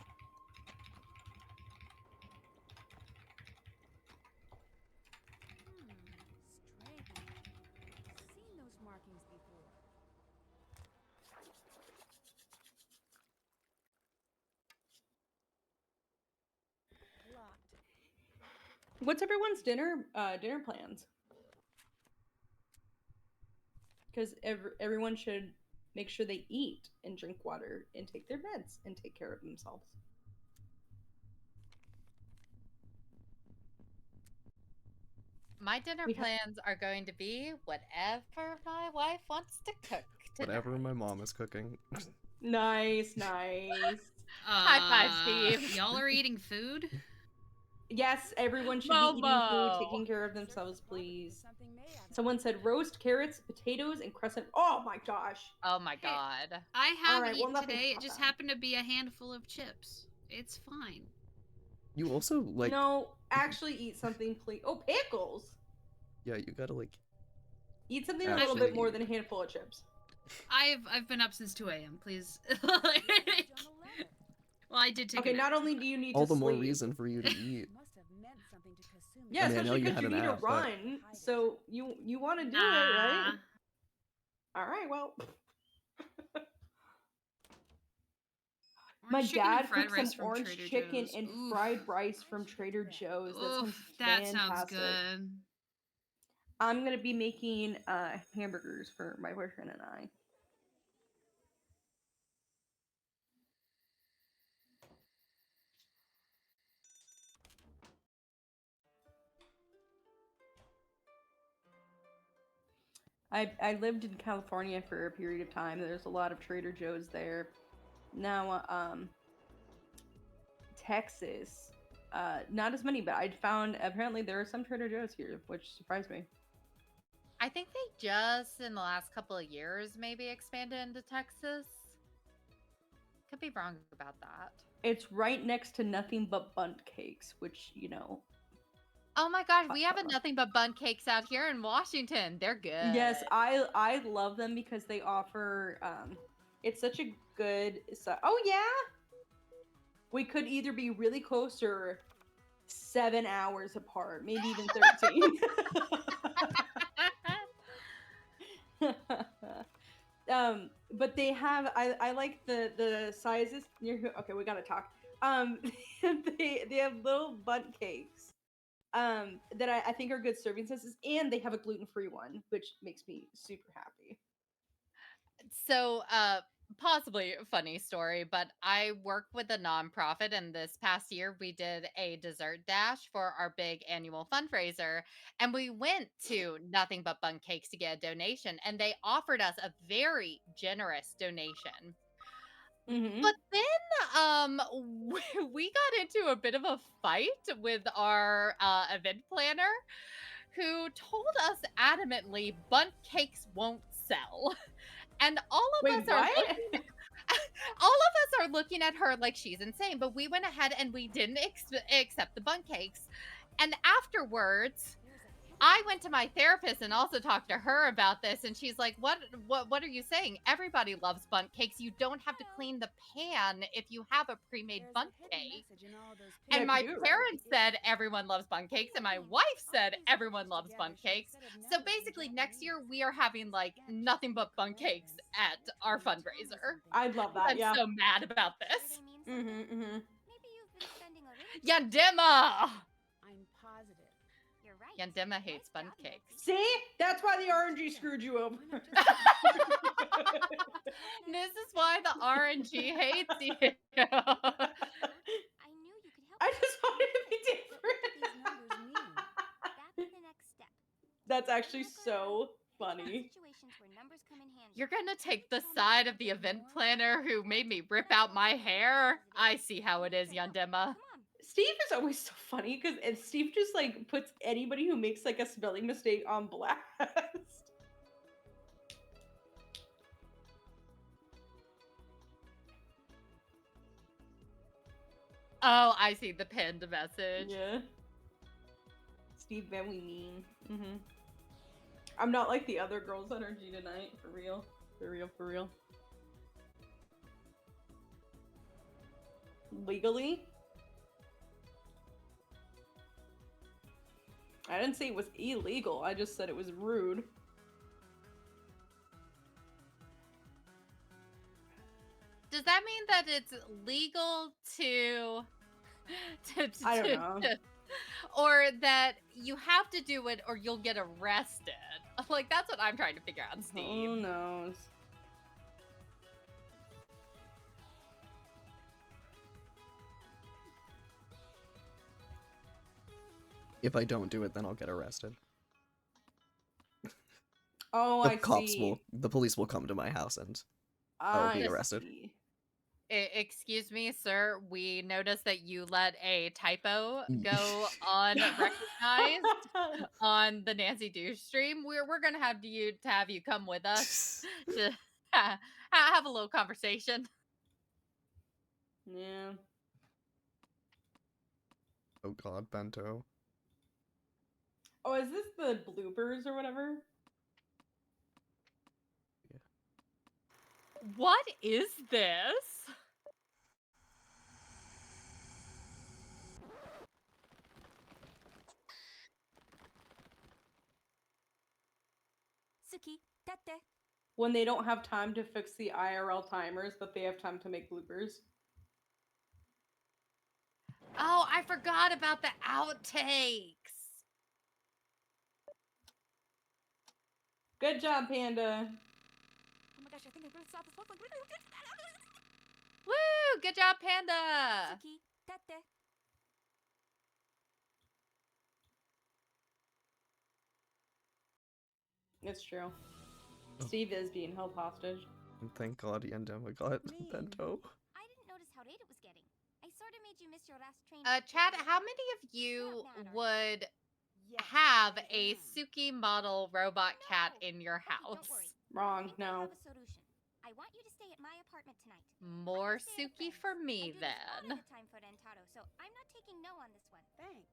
What's everyone's dinner plans? Because everyone should make sure they eat and drink water and take their meds and take care of themselves. My dinner plans are going to be whatever my wife wants to cook tonight. Whatever my mom is cooking. Nice. High five, Steve. Y'all are eating food? Yes, everyone should be eating food, taking care of themselves, please. Someone said roast carrots, potatoes, and crescent. Oh my gosh. Oh my god. I have Alright, eaten well, today. It just happened to be a handful of chips. It's fine. You also like. No, actually eat something, please. Oh, pickles. Yeah, you gotta like eat something a little bit more than a handful of chips. I've been up since 2 a.m. Please. Well, I did take. Okay, not only do you need all to the more sleep. reason for you to eat. Yeah, I mean, I know especially you because had you an need to app, but run, so you want to do it, right? All right, well. My dad cooked some orange chicken and fried rice from Trader Joe's. That sounds fantastic. Sounds good. I'm gonna be making hamburgers for my boyfriend and I. I lived in California for a period of time. There's a lot of Trader Joe's there. Now, Texas, not as many, but I found apparently there are some Trader Joe's here, which surprised me. I think they just in the last couple of years maybe expanded into Texas. Could be wrong about that. It's right next to Nothing But Bunt Cakes, which, you know. Oh my gosh, we have a Nothing But Bun Cakes out here in Washington. They're good. Yes, I love them because they offer it's such a good oh yeah. We could either be really close or 7 hours apart, maybe even 13. But they have I like the sizes. Okay, we gotta talk. They have little bunt cakes that I think are good serving sizes, and they have a gluten-free one, which makes me super happy. So, possibly a funny story, but I work with a nonprofit, and this past year we did a dessert dash for our big annual fundraiser, and we went to Nothing But Bun Cakes to get a donation, and they offered us a very generous donation. But then we got into a bit of a fight with our event planner, who told us adamantly bunt cakes won't sell. And all of us are looking all of us are looking at her like she's insane, but we went ahead and we didn't accept the bun cakes. And afterwards, I went to my therapist and also talked to her about this, and she's like, what are you saying? Everybody loves bundt cakes. You don't have to clean the pan if you have a pre-made bundt cake. And my parents said everyone loves bundt cakes, and my wife said everyone loves bundt cakes. So basically next year we are having like nothing but bundt cakes at our fundraiser. I love that. I'm so mad about this. Yandema! I'm positive. You're right. Yandema hates bundt cakes. See? That's why the RNG screwed you over. This is why the RNG hates you. I just wanted to be different. That's the next step. That's actually so funny. You're gonna take the side of the event planner who made me rip out my hair? I see how it is, Yandema. Steve is always so funny because Steve just like puts anybody who makes like a spelling mistake on blast. Oh, I see the pinned message. Yeah. Steve very mean. I'm not like the other girls' energy tonight, for real. For real, for real. Legally? I didn't say it was illegal, I just said it was rude. Does that mean that it's legal to I don't know. or that you have to do it or you'll get arrested? Like, that's what I'm trying to figure out, Steve. Who knows? If I don't do it, then I'll get arrested. Oh, I see. The police will come to my house and I will be arrested. Excuse me, sir. We noticed that you let a typo go unrecognized on the Nancy Douche stream. We're gonna have you come with us to have a little conversation. Yeah. Oh God, Bento. Oh, is this the bloopers or whatever? What is this? When they don't have time to fix the IRL timers, but they have time to make bloopers. Oh, I forgot about the outtakes. Good job, Panda. Oh my gosh, I think I really saw this look like. Woo! Good job, Panda. It's true. Steve is being held hostage. And thank God Yandema got Bento. I didn't notice how late it was getting. I sort of made you miss your last train. Chad, how many of you would have a Suki model robot cat in your house? Wrong. No. I want you to stay at my apartment tonight. More Suki for me then. All the time for Dentado, so I'm not taking no on this one. Thanks.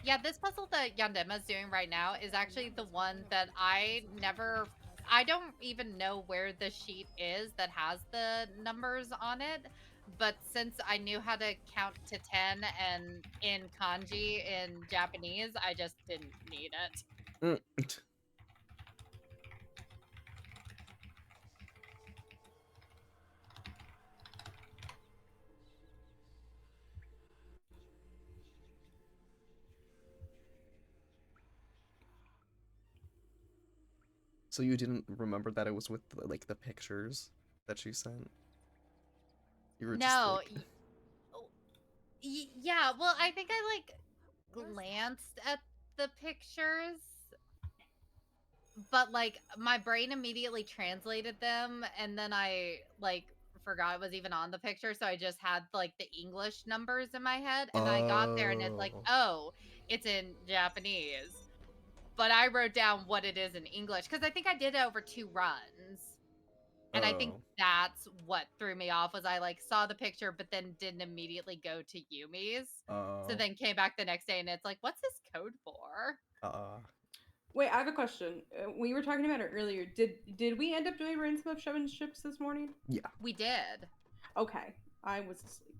Yeah, this puzzle that Yandema's doing right now is actually the one that I don't even know where the sheet is that has the numbers on it. But since I knew how to count to 10 and in kanji in Japanese, I just didn't need it. So you didn't remember that it was with like the pictures that she sent? You were just No. like... Yeah, well, I think I like glanced at the pictures, but like my brain immediately translated them, and then I like forgot it was even on the picture, so I just had like the English numbers in my head, and I got there and it's like, oh, it's in Japanese. But I wrote down what it is in English because I think I did it over 2 runs. And I think that's what threw me off was I like saw the picture but then didn't immediately go to Yumi's. So then came back the next day and it's like, what's this code for? Wait, I have a question. We were talking about it earlier. Did we end up doing Ransom of Seven Ships this morning? Yeah. We did. Okay. I was asleep.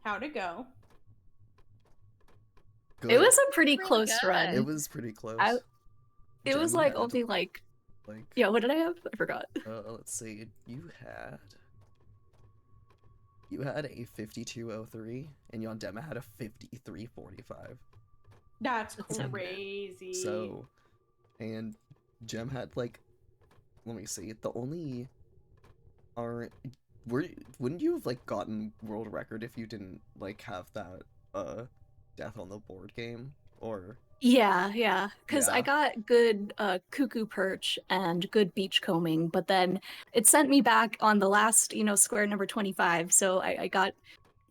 How'd it go? Good. It was a pretty close run. It was pretty close. It was like only like yeah, what did I have? I forgot. Let's see. You had a 5203 and Yandema had a 5345. That's crazy. So, and Jem had like, let me see. The only wouldn't you have like gotten world record if you didn't like have that death on the board game or? Yeah, because I got good cuckoo perch and good beachcombing, but then it sent me back on the last, square number 25. So I got,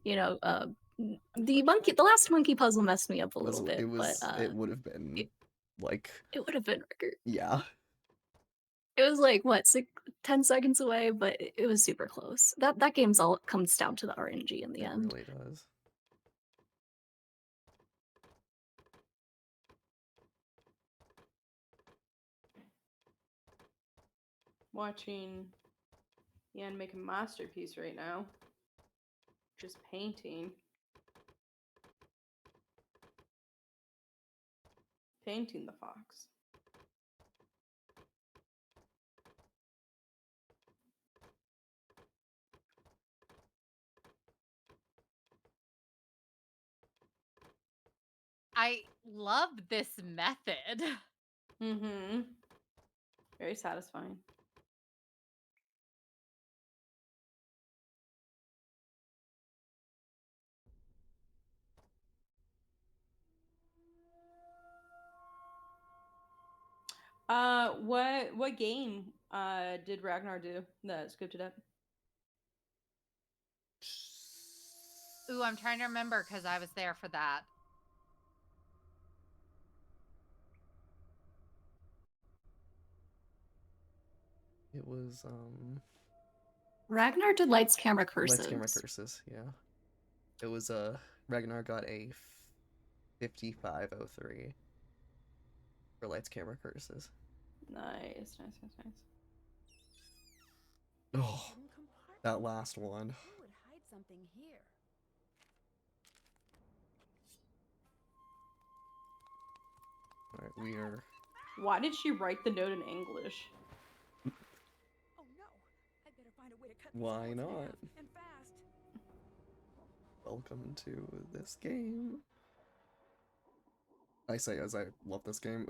the last monkey puzzle messed me up a little bit. It would have been like. It would have been record. Yeah. It was like what 10 seconds away, but it was super close. That game's all comes down to the RNG in the end. It really does. Watching Yan make a masterpiece right now. Just painting. Painting the fox. I love this method. Mm-hmm. Very satisfying. What game did Ragnar do that scripted up? Ooh, I'm trying to remember because I was there for that. It was Ragnar did Lights Camera Lights Camera Curses. Curses, yeah. It was Ragnar got a 5503 for Lights Camera Curses. Nice, nice, nice, nice. Oh, that last one. Who would hide something here? Alright, we are... Why did she write the note in English? Oh no! I better find a way to cut Why not? and fast. Welcome to this game. I say as I love this game.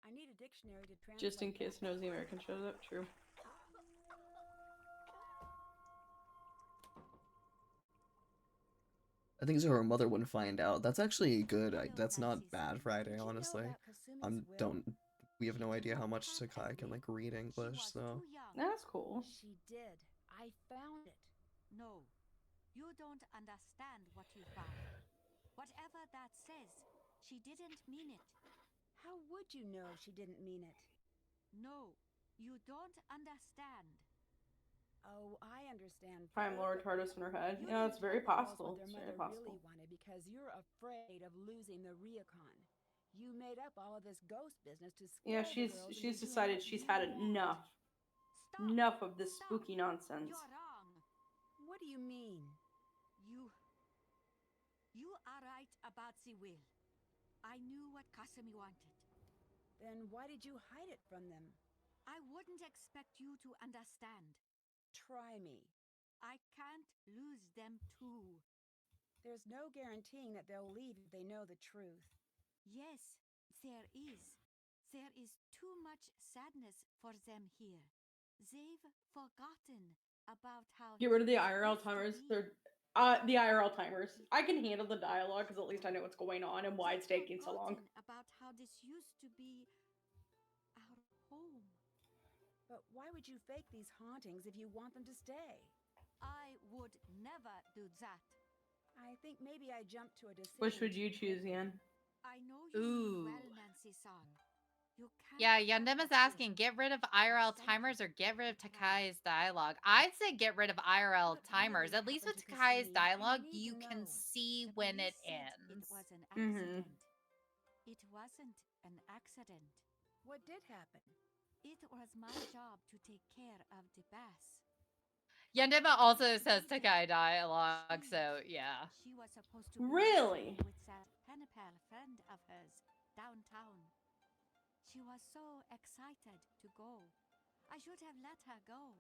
I need a dictionary to translate. Just in case Knows the American shows up, true. I think so her mother wouldn't find out. That's actually good. That's not bad Friday, honestly. We have no idea how much Sakai can like read English, so That's cool. She did. I found it. No, you don't understand what you found. Whatever that says, she didn't mean it. How would you know she didn't mean it? No, you don't understand. Oh, I understand. Prime Lord TARDIS in her head. You Yeah, it's very didn't tell the girls possible. what It's their very mother possible. really wanted because you're afraid of losing the Ryukon. You made up all of this ghost business to Yeah, scare the girls into she's doing decided what she's you had want. enough. Enough of this spooky nonsense. You're wrong. What do you mean? You are right about the will. I knew what Kasumi wanted. Then why did you hide it from them? I wouldn't expect you to understand. Try me. I can't lose them too. There's no guaranteeing that they'll leave if they know the truth. Yes, there is. There is too much sadness for them here. They've forgotten about how... Get rid of the IRL timers. They're the IRL timers. I can handle the dialogue because at least I know what's going on and why it's taking so long. About how this used to be our home. But why would you fake these hauntings if you want them to stay? I would never do that. I think maybe I jumped to a decision. Which would you choose, Ian? I know you well, Nancy-san. Yeah, Yandema's asking, get rid of IRL timers or get rid of Takai's dialogue. I'd say get rid of IRL timers. At least with Takai's dialogue, you can see when it ends. It was an accident. It wasn't an accident. What did happen? It was my job to take care of the bass. Yandema also says Takai dialogue, so yeah. She was supposed to really with that pen pal friend of hers downtown. She was so excited to go. I should have let her go.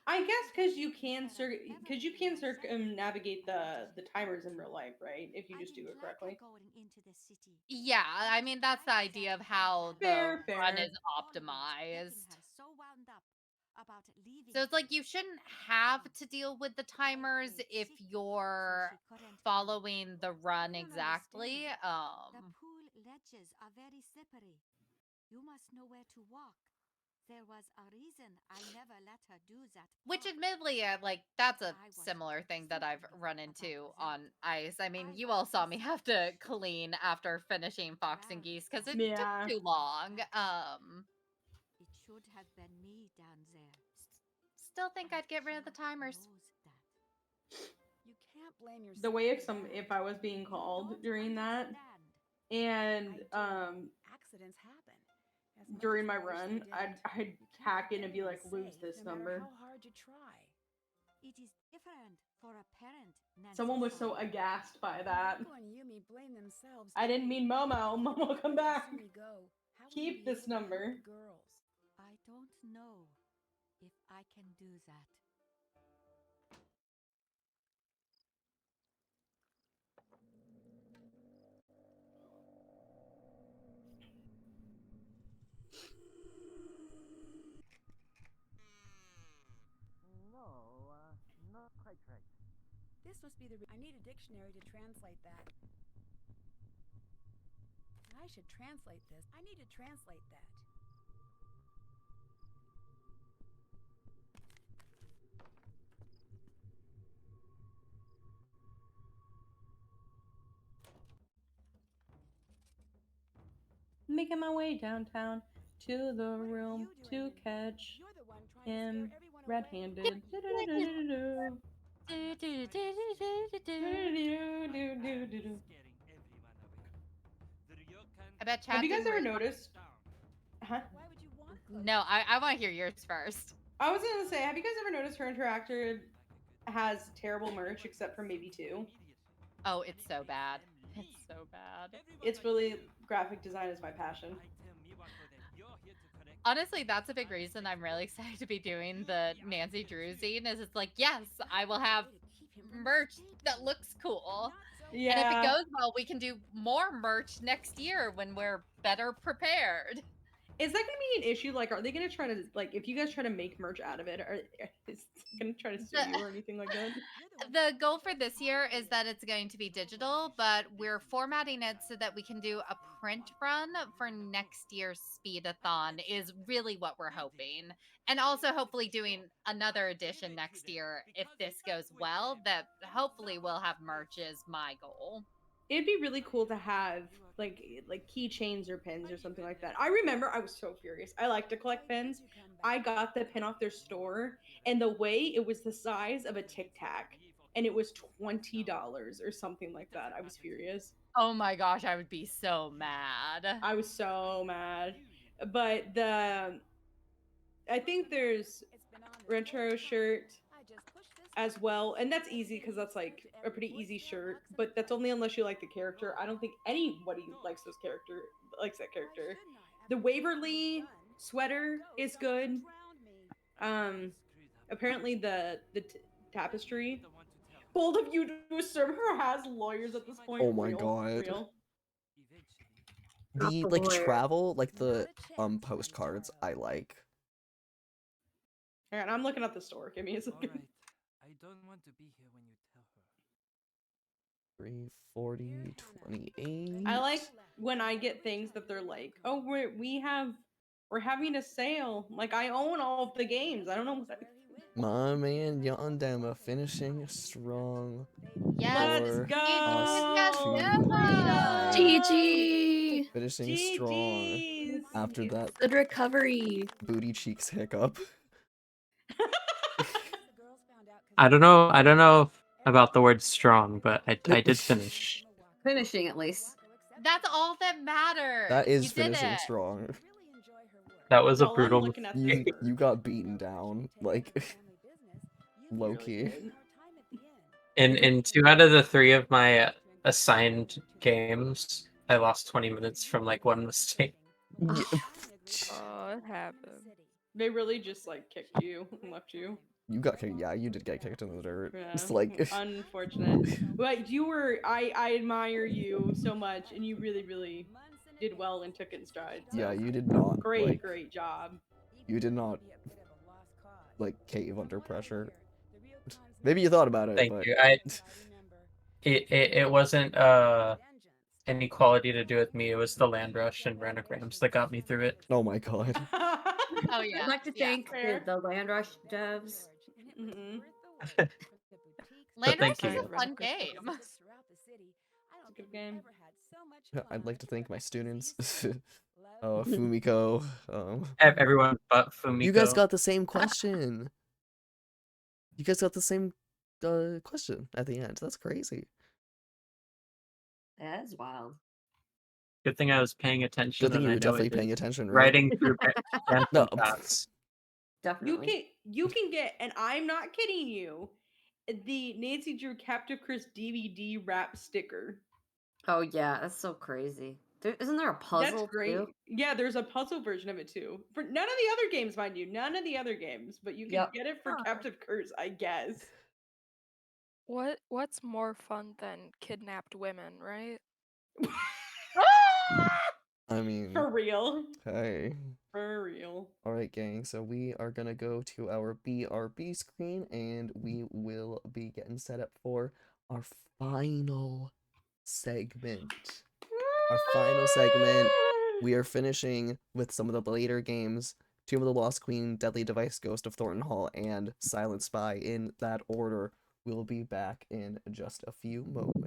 I guess because you can circumnavigate the timers in real life, right? If you just do it correctly. Going into the city. Yeah, I mean that's the idea of how the run is optimized. So wound up about leaving. So it's like you shouldn't have to deal with the timers if you're following the run exactly. The pool ledges are very slippery. You must know where to walk. There was a reason I never let her do that. Which admittedly, like, that's a similar thing that I've run into on ice. I mean, you all saw me have to clean after finishing Fox and Geese because it took too long. It should have been me down there. Still think I'd get rid of the timers. You can't blame yourself. The way if I was being called during that, and accidents happen. During my run, I'd hack in and be like, lose this number. How hard you try. It is different for a parent. Someone was so aghast by that. Momo and Yumi blame themselves. I didn't mean Momo. Momo, come back. How Keep this number. Girls. I don't know if I can do that. Not quite right. This must be the... I need a dictionary to translate that. I should translate this. I need to translate that. making my way downtown to the room to catch him red-handed. I bet Have chat's you guys in ever noticed? Huh? No, I want to hear yours first. I was gonna say, have you guys ever noticed her interactor has terrible merch except for maybe 2? Oh, it's so bad. It's so bad. It's really graphic design is my passion. Honestly, that's a big reason I'm really excited to be doing the Nancy Drew zine. Is it's like, yes, I will have merch that looks cool. And if it Yeah. goes well, we can do more merch next year when we're better prepared. Is that gonna be an issue? Like, are they gonna try to like if you guys try to make merch out of it, are is gonna try to sue you or anything like that? The goal for this year is that it's going to be digital, but we're formatting it so that we can do a print run for next year's speedathon is really what we're hoping. And also hopefully doing another edition next year if this goes well, that hopefully we'll have merch is my goal. It'd be really cool to have like keychains or pins or something like that. I remember I was so furious. I like to collect pins. I got the pin off their store, and the way it was the size of a Tic Tac, and it was $20 or something like that. I was furious. Oh my gosh, I would be so mad. I was so mad. But I think there's retro shirt as well, and that's easy because that's like a pretty easy shirt. But that's only unless you like the character. I don't think anybody likes that character. The Waverly sweater is good. Um, apparently the tapestry. Bold of you to assume her has lawyers at this point. Oh my Real, god. real. The like travel, like the postcards I like. Alright, I'm looking at the store. Give me a second. Alright. I don't want to be here when you tell her. 340, 28. I like when I get things that they're like, oh, we're having a sale. Like I own all of the games. I don't know what. My man Yandema finishing strong. Yes. Let's For us go! to have GG. finishing strong GG's. after that Good recovery. booty cheeks hiccup. I don't know about the word strong, but I did finish. Finishing at least. That's all that matters. That is You did finishing it. strong. That was a While I'm brutal looking at mistake. this You got beaten down, like low key. In 2 out of the 3 of my assigned games, I lost 20 minutes from like one mistake. Yeah. Oh, it happened. They really just like kicked you and left you. You got kicked. Yeah, you did get kicked in the dirt. Yeah, It's like unfortunate. But you were I admire you so much, and you really, really did well and took it in stride. So. yeah, you did not Great job. You did not like cave under pressure. Maybe you thought about it, Thank but you. It wasn't any quality to do with me. It was the land rush and ranograms that got me through it. Oh my god. Oh yeah. I'd like to thank the Land Rush devs. Mm-hmm. Land thank Rush is you. a fun game. It's a good game. I'd like to thank my students. Fumiko. Everyone but Fumiko. You guys got the same question. You guys got the same question at the end. That's crazy. That is wild. Good thing I was paying attention. Good thing you and were I know definitely it paying is attention, right? writing through No. dots. Definitely. You can get, and I'm not kidding you, the Nancy Drew Captive Chris DVD wrap sticker. Oh yeah, that's so crazy. Isn't there a puzzle That's great. too? Yeah, there's a puzzle version of it too. For none of the other games, mind you, none of the other games, but you can Yep. get it for Captive Curse, I guess. What's more fun than kidnapped women, right? I mean, For real. hey. For real. Alright, gang, so we are gonna go to our BRB screen and we will be getting set up for our final segment. Our final segment, we are finishing with some of the later games, Tomb of the Lost Queen, Deadly Device, Ghost of Thornton Hall, and Silent Spy in that order. We'll be back in just a few moments.